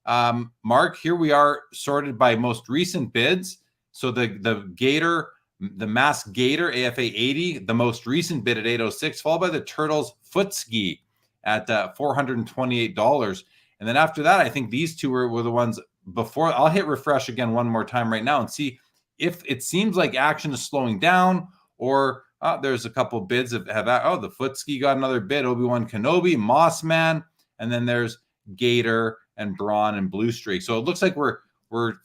Mark, here we are sorted by most recent bids. So the Gator, the Mass Gator AFA 80, the most recent bid at 806, followed by the Turtles Foot Ski at $428. And then after that, I think these two were the ones before. I'll hit refresh again one more time right now and see if it seems like action is slowing down, or there's a couple bids have the Foot Ski got another bid, Obi-Wan Kenobi, Moss Man, and then there's Gator and Braun and Blue Streak. So it looks like we're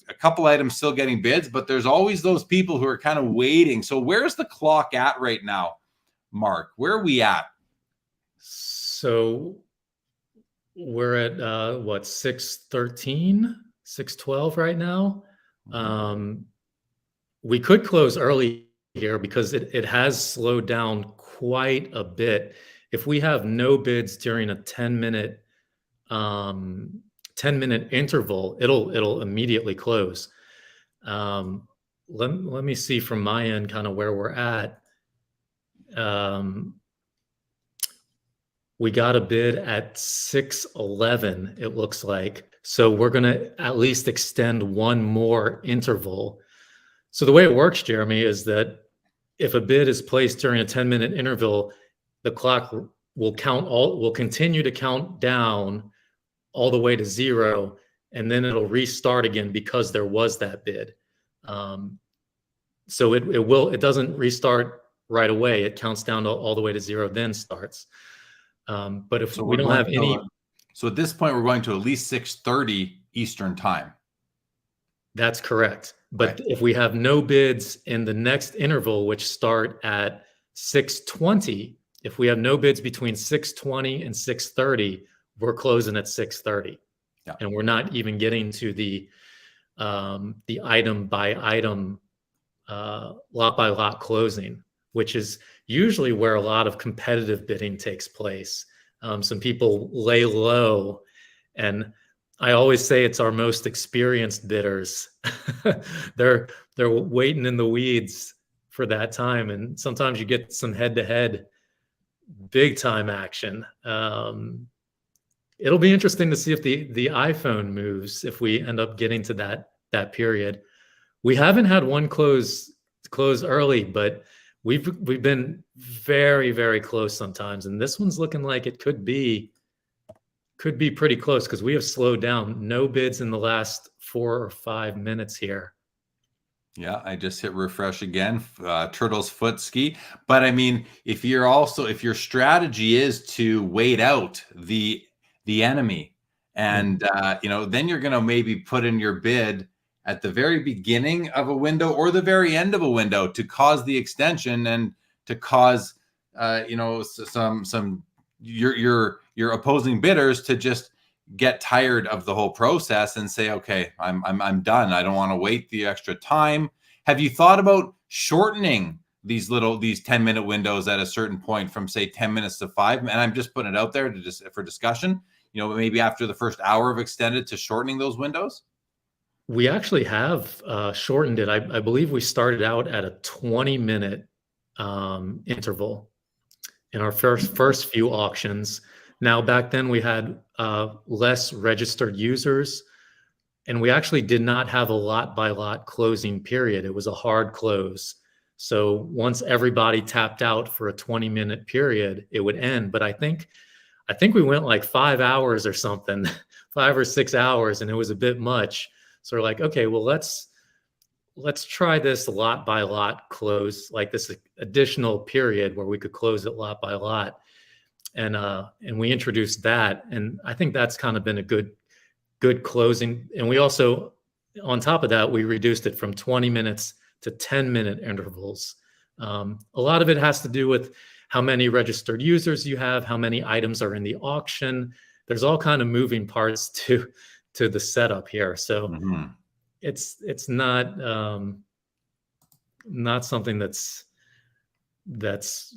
a couple items still getting bids, but there's always those people who are kind of waiting. So where's the clock at right now, Mark? Where are we at? So we're at what, 613, 612 right now. We could close early here because it has slowed down quite a bit. If we have no bids during a 10-minute interval, it'll immediately close. Let me see from my end kind of where we're at. We got a bid at 6:11, it looks like. So we're going to at least extend one more interval. So the way it works, Jeremy, is that if a bid is placed during a 10-minute interval, the clock will continue to count down all the way to 0, and then it'll restart again because there was that bid. So it doesn't restart right away. It counts down all the way to 0, then starts. But if we don't have any, so at this point, we're going to at least 6:30 Eastern time. That's correct. But right. If we have no bids in the next interval, which start at 6:20, if we have no bids between 6:20 and 6:30, we're closing at 6:30. Yeah. And we're not even getting to the item by item, lot by lot closing, which is usually where a lot of competitive bidding takes place. Some people lay low, and I always say it's our most experienced bidders. They're waiting in the weeds for that time, and sometimes you get some head-to-head big time action. It'll be interesting to see if the iPhone moves, if we end up getting to that period. We haven't had one close early, but we've been very, very close sometimes, and this one's looking like it could be pretty close because we have slowed down. No bids in the last 4 or 5 minutes here. Yeah, I just hit refresh again. Turtle's foot ski. But I mean, if your strategy is to wait out the enemy, and then you're going to maybe put in your bid at the very beginning of a window or the very end of a window to cause the extension and to cause some your opposing bidders to just get tired of the whole process and say, okay, I'm done. I don't want to wait the extra time. Have you thought about shortening these 10-minute windows at a certain point from, say, 10 minutes to 5? And I'm just putting it out there for discussion, maybe after the first hour of extended, to shortening those windows? We actually have shortened it. I believe we started out at a 20-minute interval in our first few auctions. Now, back then we had less registered users, and we actually did not have a lot by lot closing period. It was a hard close. So once everybody tapped out for a 20-minute period, it would end. But I think we went like 5 hours or something, 5 or 6 hours, and it was a bit much. So we're like, okay, well, let's try this lot by lot close, like this additional period where we could close it lot by lot. And we introduced that, and I think that's kind of been a good closing. And we also, on top of that, we reduced it from 20 minutes to 10-minute intervals. A lot of it has to do with how many registered users you have, how many items are in the auction. There's all kind of moving parts to the setup here. So it's not something that's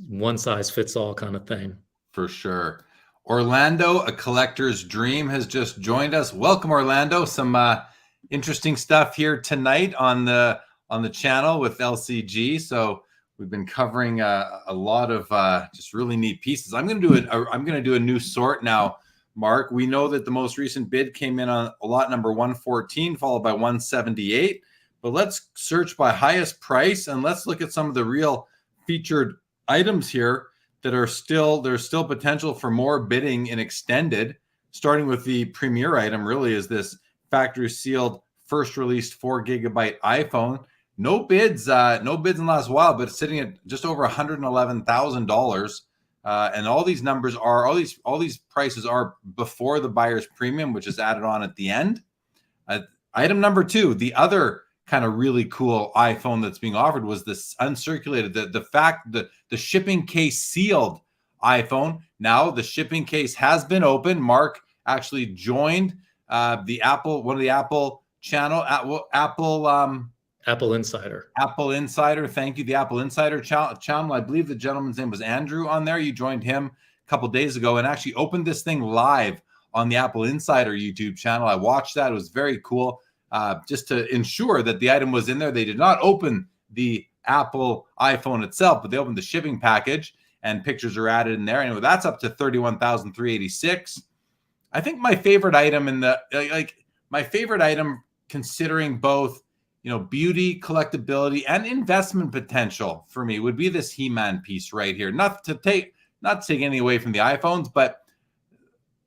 one size fits all kind of thing. For sure. Orlando, a collector's dream, has just joined us. Welcome, Orlando. Some interesting stuff here tonight on the channel with LCG. So we've been covering a lot of just really neat pieces. I'm going to do a new sort now, Mark. We know that the most recent bid came in on a lot number 114, followed by 178. But let's search by highest price, and let's look at some of the real featured items here that there's still potential for more bidding in extended. Starting with the premier item, really, is this factory sealed first released 4 GB iPhone. No bids in the last while, but it's sitting at just over $111,000. And all these numbers are all these prices are before the buyer's premium, which is added on at the end. Item number 2, the other kind of really cool iPhone that's being offered, was this uncirculated, the shipping case sealed iPhone. Now the shipping case has been opened. Mark actually joined one of the Apple channel, Apple Insider. Apple Insider. Thank you. The Apple Insider channel. I believe the gentleman's name was Andrew on there. You joined him a couple days ago and actually opened this thing live on the Apple Insider YouTube channel. I watched that. It was very cool. Just to ensure that the item was in there. They did not open the Apple iPhone itself, but they opened the shipping package, and pictures are added in there. Anyway, that's up to $31,386. I think my favorite item considering both, beauty, collectability, and investment potential for me would be this He-Man piece right here. Not to take anything away from the iPhones, but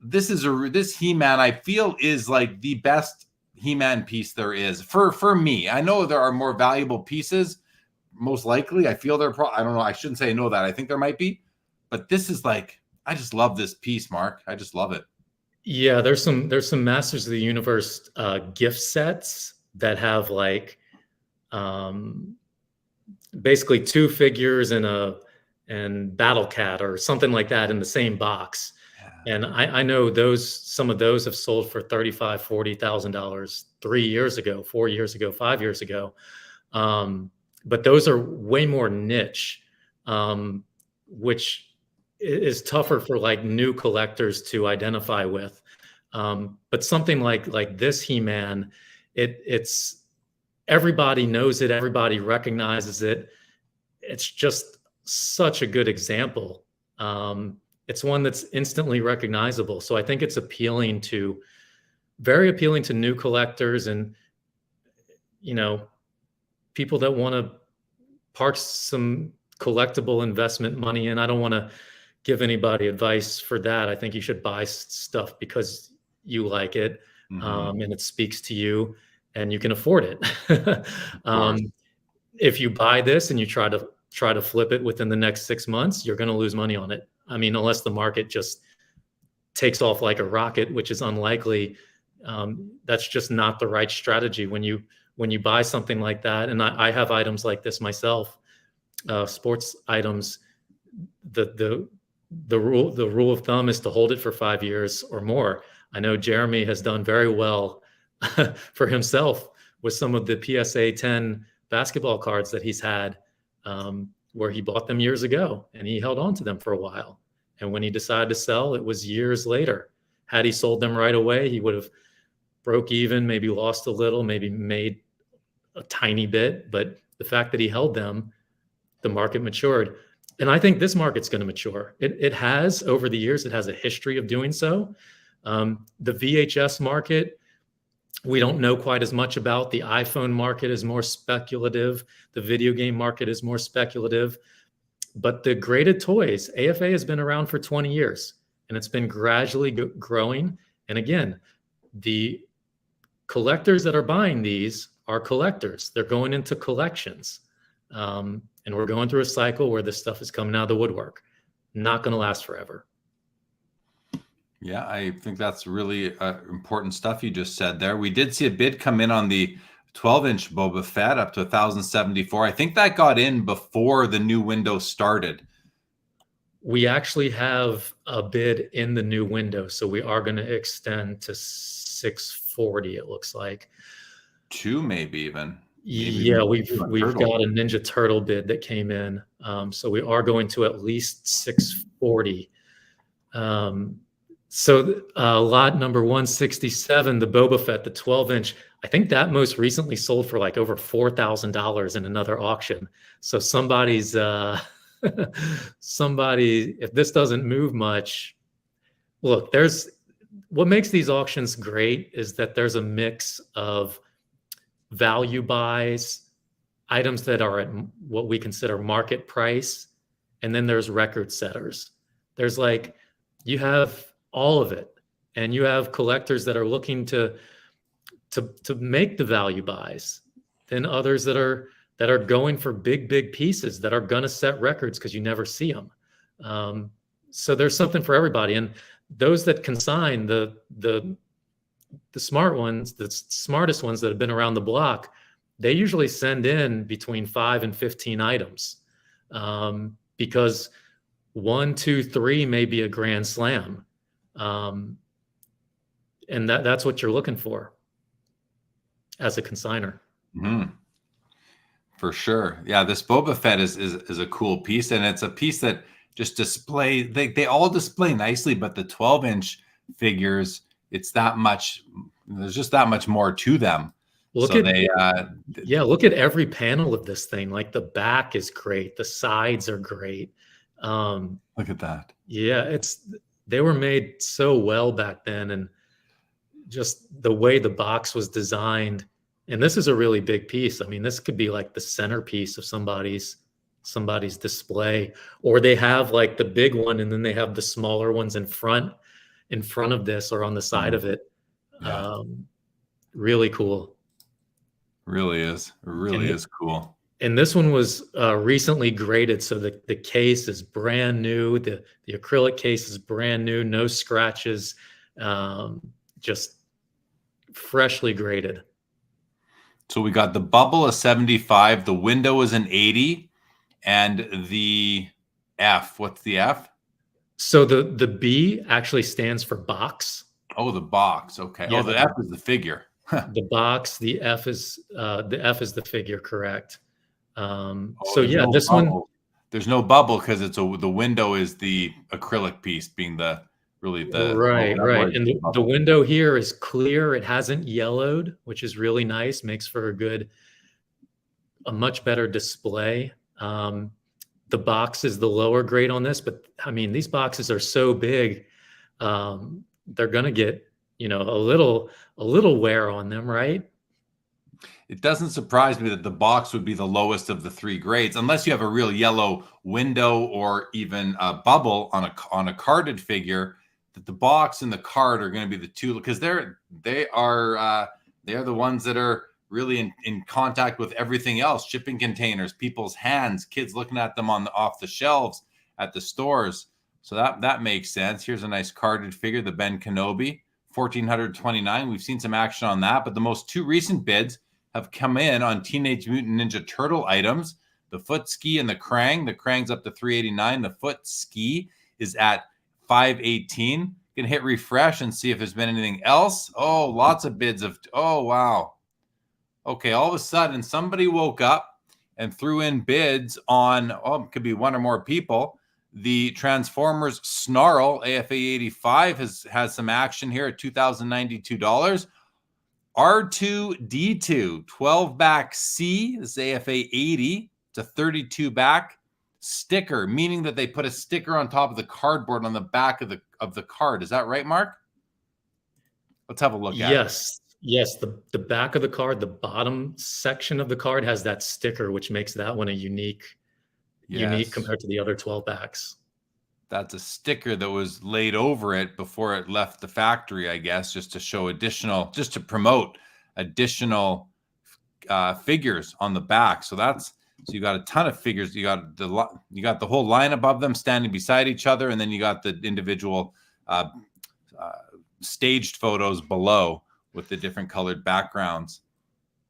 this He-Man, I feel, is like the best He-Man piece there is for me. I know there are more valuable pieces, most likely. I feel there I don't know. I shouldn't say I know that. I think there might be, but this is like, I just love this piece, Mark. I just love it. Yeah, there's some Masters of the Universe gift sets that have like basically 2 figures and Battle Cat or something like that in the same box. And I know some of those have sold for $35,000, $40,000 3 years ago, 4 years ago, 5 years ago. But those are way more niche, which is tougher for like new collectors to identify with. But something like this He-Man, it's everybody knows it, everybody recognizes it. It's just such a good example. It's one that's instantly recognizable. So I think it's very appealing to new collectors and, people that want to park some collectible investment money in. I don't want to give anybody advice for that. I think you should buy stuff because you like it, and it speaks to you and you can afford it. if you buy this and you try to flip it within the next 6 months, you're going to lose money on it. I mean, unless the market just takes off like a rocket, which is unlikely. That's just not the right strategy when you buy something like that. And I have items like this myself, sports items. The rule of thumb is to hold it for 5 years or more. I know Jeremy has done very well for himself with some of the PSA 10 basketball cards that he's had, where he bought them years ago and he held on to them for a while. And when he decided to sell, it was years later. Had he sold them right away, he would have broke even, maybe lost a little, maybe made a tiny bit. But the fact that he held them, the market matured. And I think this market's going to mature. It has over the years. It has a history of doing so. The VHS market, we don't know quite as much about. The iPhone market is more speculative. The video game market is more speculative. But the graded toys, AFA has been around for 20 years, and it's been gradually growing. And again, the collectors that are buying these are collectors. They're going into collections. And we're going through a cycle where this stuff is coming out of the woodwork. Not going to last forever. Yeah, I think that's really important stuff you just said there. We did see a bid come in on the 12-inch Boba Fett up to 1,074. I think that got in before the new window started. We actually have a bid in the new window, so we are going to extend to 640. It looks like 2, maybe even. Yeah, we've got a Ninja Turtle bid that came in, so we are going to at least 640. So lot number 167, the Boba Fett, the 12-inch. I think that most recently sold for like over $4,000 in another auction. So somebody's if this doesn't move much, look, what makes these auctions great is that there's a mix of value buys, items that are at what we consider market price, and then there's record setters. There's like, you have all of it, and you have collectors that are looking to make the value buys, then others that are going for big pieces that are going to set records because you never see them. So there's something for everybody. And those that consign, the smart ones, the smartest ones that have been around the block, they usually send in between 5 and 15 items, because 1, 2, 3 may be a grand slam. And that's what you're looking for as a consigner. Mm-hmm. For sure. Yeah, this Boba Fett is a cool piece, and it's a piece that just display, they all display nicely, but the 12-inch figures, it's that much, there's just that much more to them. Look at every panel of this thing. Like the back is great. The sides are great. Look at that. Yeah, they were made so well back then, and just the way the box was designed. And this is a really big piece. I mean, this could be like the centerpiece of somebody's display, or they have like the big one and then they have the smaller ones in front of this or on the side of it. Yeah. Really cool. Really is. It really is cool. And this one was recently graded, so the case is brand new. The acrylic case is brand new, no scratches, just freshly graded. So we got the bubble a 75, the window is an 80, and the F. What's the F? So the B actually stands for box. Oh, the box. Okay. Yeah, the F is the figure. The box. The F is the figure. Correct. This one, there's no bubble because the window is the acrylic piece, being right. And the window here is clear. It hasn't yellowed, which is really nice. Makes for a much better display. The box is the lower grade on this, but I mean, these boxes are so big, they're gonna get a little wear on them, right? It doesn't surprise me that the box would be the lowest of the 3 grades, unless you have a real yellow window or even a bubble on a carded figure. That the box and the card are going to be the two, because they are the ones that are really in contact with everything else, shipping containers, people's hands, kids looking at them off the shelves at the stores. So that makes sense. Here's a nice carded figure, the Ben Kenobi, $1,429. We've seen some action on that, but the most two recent bids have come in on Teenage Mutant Ninja Turtle items, the foot ski and the Krang. The Krang's up to $389. The foot ski is at $518. Can hit refresh and see if there's been anything else. Oh, lots of bids oh, wow. Okay, all of a sudden somebody woke up and threw in bids on, it could be one or more people. The Transformers Snarl AFA 85 has some action here at $2,092. R2D2 12 back C, this is AFA 80. It's a 32 back sticker, meaning that they put a sticker on top of the cardboard on the back of the card. Is that right, Mark? Let's have a look at it. Yes, the back of the card, the bottom section of the card has that sticker, which makes that one a unique compared to the other 12 backs. That's a sticker that was laid over it before it left the factory, I guess, just to promote additional figures on the back. So you got a ton of figures. You got the whole line above them standing beside each other, and then you got the individual staged photos below with the different colored backgrounds.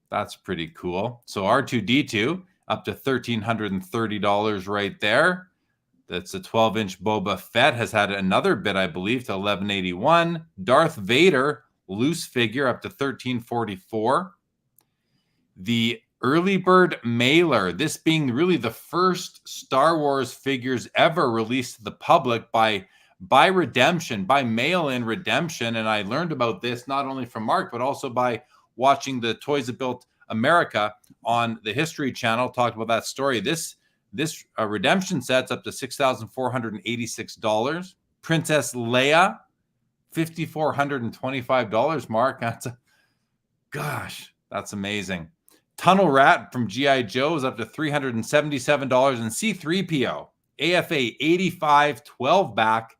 That's pretty cool. So R2D2 up to $1,330 right there. That's a 12-inch Boba Fett, has had another bid, I believe, to $1,181. Darth Vader loose figure up to $1,344. The early bird mailer, this being really the first Star Wars figures ever released to the public by redemption, by mail-in redemption. And I learned about this not only from Mark, but also by watching the Toys That Built America on the History Channel, talked about that story. This redemption set's up to $6,486. Princess Leia, $5,425. Mark, that's amazing. Tunnel Rat from G.I. Joe is up to $377. And C-3PO, AFA 85 12 back,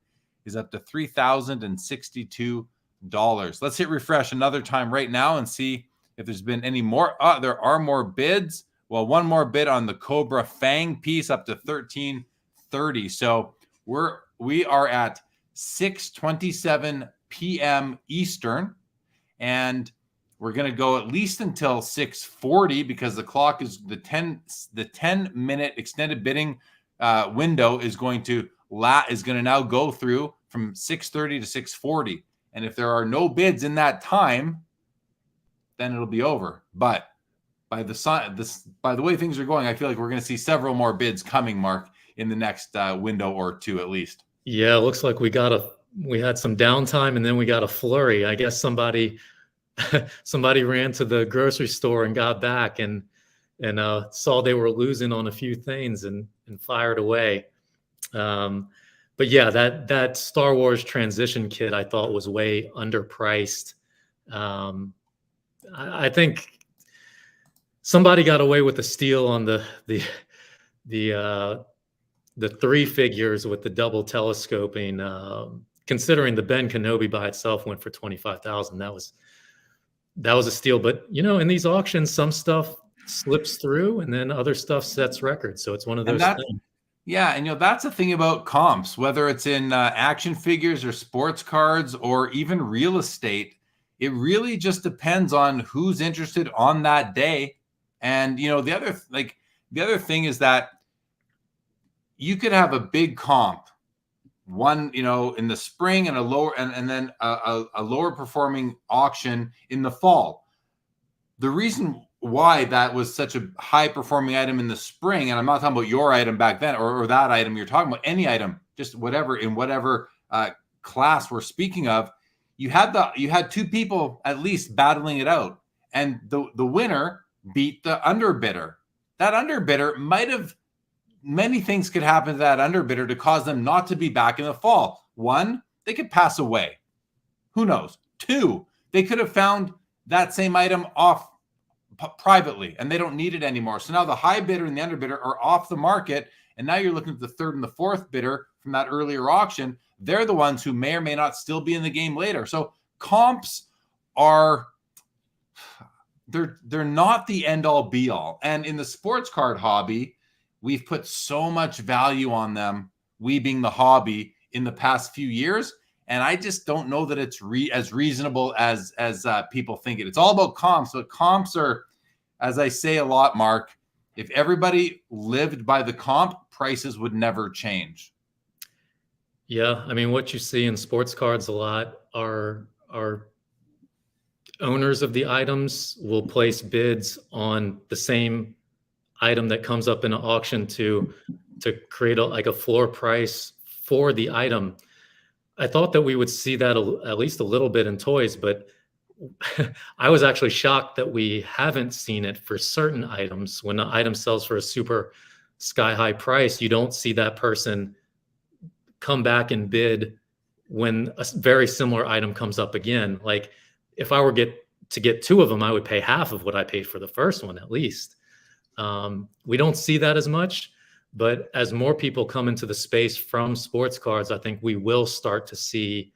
is up to $3,062. Let's hit refresh another time right now and see if there's been any more. There are more bids. Well, one more bid on the Cobra Fang piece up to $1,330. So we are at 6:27 p.m. Eastern, and we're going to go at least until 6:40 because the clock is the 10-minute extended bidding window is going to now go through from 6:30 to 6:40. And if there are no bids in that time, then it'll be over. But by the way things are going, I feel like we're going to see several more bids coming, Mark, in the next window or two at least. Yeah, it looks like we had some downtime and then we got a flurry. I guess somebody ran to the grocery store and got back and saw they were losing on a few things and fired away. But yeah, that Star Wars transition kit I thought was way underpriced. I think somebody got away with a steal on the three figures with the double telescoping. Considering the Ben Kenobi by itself went for $25,000, that was a steal. But in these auctions, some stuff slips through, and then other stuff sets records. So it's one of those things. Yeah, and that's the thing about comps, whether it's in action figures or sports cards or even real estate. It really just depends on who's interested on that day. And the other thing is that you could have a big comp, one in the spring and a lower and then a lower performing auction in the fall. The reason why that was such a high performing item in the spring, and I'm not talking about your item back then or that item, you're talking about any item, just whatever in whatever class we're speaking of. You had two people at least battling it out, and the winner beat the underbidder. That underbidder many things could happen to that underbidder to cause them not to be back in the fall. One, they could pass away. Who knows? Two, they could have found that same item off privately and they don't need it anymore. So now the high bidder and the underbidder are off the market, and now you're looking at the third and the fourth bidder from that earlier auction. They're the ones who may or may not still be in the game later. So comps are, they're not the end all be all. And in the sports card hobby, we've put so much value on them, we being the hobby, in the past few years. And I just don't know that it's as reasonable as people think it. It's all about comps. But comps are, as I say a lot, Mark, if everybody lived by the comp, prices would never change. Yeah, I mean, what you see in sports cards a lot are owners of the items will place bids on the same item that comes up in an auction to create a floor price for the item. I thought that we would see that at least a little bit in toys, but I was actually shocked that we haven't seen it for certain items. When an item sells for a super sky high price, you don't see that person come back and bid when a very similar item comes up again. Like if I were to get two of them, I would pay half of what I paid for the first one at least. We don't see that as much, but as more people come into the space from sports cards, I think we will start to see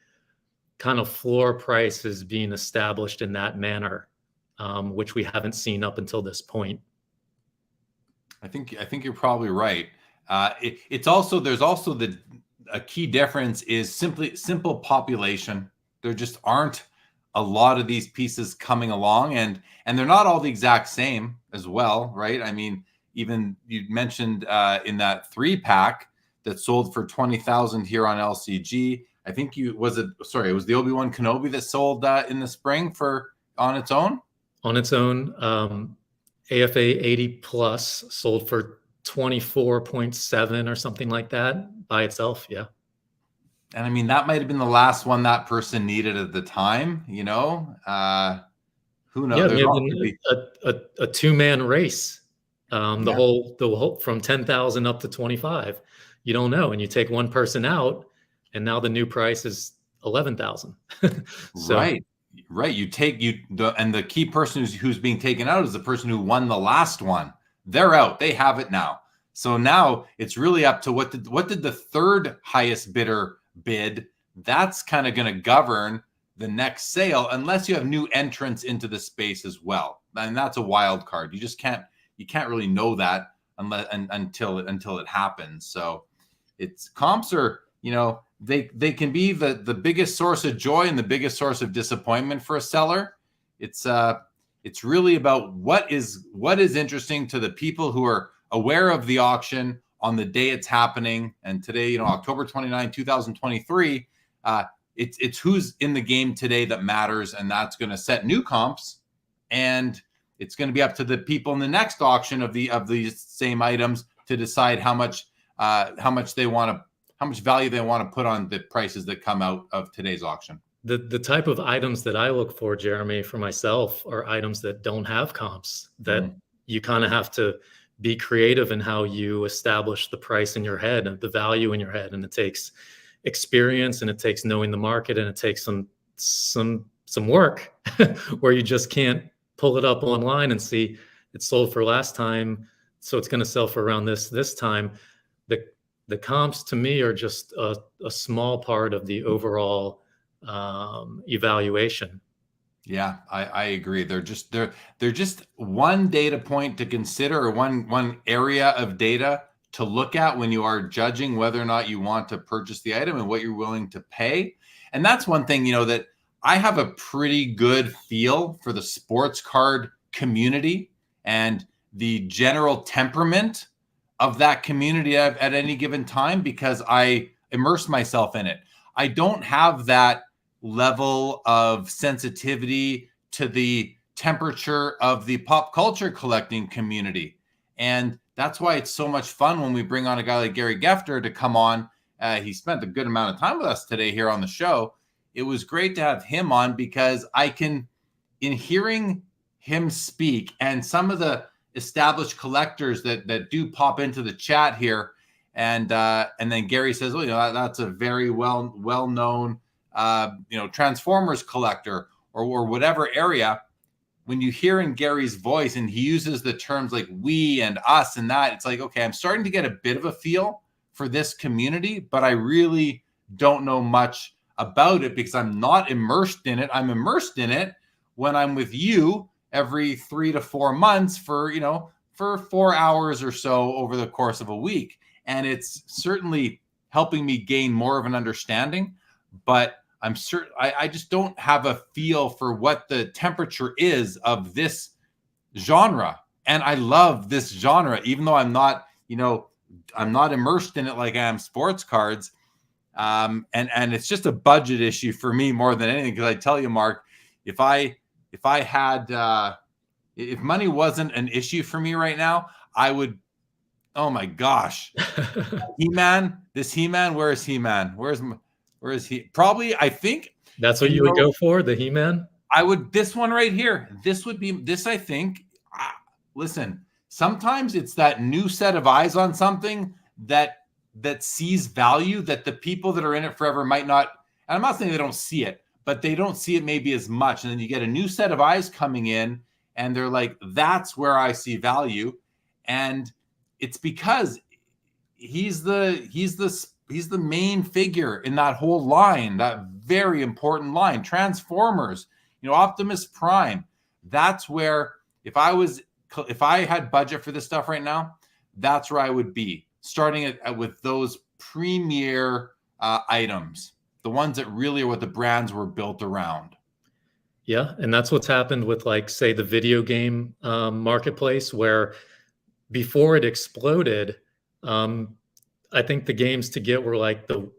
kind of floor prices being established in that manner, which we haven't seen up until this point. I think you're probably right. It's also, there's also a key difference is simple population. There just aren't a lot of these pieces coming along, and they're not all the exact same as well, right? I mean, even you mentioned in that 3-pack that sold for 20,000 here on LCG. I think it was the Obi-Wan Kenobi that sold in the spring on its own. On its own, AFA 80 plus sold for 24.7 or something like that by itself. Yeah. And I mean, that might have been the last one that person needed at the time, you know? Who knows? Yeah, maybe a 2-man race. The whole from 10,000 up to 25. You don't know. And you take one person out, and now the new price is 11,000. So, right. And the key person who's being taken out is the person who won the last one. They're out. They have it now. So now it's really up to what did the third highest bidder bid. That's kind of going to govern the next sale, unless you have new entrants into the space as well. And that's a wild card. You can't really know that until it happens. So comps are, they can be the biggest source of joy and the biggest source of disappointment for a seller. It's really about what is interesting to the people who are aware of the auction on the day it's happening. And today, October 29, 2023, it's who's in the game today that matters, and that's going to set new comps. And it's going to be up to the people in the next auction of these same items to decide how much value they want to put on the prices that come out of today's auction. The type of items that I look for, Jeremy, for myself, are items that don't have comps, that you kind of have to be creative in how you establish the price in your head and the value in your head. And it takes experience, and it takes knowing the market, and it takes some work where you just can't pull it up online and see it sold for last time, so it's going to sell for around this time. The comps to me are just a small part of the overall evaluation. Yeah, I agree. They're just one data point to consider, or one area of data to look at when you are judging whether or not you want to purchase the item and what you're willing to pay. And that's one thing, that I have a pretty good feel for the sports card community and the general temperament of that community at any given time, because I immerse myself in it. I don't have that level of sensitivity to the temperature of the pop culture collecting community. And that's why it's so much fun when we bring on a guy like Gary Gefter to come on. He spent a good amount of time with us today here on the show. It was great to have him on, because I can, in hearing him speak, and some of the established collectors that do pop into the chat here, and then Gary says, that's a very well-known Transformers collector or whatever area. When you hear in Gary's voice and he uses the terms like we and us and that, it's like, okay, I'm starting to get a bit of a feel for this community, but I really don't know much about it because I'm not immersed in it. I'm immersed in it when I'm with you every 3 to 4 months for, for 4 hours or so over the course of a week. And it's certainly helping me gain more of an understanding, but I'm certain I just don't have a feel for what the temperature is of this genre. And I love this genre, even though I'm not immersed in it like I am sports cards. And it's just a budget issue for me more than anything. Because I tell you, Mark, if money wasn't an issue for me right now, I would. Oh my gosh, He-Man! This He-Man, where is He-Man? Where is he? Probably, I think that's what you would go for, the He-Man. I would. This one right here. This would be this. I think. Listen, sometimes it's that new set of eyes on something that sees value that the people that are in it forever might not. And I'm not saying they don't see it, but they don't see it maybe as much. And then you get a new set of eyes coming in, and they're like, "That's where I see value," and it's because he's the main figure in that whole line, that very important line. Transformers, Optimus Prime. That's where if I had budget for this stuff right now, that's where I would be, starting with those premier items, the ones that really are what the brands were built around. Yeah, and that's what's happened with, like, say, the video game marketplace, where before it exploded, I think the games to get were like the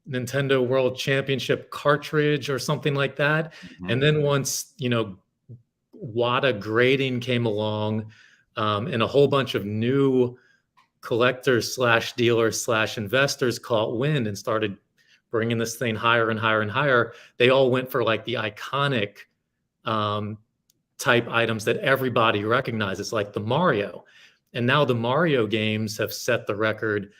Nintendo World Championship cartridge or something like that. Mm-hmm. And then once, WATA grading came along, and a whole bunch of new collectors / dealers / investors caught wind and started bringing this thing higher and higher and higher, they all went for like the iconic type items that everybody recognizes, like the Mario. And now the Mario games have set the record,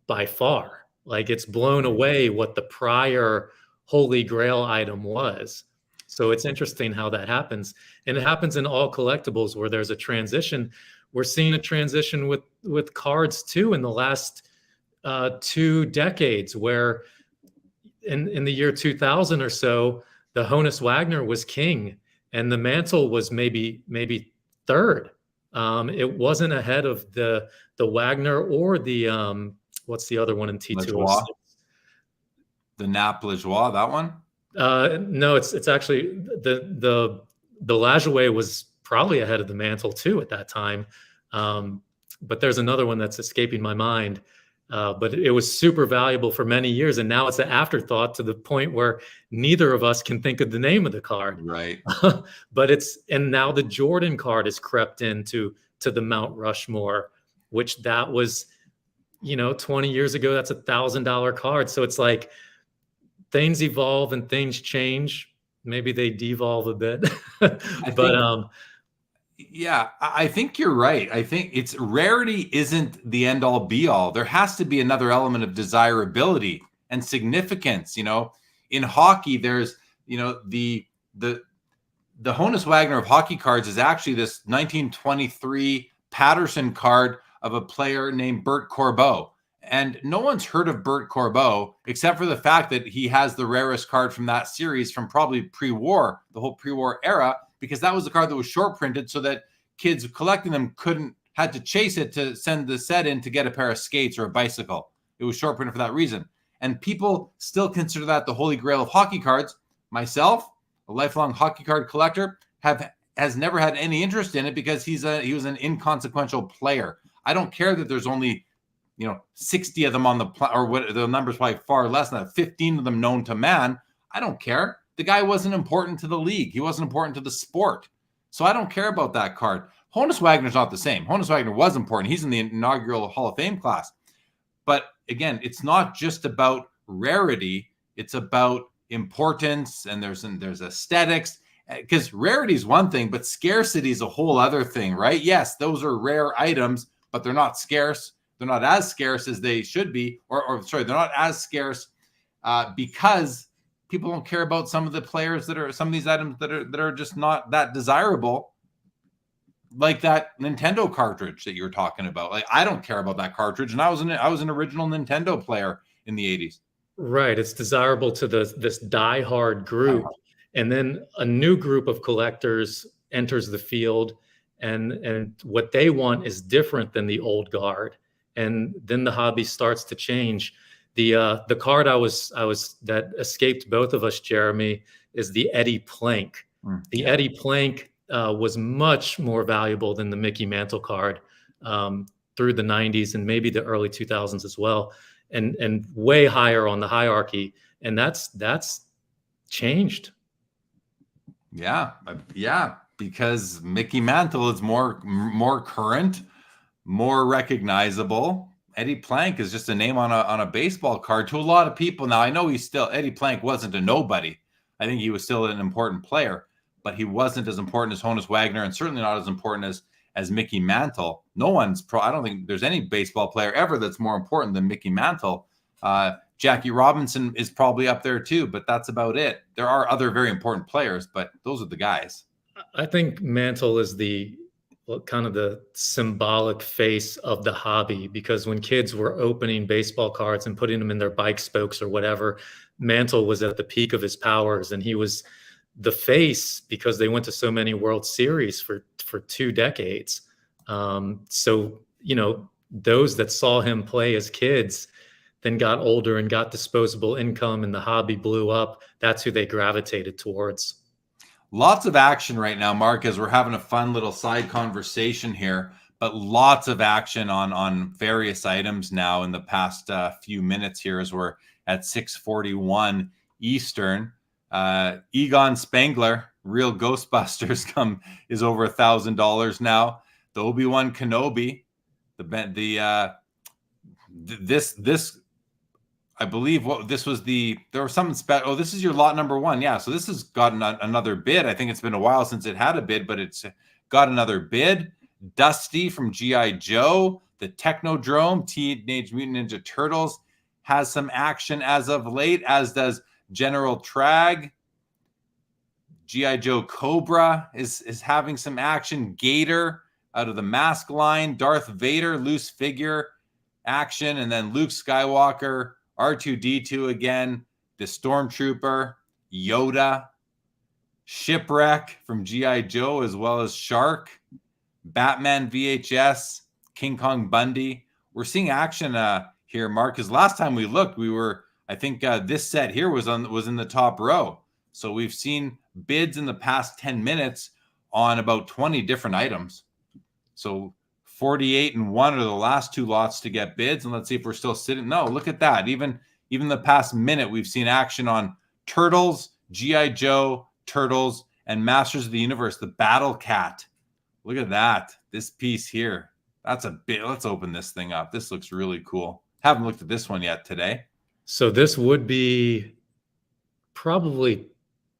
by far. Like, it's blown away what the prior Holy Grail item was. So it's interesting how that happens. And it happens in all collectibles where there's a transition. We're seeing a transition with cards too in the last 2 decades, where in the year 2000 or so, the Honus Wagner was king and the Mantle was maybe third. It wasn't ahead of the Wagner or the what's the other one in T2? The Nap Lajoie, that one? No, it's actually the Lajoie was probably ahead of the Mantle too at that time. But there's another one that's escaping my mind. But it was super valuable for many years, and now it's an afterthought to the point where neither of us can think of the name of the card. Right. But and now the Jordan card has crept into the Mount Rushmore, which that was, 20 years ago, that's $1,000 card. So it's like things evolve and things change. Maybe they devolve a bit, Yeah, I think you're right. I think it's rarity isn't the end all be all. There has to be another element of desirability and significance. In hockey, there's, the Honus Wagner of hockey cards is actually this 1923 Patterson card of a player named Bert Corbeau. And no one's heard of Bert Corbeau except for the fact that he has the rarest card from that series from probably pre-war, the whole pre-war era, because that was the card that was short printed so that kids collecting them had to chase it to send the set in to get a pair of skates or a bicycle. It was short printed for that reason. And people still consider that the holy grail of hockey cards. Myself, a lifelong hockey card collector, has never had any interest in it because he was an inconsequential player. I don't care that there's only 60 of them on or what the number's probably far less than that, 15 of them known to man. I don't care. The guy wasn't important to the league. He wasn't important to the sport. So I don't care about that card. Honus Wagner's not the same. Honus Wagner was important. He's in the inaugural Hall of Fame class. But again, it's not just about rarity. It's about importance, and there's aesthetics. Because rarity is one thing, but scarcity is a whole other thing, right? Yes, those are rare items, but they're not scarce. They're not as scarce as they should be, they're not as scarce because people don't care about some of the players some of these items that are just not that desirable, like that Nintendo cartridge that you were talking about. Like, I don't care about that cartridge, and I was an original Nintendo player in the 80s. Right, it's desirable to this diehard group, And then a new group of collectors enters the field, and what they want is different than the old guard. And then the hobby starts to change. The card that escaped both of us, Jeremy, is the Eddie Plank. The Eddie Plank was much more valuable than the Mickey Mantle card through the 90s and maybe the early 2000s as well, and way higher on the hierarchy. And that's changed. Yeah, because Mickey Mantle is more current, more recognizable. Eddie Plank is just a name on a baseball card to a lot of people. Now, I know Eddie Plank wasn't a nobody. I think he was still an important player, but he wasn't as important as Honus Wagner, and certainly not as important as Mickey Mantle. I don't think there's any baseball player ever that's more important than Mickey Mantle. Jackie Robinson is probably up there too, but that's about it. There are other very important players, but those are the guys. I think Mantle is kind of the symbolic face of the hobby, because when kids were opening baseball cards and putting them in their bike spokes or whatever, Mantle was at the peak of his powers, and he was the face because they went to so many World Series for 2 decades. So, those that saw him play as kids then got older and got disposable income, and the hobby blew up. That's who they gravitated towards. Lots of action right now, Mark, as we're having a fun little side conversation here, but lots of action on various items now in the past few minutes here as we're at 6:41 Eastern. Egon Spengler, Real Ghostbusters is over $1,000 now. The Obi-Wan Kenobi, this I believe there was something special. Oh, this is your lot number 1. Yeah. So this has gotten another bid. I think it's been a while since it had a bid, but it's got another bid. Dusty from G.I. Joe, the Technodrome, Teenage Mutant Ninja Turtles has some action as of late, as does General Trag. G.I. Joe Cobra is having some action. Gator out of the Mask line, Darth Vader, loose figure action, and then Luke Skywalker, R2-D2 again, the Stormtrooper, Yoda, Shipwreck from G.I. Joe, as well as Shark, Batman VHS, King Kong Bundy. We're seeing action here, Mark, because last time we looked, I think this set here was in the top row. So we've seen bids in the past 10 minutes on about 20 different items. So 48 and 1 are the last 2 lots to get bids. And let's see if we're still sitting. No, look at that. Even the past minute, we've seen action on Turtles, G.I. Joe, Turtles, and Masters of the Universe, the Battle Cat. Look at that. This piece here. That's a bit. Let's open this thing up. This looks really cool. Haven't looked at this one yet today. So this would be probably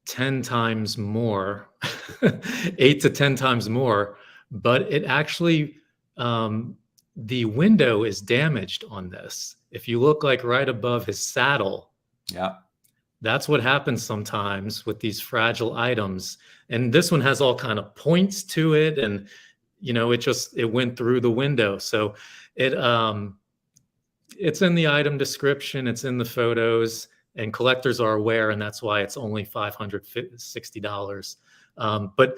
10 times more, 8 to 10 times more, but it actually, the window is damaged on this. If you look like right above his saddle, yeah, that's what happens sometimes with these fragile items. And this one has all kind of points to it, and it went through the window. So it's in the item description, it's in the photos, and collectors are aware, and that's why it's only $560. But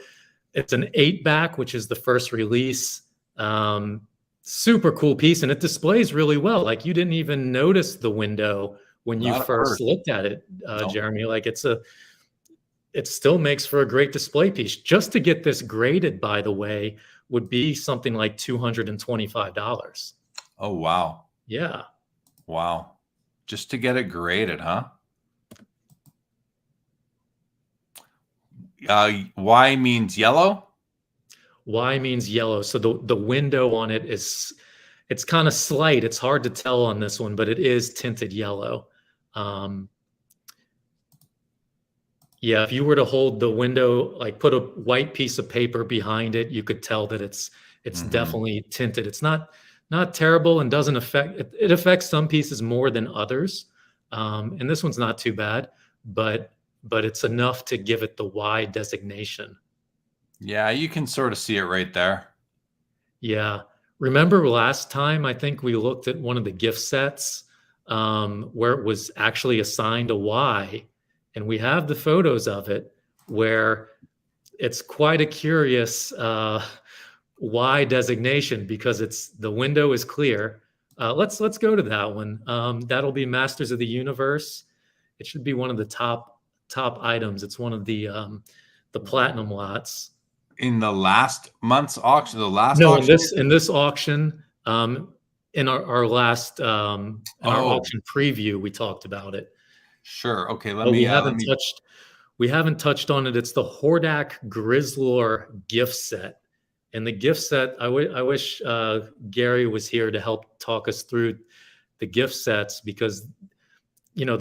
it's an 8-back, which is the first release. Super cool piece, and it displays really well. Like, you didn't even notice the window when you first looked at it, no. Jeremy. Like, it still makes for a great display piece. Just to get this graded, by the way, would be something like $225. Oh, wow. Yeah. Wow. Just to get it graded, huh? Y means yellow? Y means yellow. So the window on it it's kind of slight. It's hard to tell on this one, but it is tinted yellow. Yeah, if you were to hold the window, like put a white piece of paper behind it, you could tell that it's definitely tinted. It's not terrible, and doesn't affect it affects some pieces more than others. And this one's not too bad, but it's enough to give it the Y designation. Yeah, you can sort of see it right there. Yeah. Remember last time, I think we looked at one of the gift sets where it was actually assigned a Y, and we have the photos of it, where it's quite a curious Y designation because the window is clear. Let's go to that one. That'll be Masters of the Universe. It should be one of the top items. It's one of the platinum lots. In the last month's auction, No, in this auction, in our last our auction preview, we talked about it. Sure. Okay. We haven't touched on it. It's the Hordak Grizzlor gift set. And the gift set, I wish Gary was here to help talk us through the gift sets, because for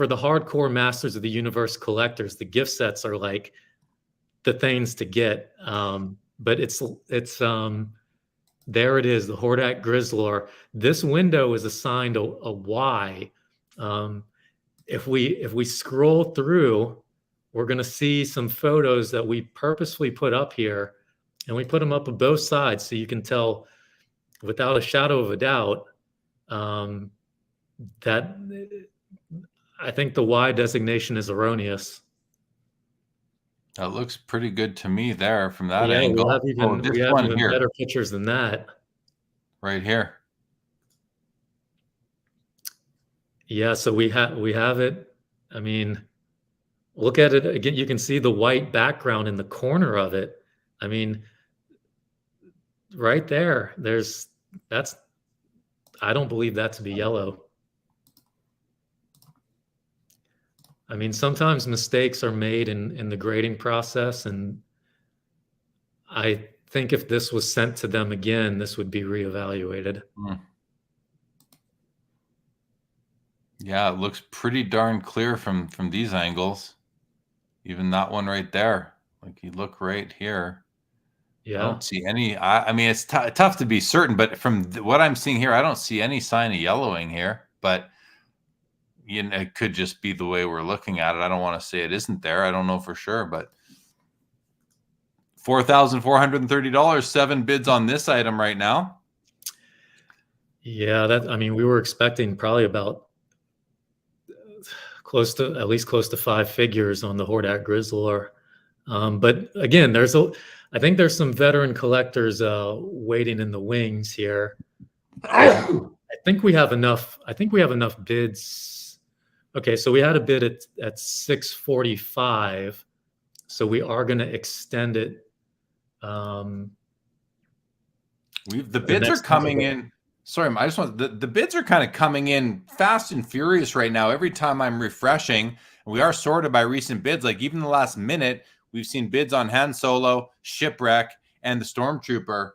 the hardcore Masters of the Universe collectors, the gift sets are like the things to get. But it's there it is, the Hordak Grizzlor. This window is assigned a Y. If we scroll through, we're going to see some photos that we purposefully put up here. And we put them up on both sides so you can tell without a shadow of a doubt that I think the Y designation is erroneous. That looks pretty good to me there from that angle. We have even better pictures than that. Right here. Yeah, so we have it. I mean, look at it again. You can see the white background in the corner of it. I mean, right there, I don't believe that to be yellow. I mean, sometimes mistakes are made in the grading process, and I think if this was sent to them again, this would be reevaluated. Yeah, it looks pretty darn clear from these angles. Even that one right there. Like, you look right here. Yeah. I don't see any. I mean, it's tough to be certain, but from what I'm seeing here, I don't see any sign of yellowing here. But it could just be the way we're looking at it. I don't want to say it isn't there. I don't know for sure, but $4,430, 7 bids on this item right now. Yeah, we were expecting probably about at least close to 5 figures on the Hordak Grizzlor. But again, I think there's some veteran collectors waiting in the wings here. I think we have enough bids. Okay, so we had a bid at 645. So we are going to extend it. The bids are coming in. Sorry, I just want the bids are kind of coming in fast and furious right now. Every time I'm refreshing, we are sorted by recent bids. Like even the last minute, we've seen bids on Han Solo, Shipwreck, and the Stormtrooper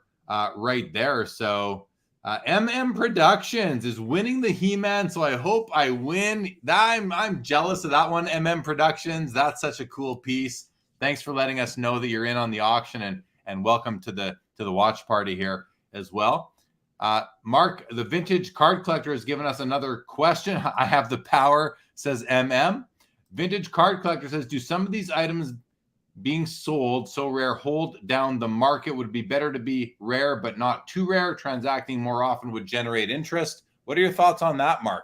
right there. So Productions is winning the He-Man. So I hope I win. I'm jealous of that one. Productions. That's such a cool piece. Thanks for letting us know that you're in on the auction, and welcome to the watch party here as well. Mark, the vintage card collector, has given us another question. I have the power, says Vintage card collector says, do some of these items being sold so rare hold down the market? Would it be better to be rare but not too rare? Transacting more often would generate interest. What are your thoughts on that, Mark?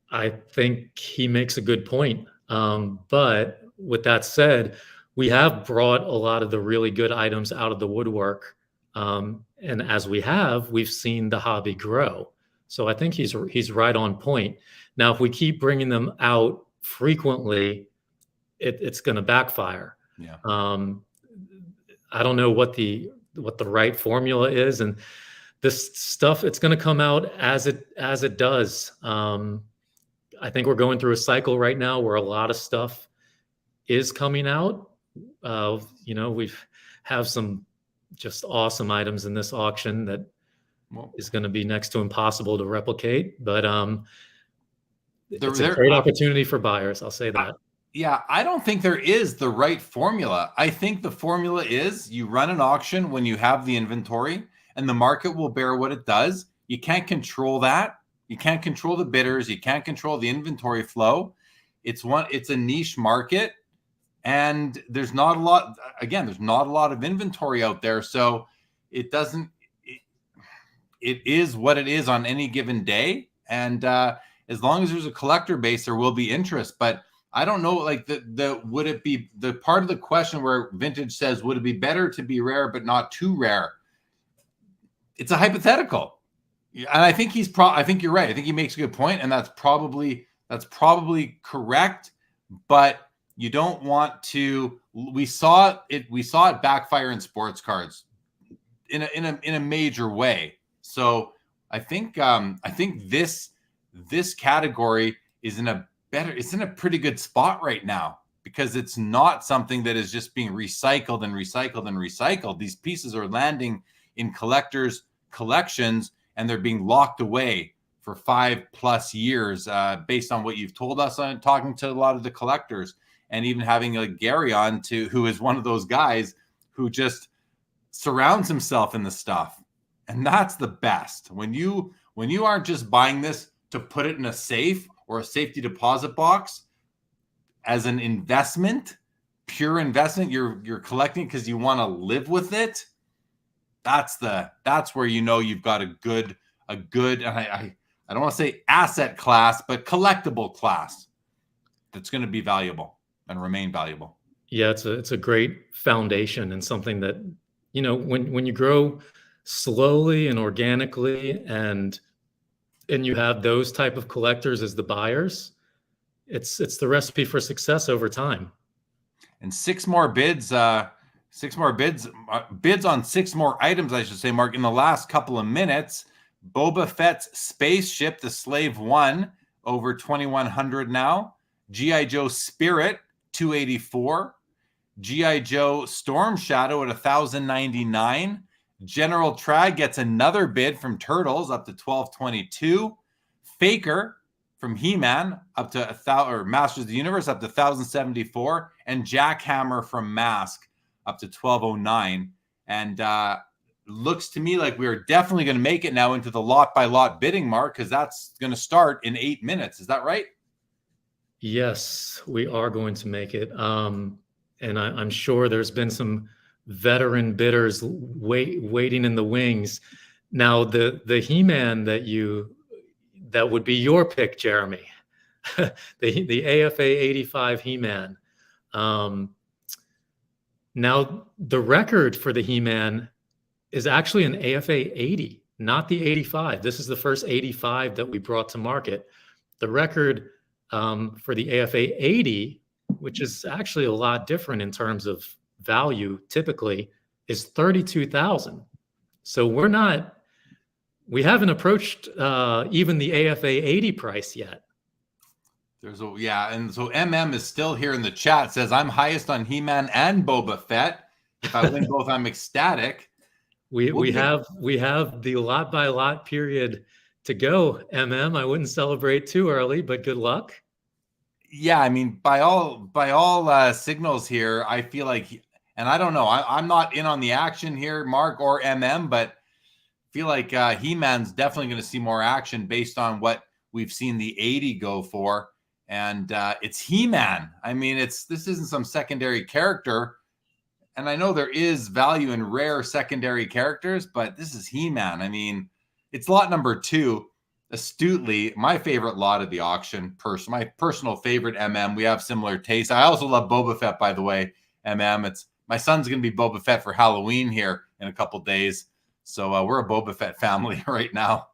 I think he makes a good point. But with that said, we have brought a lot of the really good items out of the woodwork. And as we've seen the hobby grow. So I think he's right on point. Now, if we keep bringing them out frequently, it's going to backfire. Yeah. I don't know what the right formula is, and this stuff, it's going to come out as it does. I think we're going through a cycle right now where a lot of stuff is coming out. We have some just awesome items in this auction that is going to be next to impossible to replicate, but it's a great opportunity for buyers. I'll say that. Yeah, I don't think there is the right formula. I think the formula is you run an auction when you have the inventory, and the market will bear what it does. You can't control that. You can't control the bidders. You can't control the inventory flow. It's a niche market, and there's not a lot. Again, there's not a lot of inventory out there, so it doesn't. It is what it is on any given day, and as long as there's a collector base, there will be interest. But I don't know, like the would it be the part of the question where Vintage says, would it be better to be rare but not too rare? It's a hypothetical. And I think I think you're right. I think he makes a good point, and that's probably correct. But you don't want to. We saw it backfire in sports cards in a major way. So I think this category is it's in a pretty good spot right now, because it's not something that is just being recycled and recycled and recycled. These pieces are landing in collectors' collections, and they're being locked away for 5+ years, based on what you've told us on talking to a lot of the collectors, and even having a Gary on who is one of those guys who just surrounds himself in the stuff. And that's the best. When you aren't just buying this to put it in a safe or a safety deposit box as an investment, pure investment, you're collecting because you want to live with it. That's where you've got a good, and I don't want to say asset class, but collectible class that's going to be valuable and remain valuable. Yeah, it's a great foundation, and something that, when you grow slowly and organically, and you have those type of collectors as the buyers, it's the recipe for success over time. And bids on 6 more items, I should say, Mark, in the last couple of minutes. Boba Fett's spaceship, the Slave One, over 2,100 now. G.I. Joe Spirit, 284. G.I. Joe Storm Shadow at 1,099. General Trag gets another bid from Turtles up to 1,222. Faker from He-Man up to 1,000, or Masters of the Universe up to 1,074, and Jackhammer from Mask up to 1,209. And looks to me like we're definitely going to make it now into the lot by lot bidding, Mark, because that's going to start in 8 minutes. Is that right? Yes, we are going to make it. And I'm sure there's been some veteran bidders waiting in the wings. Now, the He-Man that would be your pick, Jeremy, the AFA 85 He-Man. Now, the record for the He-Man is actually an AFA 80, not the 85. This is the first 85 that we brought to market. The record for the AFA 80, which is actually a lot different in terms of value, typically, is 32,000. So we haven't approached even the AFA 80 price yet. And so MM is still here in the chat, says, I'm highest on He-Man and Boba Fett. If I win both, I'm ecstatic. We have the lot by lot period to go, MM. I wouldn't celebrate too early, but good luck. Yeah, I mean, by all signals here, I feel like, and I don't know, I'm not in on the action here, Mark or MM, but feel like He-Man's definitely going to see more action based on what we've seen the 80 go for. And it's He-Man. I mean, this isn't some secondary character. And I know there is value in rare secondary characters, but this is He-Man. I mean, it's lot number 2. Astutely, my favorite lot of the auction. My personal favorite, MM. We have similar tastes. I also love Boba Fett, by the way, MM. My son's going to be Boba Fett for Halloween here in a couple days. So we're a Boba Fett family right now.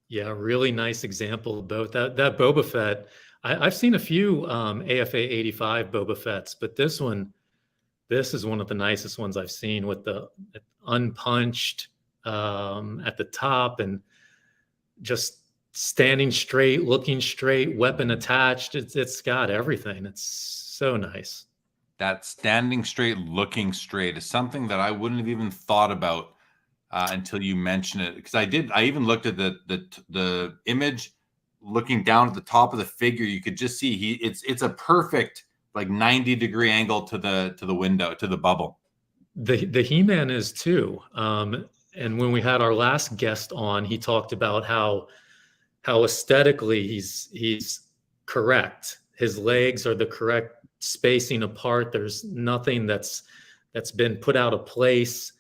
Yeah, really nice example of both. That Boba Fett, I've seen a few AFA 85 Boba Fetts, but this is one of the nicest ones I've seen, with the unpunched at the top, and just standing straight, looking straight, weapon attached. It's got everything. It's so nice. That standing straight, looking straight is something that I wouldn't have even thought about until you mentioned it. Because I even looked at the image, looking down at the top of the figure. You could just see it's a perfect, like, 90-degree angle to the window, to the bubble. The He-Man is too. And when we had our last guest on, he talked about how aesthetically he's correct. His legs are the correct spacing apart. There's nothing that's been put out of place.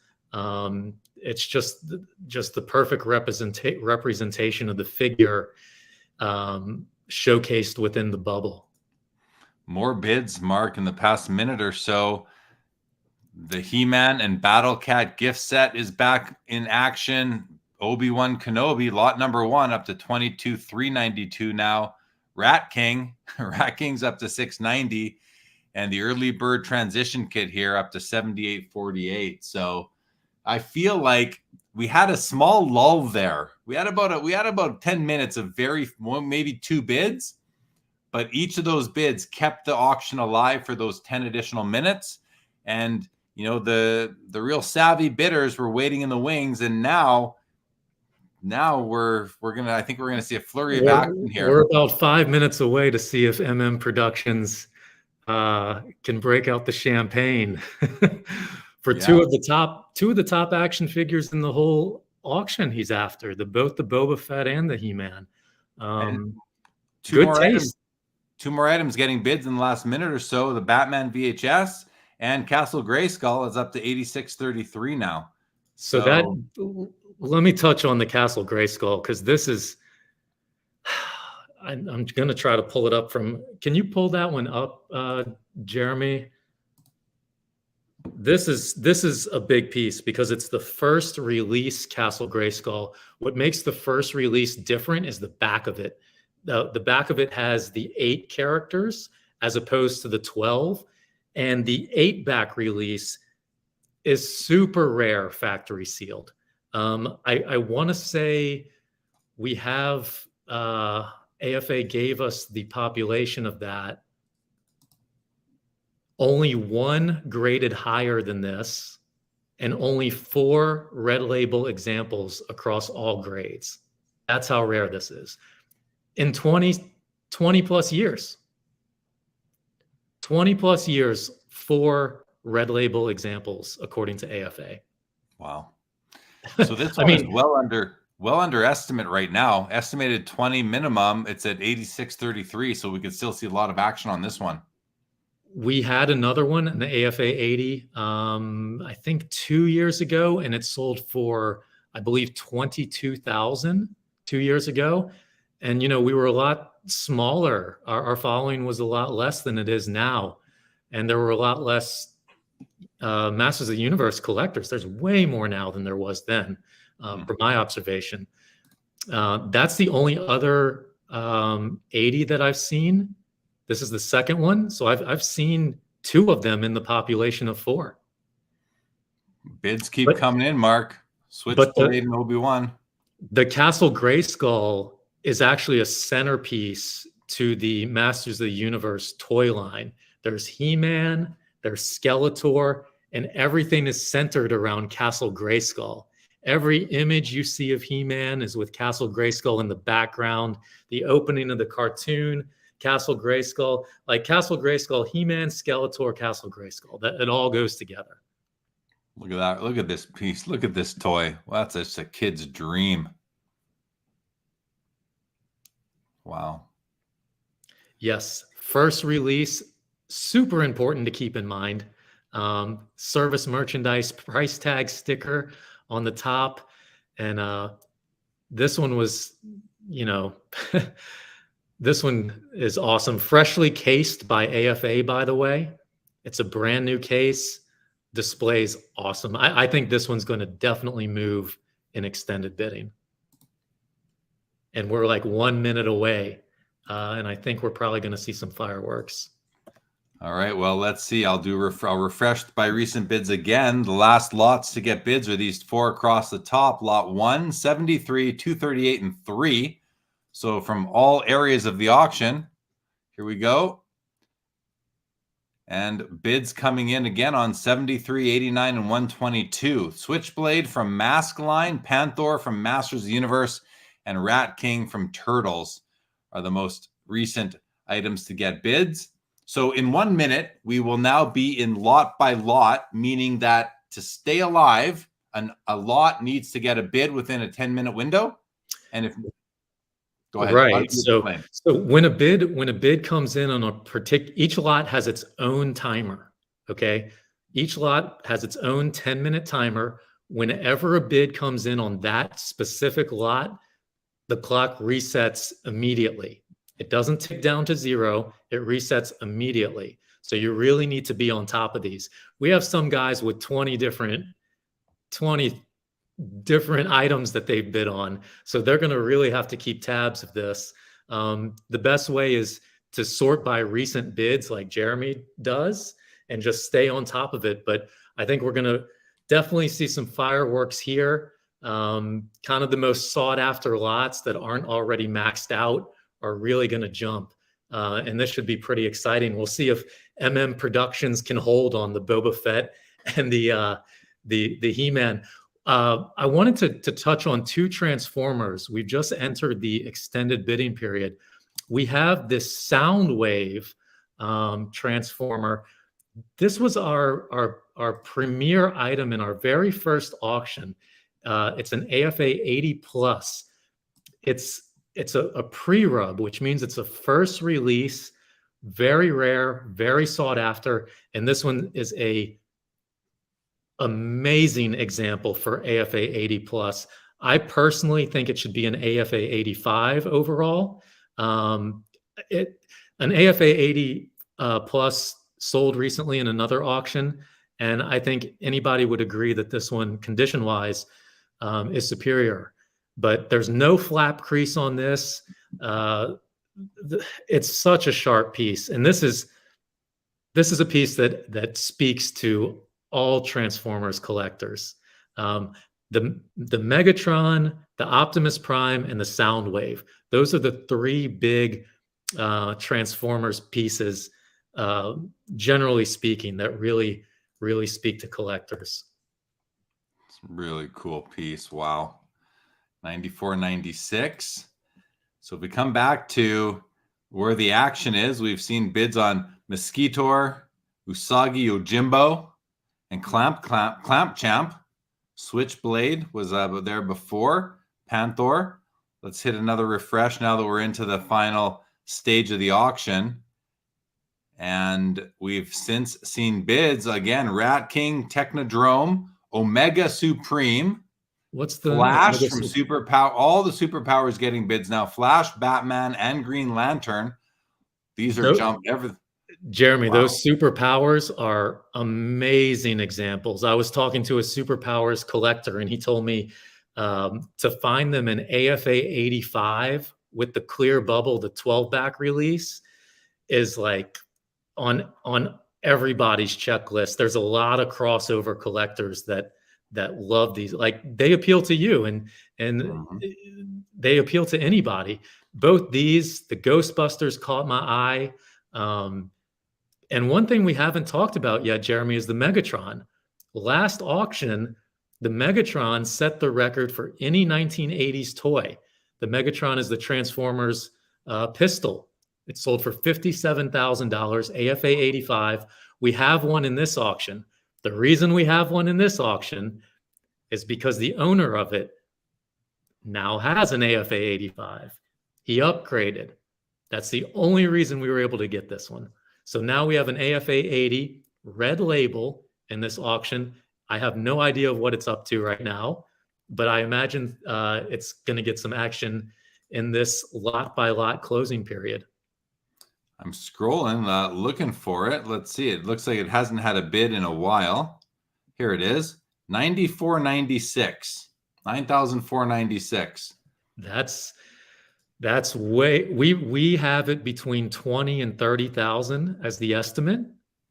It's just the perfect representation of the figure, showcased within the bubble. More bids, Mark, in the past minute or so. The He-Man and Battle Cat gift set is back in action. Obi-Wan Kenobi, lot number 1, up to 22,392 now. Rat King, Rat King's up to 690, and the early bird transition kit here up to 78.48. So I feel like we had a small lull there. We had about 10 minutes of maybe 2 bids, but each of those bids kept the auction alive for those 10 additional minutes. And you know, the real savvy bidders were waiting in the wings, and now I think we're gonna see a flurry of action here. We're about 5 minutes away to see if MM Productions can break out the champagne for two of the top action figures in the whole auction. He's after both the Boba Fett and the He-Man. Good taste. 2 more items getting bids in the last minute or so. The Batman VHS and Castle Grayskull is up to 86.33 now. So let me touch on the Castle Grayskull, because this is, I'm going to try to pull it up can you pull that one up, Jeremy? This is a big piece because it's the first release Castle Grayskull. What makes the first release different is the back of it. The back of it has the 8 characters as opposed to the 12. And the 8-back release is super rare, factory sealed. I want to say we have AFA gave us the population of that. Only 1 graded higher than this, and only 4 red label examples across all grades. That's how rare this is. In 20 plus years. 20 plus years, 4 red label examples, according to AFA. Wow. So this one is well under estimate right now. Estimated 20 minimum. It's at 86.33, so we could still see a lot of action on this one. We had another one in the AFA 80, I think 2 years ago, and it sold for, I believe, 22,000 2 years ago. And, you know, we were a lot smaller. Our following was a lot less than it is now. And there were a lot less Masters of the Universe collectors. There's way more now than there was then, from my observation. That's the only other 80 that I've seen. This is the second one. So I've seen 2 of them in the population of 4. Bids keep coming in, Mark. Switchblade and Obi-Wan. The Castle Grayskull is actually a centerpiece to the Masters of the Universe toy line. There's He-Man, there's Skeletor, and everything is centered around Castle Grayskull. Every image you see of He-Man is with Castle Grayskull in the background. The opening of the cartoon, Castle Grayskull, like Castle Grayskull, He-Man, Skeletor, Castle Grayskull. It all goes together. Look at that. Look at this piece. Look at this toy. Well, that's just a kid's dream. Wow. Yes. First release, super important to keep in mind. Service merchandise, price tag sticker on the top. And this one was, you know, this one is awesome. Freshly cased by AFA, by the way. It's a brand new case. Displays awesome. I think this one's going to definitely move in extended bidding. And we're like 1 minute away. And I think we're probably going to see some fireworks. All right. Well, let's see. I'll refresh by recent bids again. The last lots to get bids are these 4 across the top. Lot 1, 73, 238, and 3. So from all areas of the auction, here we go. And bids coming in again on 73, 89, and 122. Switchblade from Mask Line, Panther from Masters of the Universe, and Rat King from Turtles are the most recent items to get bids. So in 1 minute, we will now be in lot by lot, meaning that to stay alive, a lot needs to get a bid within a 10-minute window. And if go ahead. Right. So when a bid comes in on a particular, each lot has its own timer. Okay. Each lot has its own 10-minute timer. Whenever a bid comes in on that specific lot, the clock resets immediately. It doesn't tick down to 0. It resets immediately. So you really need to be on top of these. We have some guys with 20 different items that they've bid on. So they're going to really have to keep tabs of this. The best way is to sort by recent bids like Jeremy does and just stay on top of it. But I think we're going to definitely see some fireworks here. Kind of the most sought after lots that aren't already maxed out are really going to jump. And this should be pretty exciting. We'll see if MM Productions can hold on the Boba Fett and the He-Man. I wanted to touch on 2 Transformers. We've just entered the extended bidding period. We have this Soundwave Transformer. This was our premier item in our very first auction. It's an AFA 80 plus. It's a pre-rub, which means it's a first release, very rare, very sought after, and this one is a amazing example for AFA 80 plus. I personally think it should be an AFA 85 overall. An AFA 80 plus sold recently in another auction, and I think anybody would agree that this one, condition-wise, is superior. But there's no flap crease on this. It's such a sharp piece, and this is a piece that speaks to all Transformers collectors. The Megatron, the Optimus Prime, and the Soundwave. Those are the 3 big Transformers pieces, generally speaking, that really, really speak to collectors. It's a really cool piece. Wow. 94, 96. So if we come back to where the action is, we've seen bids on Mosquitor, Usagi Yojimbo, and Clamp Champ. Switchblade was there before. Panther. Let's hit another refresh now that we're into the final stage of the auction. And we've since seen bids again. Rat King, Technodrome, Omega Supreme. What's the Flash from Superpower? All the superpowers getting bids now. Flash, Batman, and Green Lantern. These are jumped everything. Jeremy, wow. Those superpowers are amazing examples. I was talking to a superpowers collector, and he told me to find them in AFA 85 with the clear bubble, the 12-back release, is like on everybody's checklist. There's a lot of crossover collectors that love these. Like, they appeal to you, and they appeal to anybody. Both these, the Ghostbusters caught my eye. And one thing we haven't talked about yet, Jeremy, is the Megatron. Last auction, the Megatron set the record for any 1980s toy. The Megatron is the Transformers pistol. It sold for $57,000, AFA 85. We have one in this auction. The reason we have one in this auction is because the owner of it now has an AFA 85. He upgraded. That's the only reason we were able to get this one. So now we have an AFA 80 red label in this auction. I have no idea of what it's up to right now, but I imagine it's going to get some action in this lot-by-lot closing period. I'm scrolling, looking for it. Let's see. It looks like it hasn't had a bid in a while. Here it is, $94.96, $9,496. That's way, we have it between 20 and 30,000 as the estimate.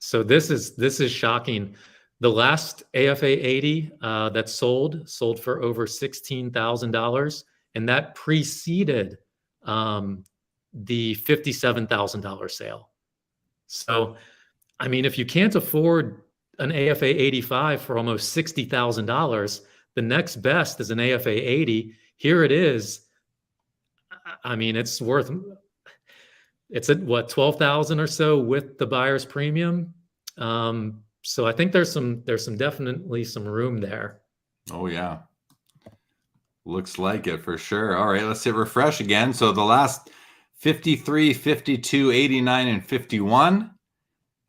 So this is shocking. The last AFA 80 that sold for over $16,000, and that preceded the $57,000 sale. So, I mean, if you can't afford an AFA 85 for almost $60,000, the next best is an AFA 80. Here it is. I mean, it's at what, 12,000 or so with the buyer's premium. So I think there's definitely some room there. Oh yeah. Looks like it for sure. All right, let's hit refresh again. So the last 53, 52, 89, and 51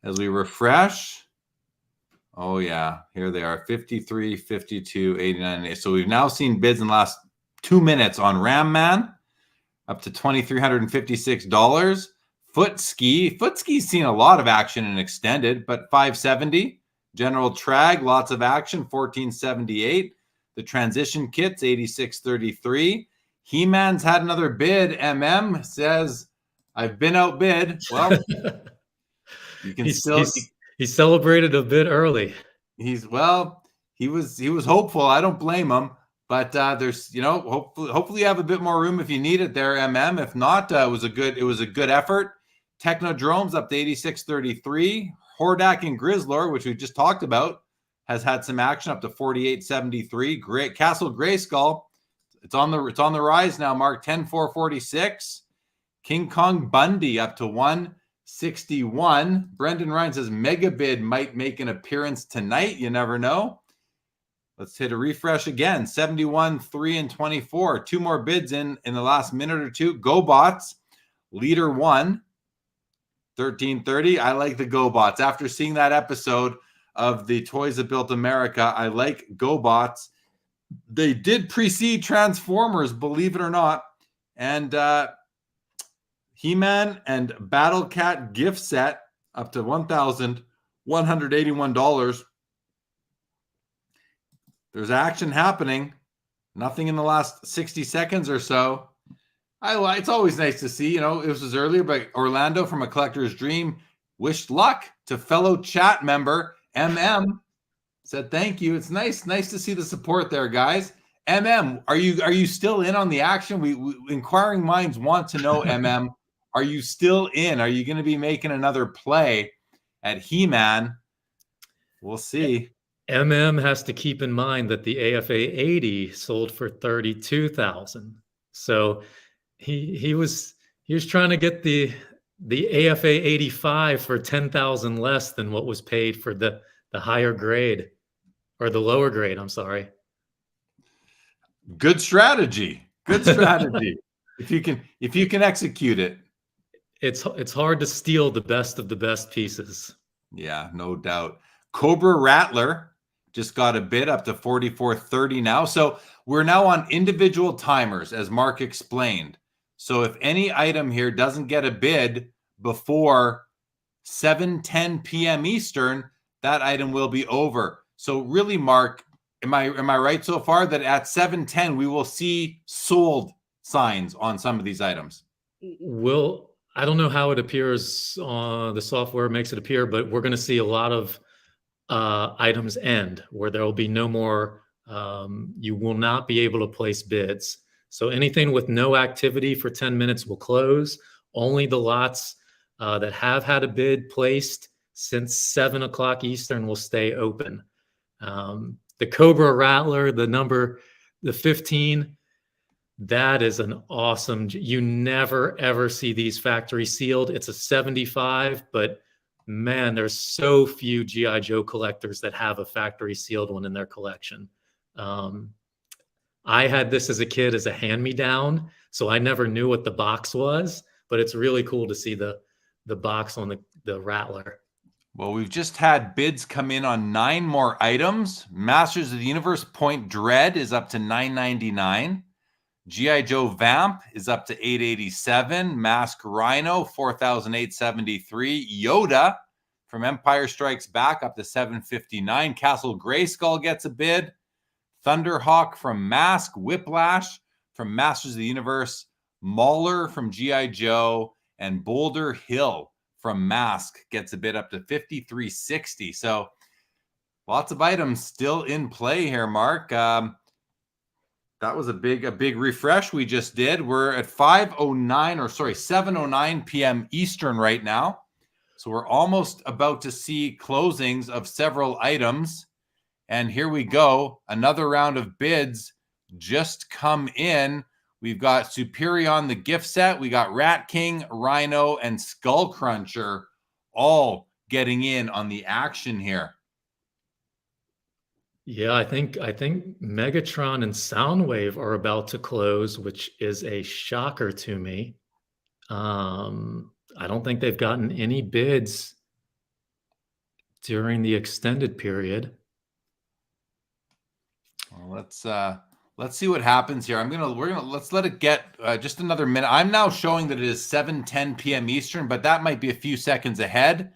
as we refresh. Oh yeah, here they are, 53, 52, 89. So we've now seen bids in the last 2 minutes on Ram Man, up to $2,356. Foot ski's seen a lot of action in extended, but $570. General Trag, lots of action, $1478. The transition kits, $86.33. He-Man's had another bid. Says, I've been outbid. Well, you can he celebrated a bit early. He was hopeful. I don't blame him. But there's, hopefully you have a bit more room if you need it there, If not, it was a good effort. Technodrome's up to 86.33. Hordak and Grizzlor, which we just talked about, has had some action up to 48.73. Great Castle Grayskull, it's on the rise now, Mark, 10.446. King Kong Bundy up to 161. Brendan Ryan says Megabid might make an appearance tonight. You never know. Let's hit a refresh again. 71, 3, and 24. Two more bids in the last minute or two. GoBots, Leader 1, 1330. I like the GoBots. After seeing that episode of the Toys That Built America, I like GoBots. They did precede Transformers, believe it or not. And He-Man and Battle Cat gift set up to $1,181. There's action happening. Nothing in the last 60 seconds or so. It's always nice to see, it was earlier, but Orlando from A Collector's Dream wished luck to fellow chat member said thank you. It's nice to see the support there, guys. Are you still in on the action? We inquiring minds want to know, are you still in? Are you going to be making another play at He-Man? We'll see. Has to keep in mind that the AFA 80 sold for $32,000. So he was trying to get the AFA 85 for $10,000 less than what was paid for the higher grade, or the lower grade. I'm sorry. Good strategy. If you can execute it. It's hard to steal the best of the best pieces. Yeah, no doubt. Cobra Rattler just got a bid up to 44.30 now. So we're now on individual timers, as Mark explained. So if any item here doesn't get a bid before 7:10 p.m. Eastern, that item will be over. So really, Mark, am I right so far that at 7:10 we will see sold signs on some of these items? I don't know how it appears on the software makes it appear, but we're going to see a lot of items end where there will be no more. You will not be able to place bids. So anything with no activity for 10 minutes will close. Only the lots that have had a bid placed since 7 o'clock Eastern will stay open. The Cobra Rattler, the 15, that is an awesome. You never ever see these factory sealed. It's a 75, but man, there's so few G.I. Joe collectors that have a factory sealed one in their collection. I had this as a kid as a hand-me-down, so I never knew what the box was, but it's really cool to see the box on the Rattler. Well, we've just had bids come in on 9 more items. Masters of the Universe Point Dread is up to $999. G.I. Joe Vamp is up to $887. Mask Rhino, $4,873. Yoda from Empire Strikes Back up to $759. Castle Grayskull gets a bid. Thunderhawk from Mask. Whiplash from Masters of the Universe. Mauler from G.I. Joe. And Boulder Hill from Mask gets a bid up to $53.60. So lots of items still in play here, Mark. That was a big refresh we just did. We're at 7:09 p.m. Eastern right now. So we're almost about to see closings of several items. And here we go. Another round of bids just come in. We've got Superion, the gift set. We got Rat King, Rhino, and Skull Cruncher all getting in on the action here. Yeah, I think Megatron and Soundwave are about to close, which is a shocker to me. I don't think they've gotten any bids during the extended period. Well, Let's see what happens here. Let's let it get just another minute. I'm now showing that it is 7:10 p.m. Eastern, but that might be a few seconds ahead.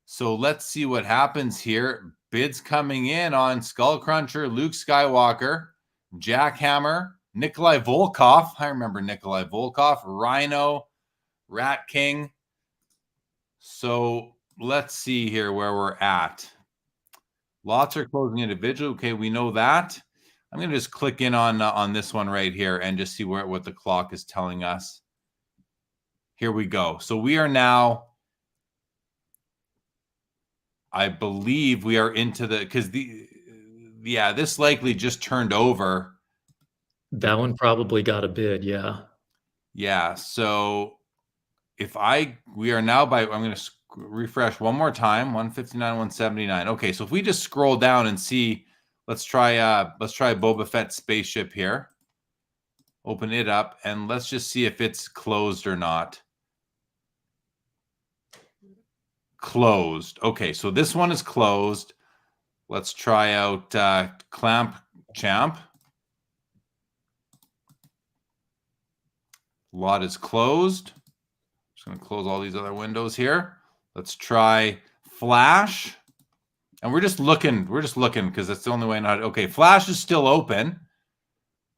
So let's see what happens here. Bids coming in on Skull Cruncher, Luke Skywalker, Jackhammer, Nikolai Volkov. I remember Nikolai Volkov, Rhino, Rat King. So let's see here where we're at. Lots are closing individually. Okay, we know that. I'm going to just click in on this one right here and just see what the clock is telling us. Here we go. So we are now, I believe we are into because this likely just turned over. That one probably got a bid, yeah. Yeah, so we are now I'm going to refresh one more time, 159, 179. Okay, so if we just scroll down and see, let's try Boba Fett spaceship here. Open it up and let's just see if it's closed or not. Closed. Okay, so this one is closed. Let's try out Clamp Champ. Lot is closed. Just going to close all these other windows here. Let's try Flash. And we're just looking because that's the only way not. Okay, Flash is still open.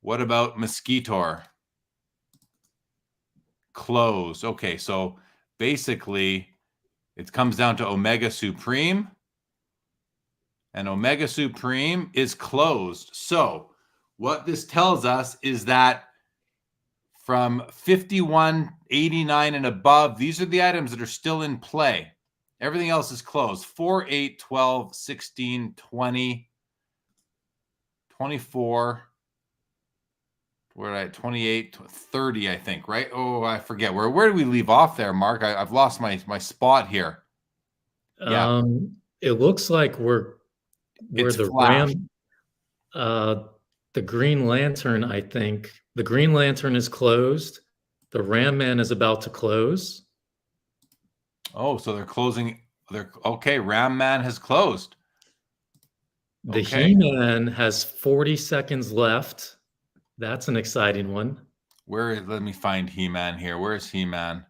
What about Mosquitor? Closed. Okay, so basically it comes down to Omega Supreme. And Omega Supreme is closed. So what this tells us is that from 51.89 and above, these are the items that are still in play. Everything else is closed. 4, 8, 12, 16, 20, 24. We're at 28, 30, I think, right? Oh, I forget. Where did we leave off there, Mark? I've lost my spot here. Yeah. It looks like we're the Flash. the Green Lantern, I think. The Green Lantern is closed. The Ram Man is about to close. Oh, so they're closing. Okay, Ram Man has closed. The Okay. He-Man has 40 seconds left. That's an exciting one. Let me find He-Man here. Where's He-Man?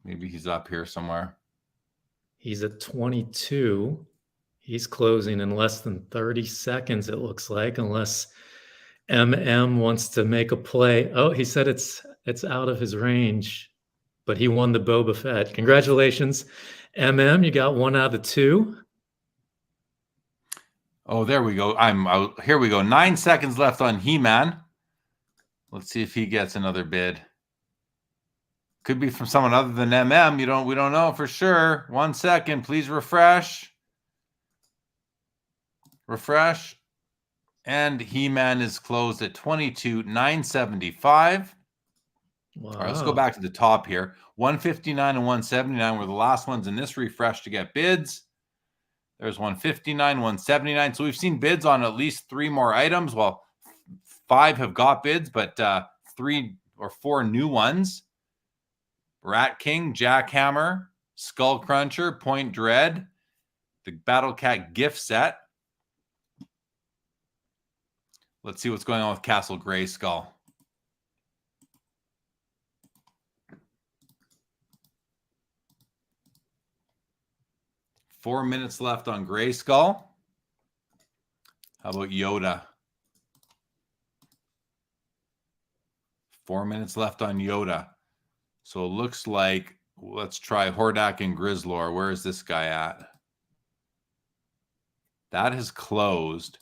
Maybe he's up here somewhere. He's at 22. He's closing in less than 30 seconds, it looks like, unless MM wants to make a play. Oh, he said it's out of his range, but he won the Boba Fett. Congratulations, MM. You got 1 out of 2. Oh, there we go. I'm out. Here we go. 9 seconds left on He-Man. Let's see if he gets another bid. Could be from someone other than MM. We don't know for sure. 1 second. Please refresh. Refresh. And He-Man is closed at 22,975. Wow. All right, let's go back to the top here. 159 and 179 were the last ones in this refresh to get bids. There's 159, 179. So we've seen bids on at least 3 more items. Well, 5 have got bids, but 3 or 4 new ones. Rat King, Jackhammer, Skull Cruncher, Point Dread, the Battle Cat gift set. Let's see what's going on with Castle Grayskull. Four minutes left on Grayskull. How about Yoda? 4 minutes left on Yoda. So it looks like, let's try Hordak and Grizzlor. Where is this guy at? That has closed.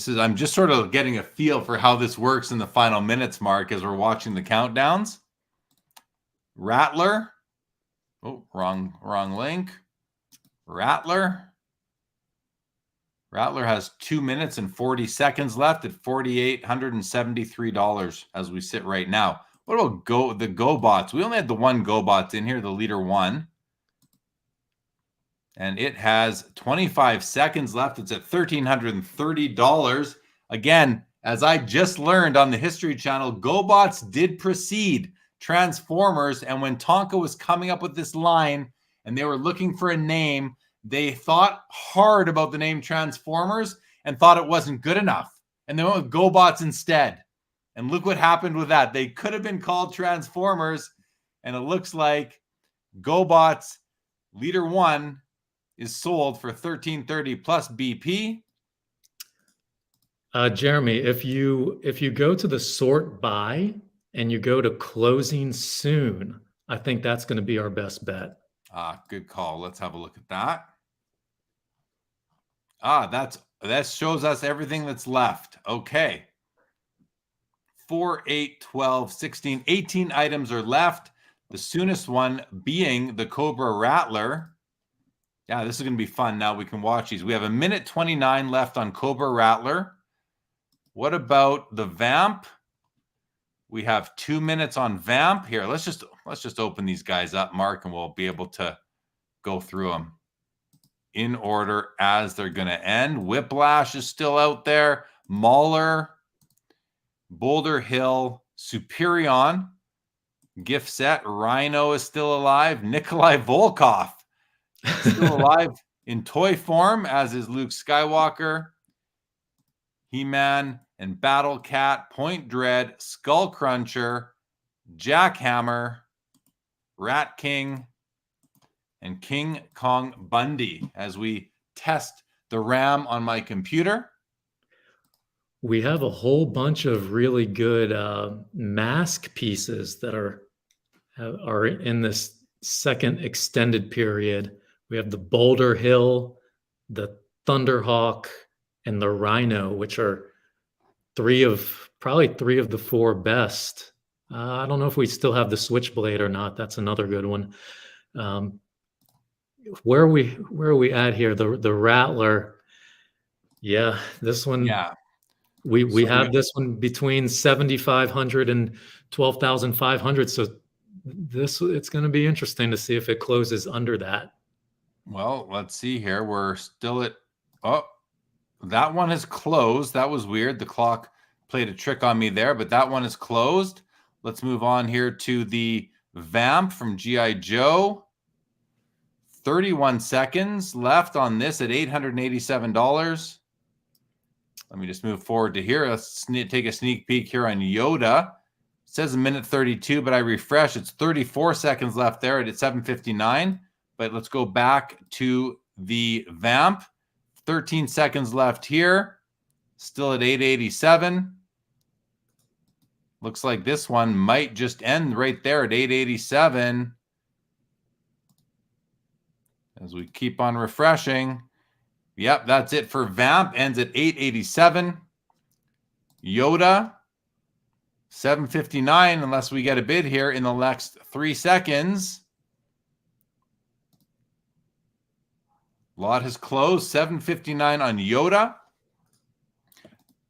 I'm just sort of getting a feel for how this works in the final minutes, Mark, as we're watching the countdowns. Rattler. Oh, wrong link. Rattler has 2 minutes and 40 seconds left at $4,873 as we sit right now. What about the GoBots? We only had the one GoBots in here, the Leader 1. And it has 25 seconds left. It's at $1,330. Again, as I just learned on the History Channel, GoBots did precede Transformers. And when Tonka was coming up with this line and they were looking for a name, they thought hard about the name Transformers and thought it wasn't good enough. And they went with GoBots instead. And look what happened with that. They could have been called Transformers, and it looks like GoBots Leader 1 is sold for $13.30 plus BP. Jeremy, if you go to the sort by and you go to closing soon, I think that's going to be our best bet. Good call. Let's have a look at that. That shows us everything that's left. Okay. 4, 8, 12, 16, 18 items are left. The soonest one being the Cobra Rattler. Yeah, this is going to be fun. Now we can watch these. We have 1:29 left on Cobra Rattler. What about the Vamp? We have 2 minutes on Vamp. Here, let's just open these guys up, Mark, and we'll be able to go through them in order as they're going to end. Whiplash is still out there. Mauler, Boulder Hill, Superion, Gift Set, Rhino is still alive. Nikolai Volkov still alive in toy form, as is Luke Skywalker, He-Man and Battle Cat, Point Dread, Skull Cruncher, Jackhammer, Rat King, and King Kong Bundy as we test the RAM on my computer. We have a whole bunch of really good mask pieces that are in this second extended period. We have the Boulder Hill, the Thunderhawk, and the Rhino, which are probably three of the four best. I don't know if we still have the Switchblade or not. That's another good one. Where are we at here? The Rattler. Yeah, this one. Yeah. We have this one between 7,500 and 12,500. So it's going to be interesting to see if it closes under that. Well, let's see here. We're still at, that one is closed. That was weird. The clock played a trick on me there, but that one is closed. Let's move on here to the Vamp from G.I. Joe. 31 seconds left on this at $887. Let me just move forward to here. Let's take a sneak peek here on Yoda. It says 1:32, but I refresh. It's 34 seconds left there at 7:59. But let's go back to the Vamp. 13 seconds left here. Still at 887. Looks like this one might just end right there at 887. As we keep on refreshing. Yep, that's it for Vamp. Ends at 887. Yoda, 759, unless we get a bid here in the next 3 seconds. Lot has closed. 759 on Yoda.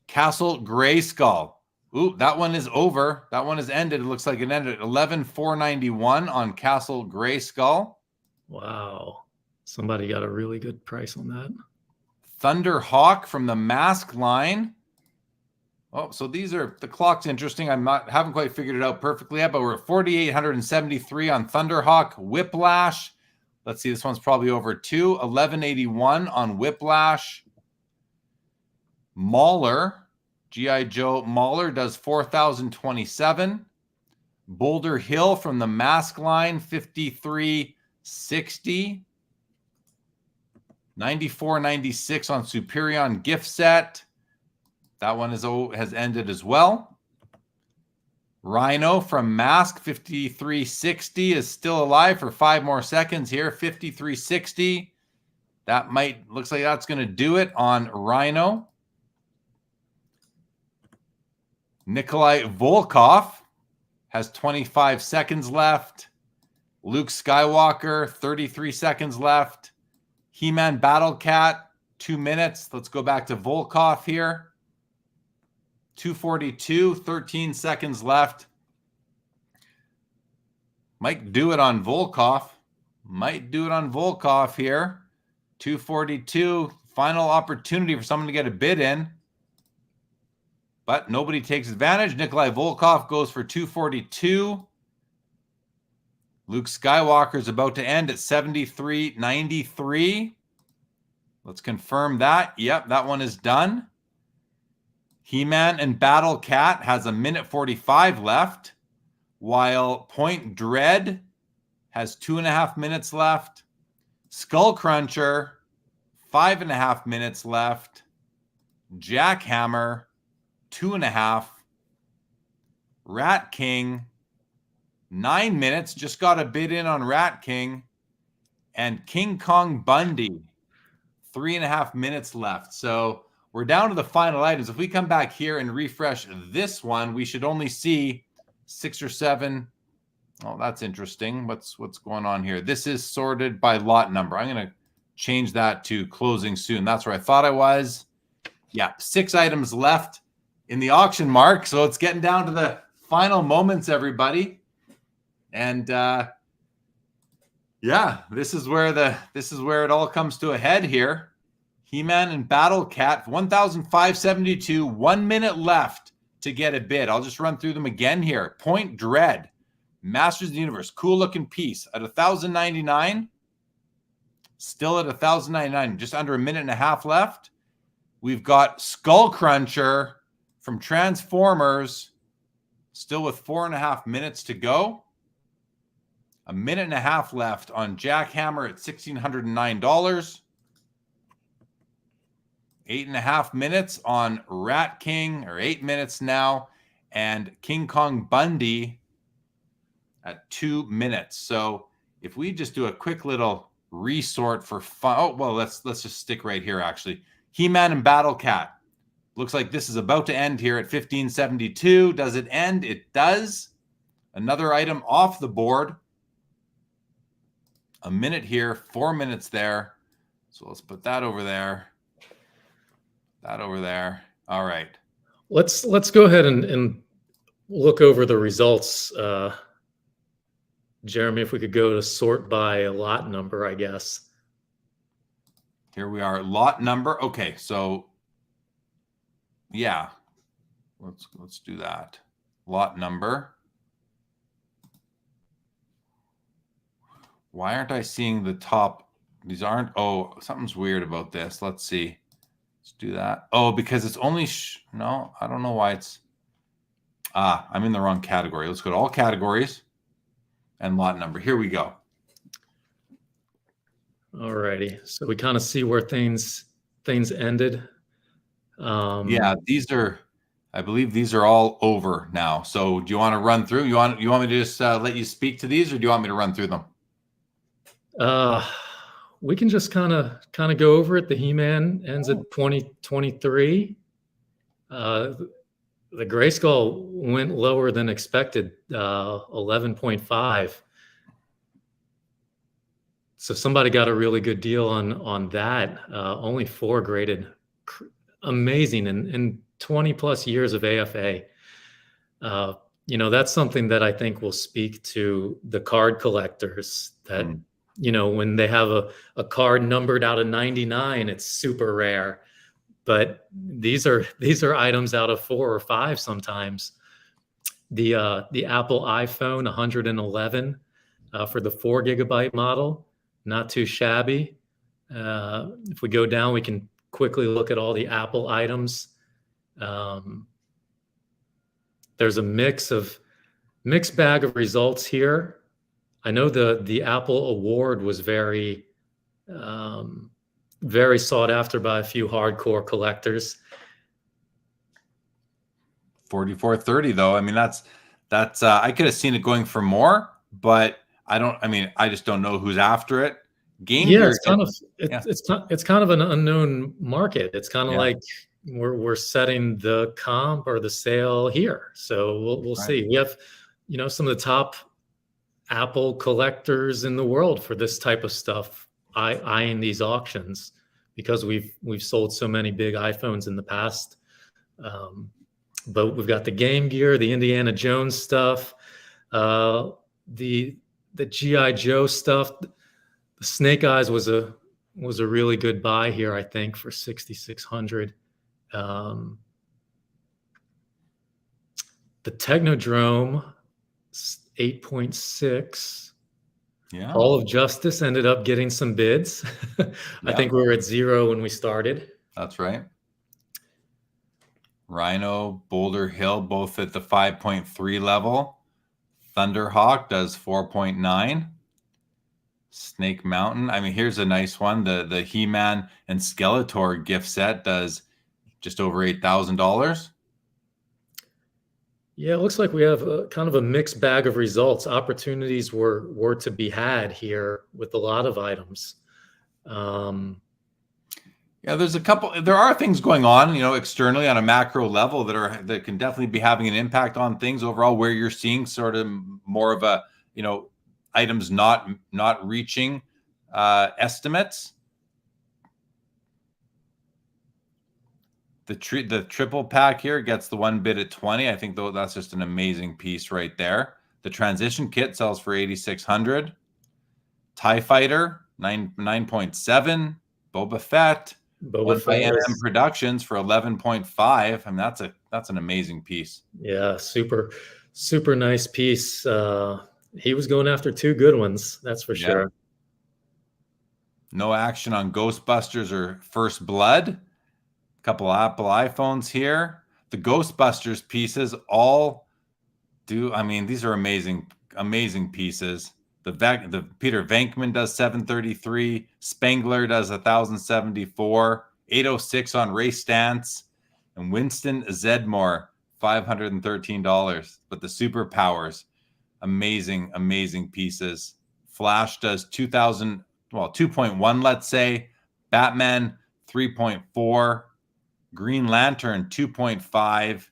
Castle Grayskull. Ooh, that one is over. That one has ended. It looks like it ended at 11,491 on Castle Grayskull. Wow. Somebody got a really good price on that. Thunderhawk from the Mask line. Oh, so these are, the clock's interesting. Haven't quite figured it out perfectly yet, but we're at 4,873 on Thunderhawk. Whiplash. Let's see, this one's probably over too. 1181 on Whiplash. Mauler. G.I. Joe Mauler does 4,027. Boulder Hill from the Mask line, 5,360. 94.96 on Superion Gift Set. That one has ended as well. Rhino from Mask, 5,360 is still alive for 5 more seconds here. 5,360. Looks like that's going to do it on Rhino. Nikolai Volkov has 25 seconds left. Luke Skywalker, 33 seconds left. He-Man Battle Cat, 2 minutes. Let's go back to Volkov here. 242, 13 seconds left. Might do it on Volkov. Here. 242, final opportunity for someone to get a bid in. But nobody takes advantage. Nikolai Volkov goes for 242. Luke Skywalker is about to end at 73.93. Let's confirm that. Yep, that one is done. He-Man and Battle Cat has 1:45 left, while Point Dread has 2.5 minutes left. Skull Cruncher, 5.5 minutes left. Jackhammer, 2.5. Rat King, 9 minutes. Just got a bid in on Rat King. And King Kong Bundy, 3.5 minutes left. So we're down to the final items. If we come back here and refresh this one, we should only see 6 or 7. Oh, that's interesting. What's going on here? This is sorted by lot number. I'm going to change that to closing soon. That's where I thought I was. Yeah, 6 items left in the auction, Mark. So it's getting down to the final moments, everybody. And yeah, this is where it all comes to a head here. He-Man and Battle Cat, 1,572, 1 minute left to get a bid. I'll just run through them again here. Point Dread, Masters of the Universe, cool looking piece at 1,099. Still at 1,099, just under a minute and a half left. We've got Skull Cruncher from Transformers, still with 4.5 minutes to go. A minute and a half left on Jackhammer at $1,609. 8.5 minutes on Rat King, or 8 minutes now, and King Kong Bundy at 2 minutes. So if we just do a quick little resort for fun. Oh, well, let's just stick right here, actually. He-Man and Battle Cat. Looks like this is about to end here at 1572. Does it end? It does. Another item off the board. A minute here, 4 minutes there. So let's put that over there. That over there. All right. Let's go ahead and look over the results. Jeremy, if we could go to sort by lot number, I guess. Here we are, lot number. Okay, so yeah, let's do that. Lot number. Why aren't I seeing the top? These aren't. Oh, something's weird about this. Let's see. Let's do that. Oh, because it's only. No, I don't know why it's. I'm in the wrong category. Let's go to all categories and lot number. Here we go. All righty. So we kind of see where things ended. Yeah, these are. I believe these are all over now. So do you want to run through? You want me to just let you speak to these, or do you want me to run through them? We can just kind of go over it. The He-Man ends at 2023. The Grayskull went lower than expected, 11.5. So somebody got a really good deal on that. Only 4 graded. Amazing. In 20 plus years of AFA. That's something that I think will speak to the card collectors that, when they have a card numbered out of 99, it's super rare. But these are items out of 4 or 5 sometimes. The Apple iPhone 111 for the 4 gigabyte model, not too shabby. If we go down, we can quickly look at all the Apple items. There's a mixed bag of results here. I know the Apple Award was very sought after by a few hardcore collectors. 4430 though. I mean, that's I could have seen it going for more, but I just don't know who's after it. Game Gear, it's kind of an unknown market. It's kind of like we're setting the comp or the sale here. So we'll see. We have, some of the top Apple collectors in the world for this type of stuff eyeing these auctions because we've sold so many big iPhones in the past. But we've got the Game Gear, the Indiana Jones stuff, the G.I. Joe stuff. The Snake Eyes was a really good buy here, I think, for 6,600. The Technodrome, 8.6. Yeah, Hall of Justice ended up getting some bids. I think we were at 0 when we started. that's right. Rhino, Boulder Hill, both at the 5.3 level. Thunderhawk does 4.9. Snake Mountain. I mean, here's a nice one. The He-Man and Skeletor gift set does just over $8,000. Yeah, it looks like we have a kind of a mixed bag of results. Opportunities were to be had here with a lot of items. Yeah, there are things going on, externally on a macro level that can definitely be having an impact on things overall, where you're seeing sort of more of a, items not reaching estimates. The triple pack here gets the one bid at 20. I think though that's just an amazing piece right there. The transition kit sells for 8,600. TIE Fighter 9.7. Boba Fett. One by NM Productions for 11.5. I mean, that's an amazing piece. Yeah, super nice piece. He was going after 2 good ones, that's for sure. No action on Ghostbusters or First Blood. A couple Apple iPhones here. The Ghostbusters pieces all do. I mean, these are amazing pieces. The Peter Venkman does 733. Spengler does 1,074. 806 on Ray Stantz. And Winston Zedmore, $513. But the superpowers, amazing pieces. Flash does 2.1, let's say. Batman 3.4. Green Lantern 2.5.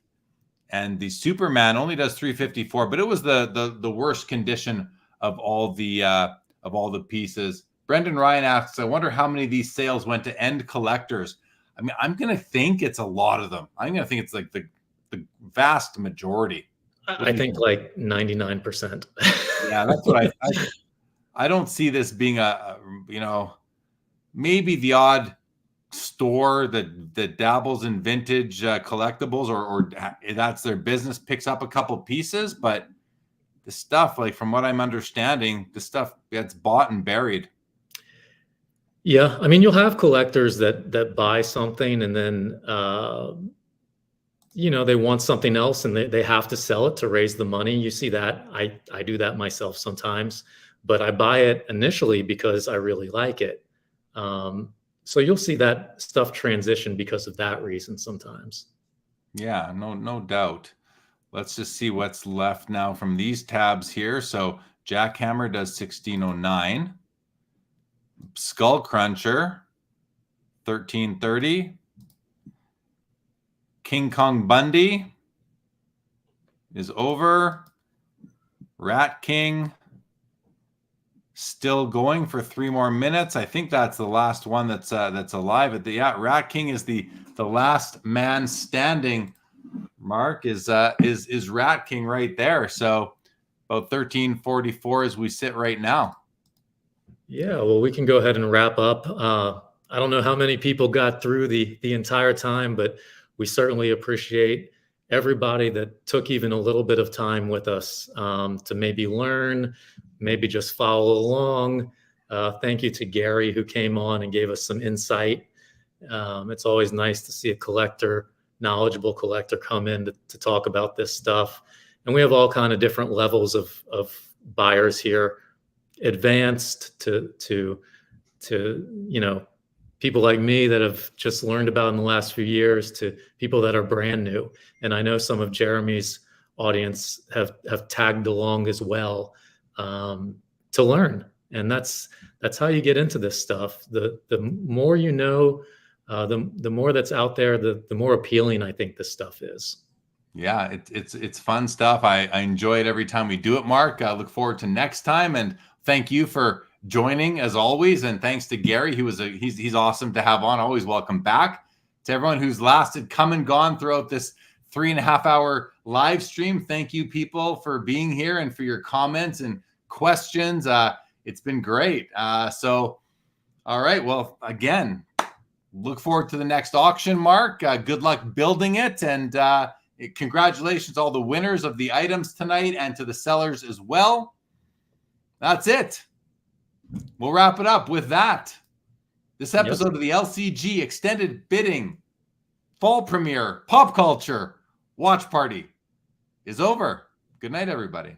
And the Superman only does 354, but it was the worst condition of all the pieces. Brendan Ryan asks, I wonder how many of these sales went to end collectors. I mean, I'm going to think it's a lot of them. I'm going to think it's like the vast majority. I think like 99%. Yeah, that's what I don't see this being maybe the odd store that dabbles in vintage collectibles or that's their business, picks up a couple pieces, but the stuff, like from what I'm understanding, the stuff gets bought and buried. Yeah, I mean, you'll have collectors that buy something and then they want something else and they have to sell it to raise the money. You see that. I do that myself sometimes, but I buy it initially because I really like it. So you'll see that stuff transition because of that reason sometimes. Yeah, no doubt. Let's just see what's left now from these tabs here. So Jackhammer does 1609. Skull Cruncher, 1330. King Kong Bundy is over. Rat King still going for 3 more minutes. I think that's the last one that's alive. Rat King is the last man standing. Mark is Rat King right there. So about 1344 as we sit right now. Yeah, well, we can go ahead and wrap up. I don't know how many people got through the entire time, but we certainly appreciate everybody that took even a little bit of time with us to maybe learn, maybe just follow along. Thank you to Gary who came on and gave us some insight. It's always nice to see a knowledgeable collector come in to talk about this stuff. And we have all kind of different levels of buyers here, advanced to people like me that have just learned about in the last few years to people that are brand new. And I know some of Jeremy's audience have tagged along as well to learn. And that's how you get into this stuff. The more you know, the more that's out there, the more appealing I think this stuff is. Yeah, it's fun stuff. I enjoy it every time we do it, Mark. I look forward to next time, and thank you for joining as always. And thanks to Gary, he's awesome to have on. Always welcome back. To everyone who's come and gone throughout this 3.5-hour live stream. Thank you, people, for being here and for your comments and questions. It's been great. So, all right. Well, again, look forward to the next auction, Mark. Good luck building it. And congratulations to all the winners of the items tonight and to the sellers as well. That's it. we'll wrap it up with that. This episode of the LCG Extended Bidding Fall Premiere Pop Culture Watch Party is over. Good night, everybody.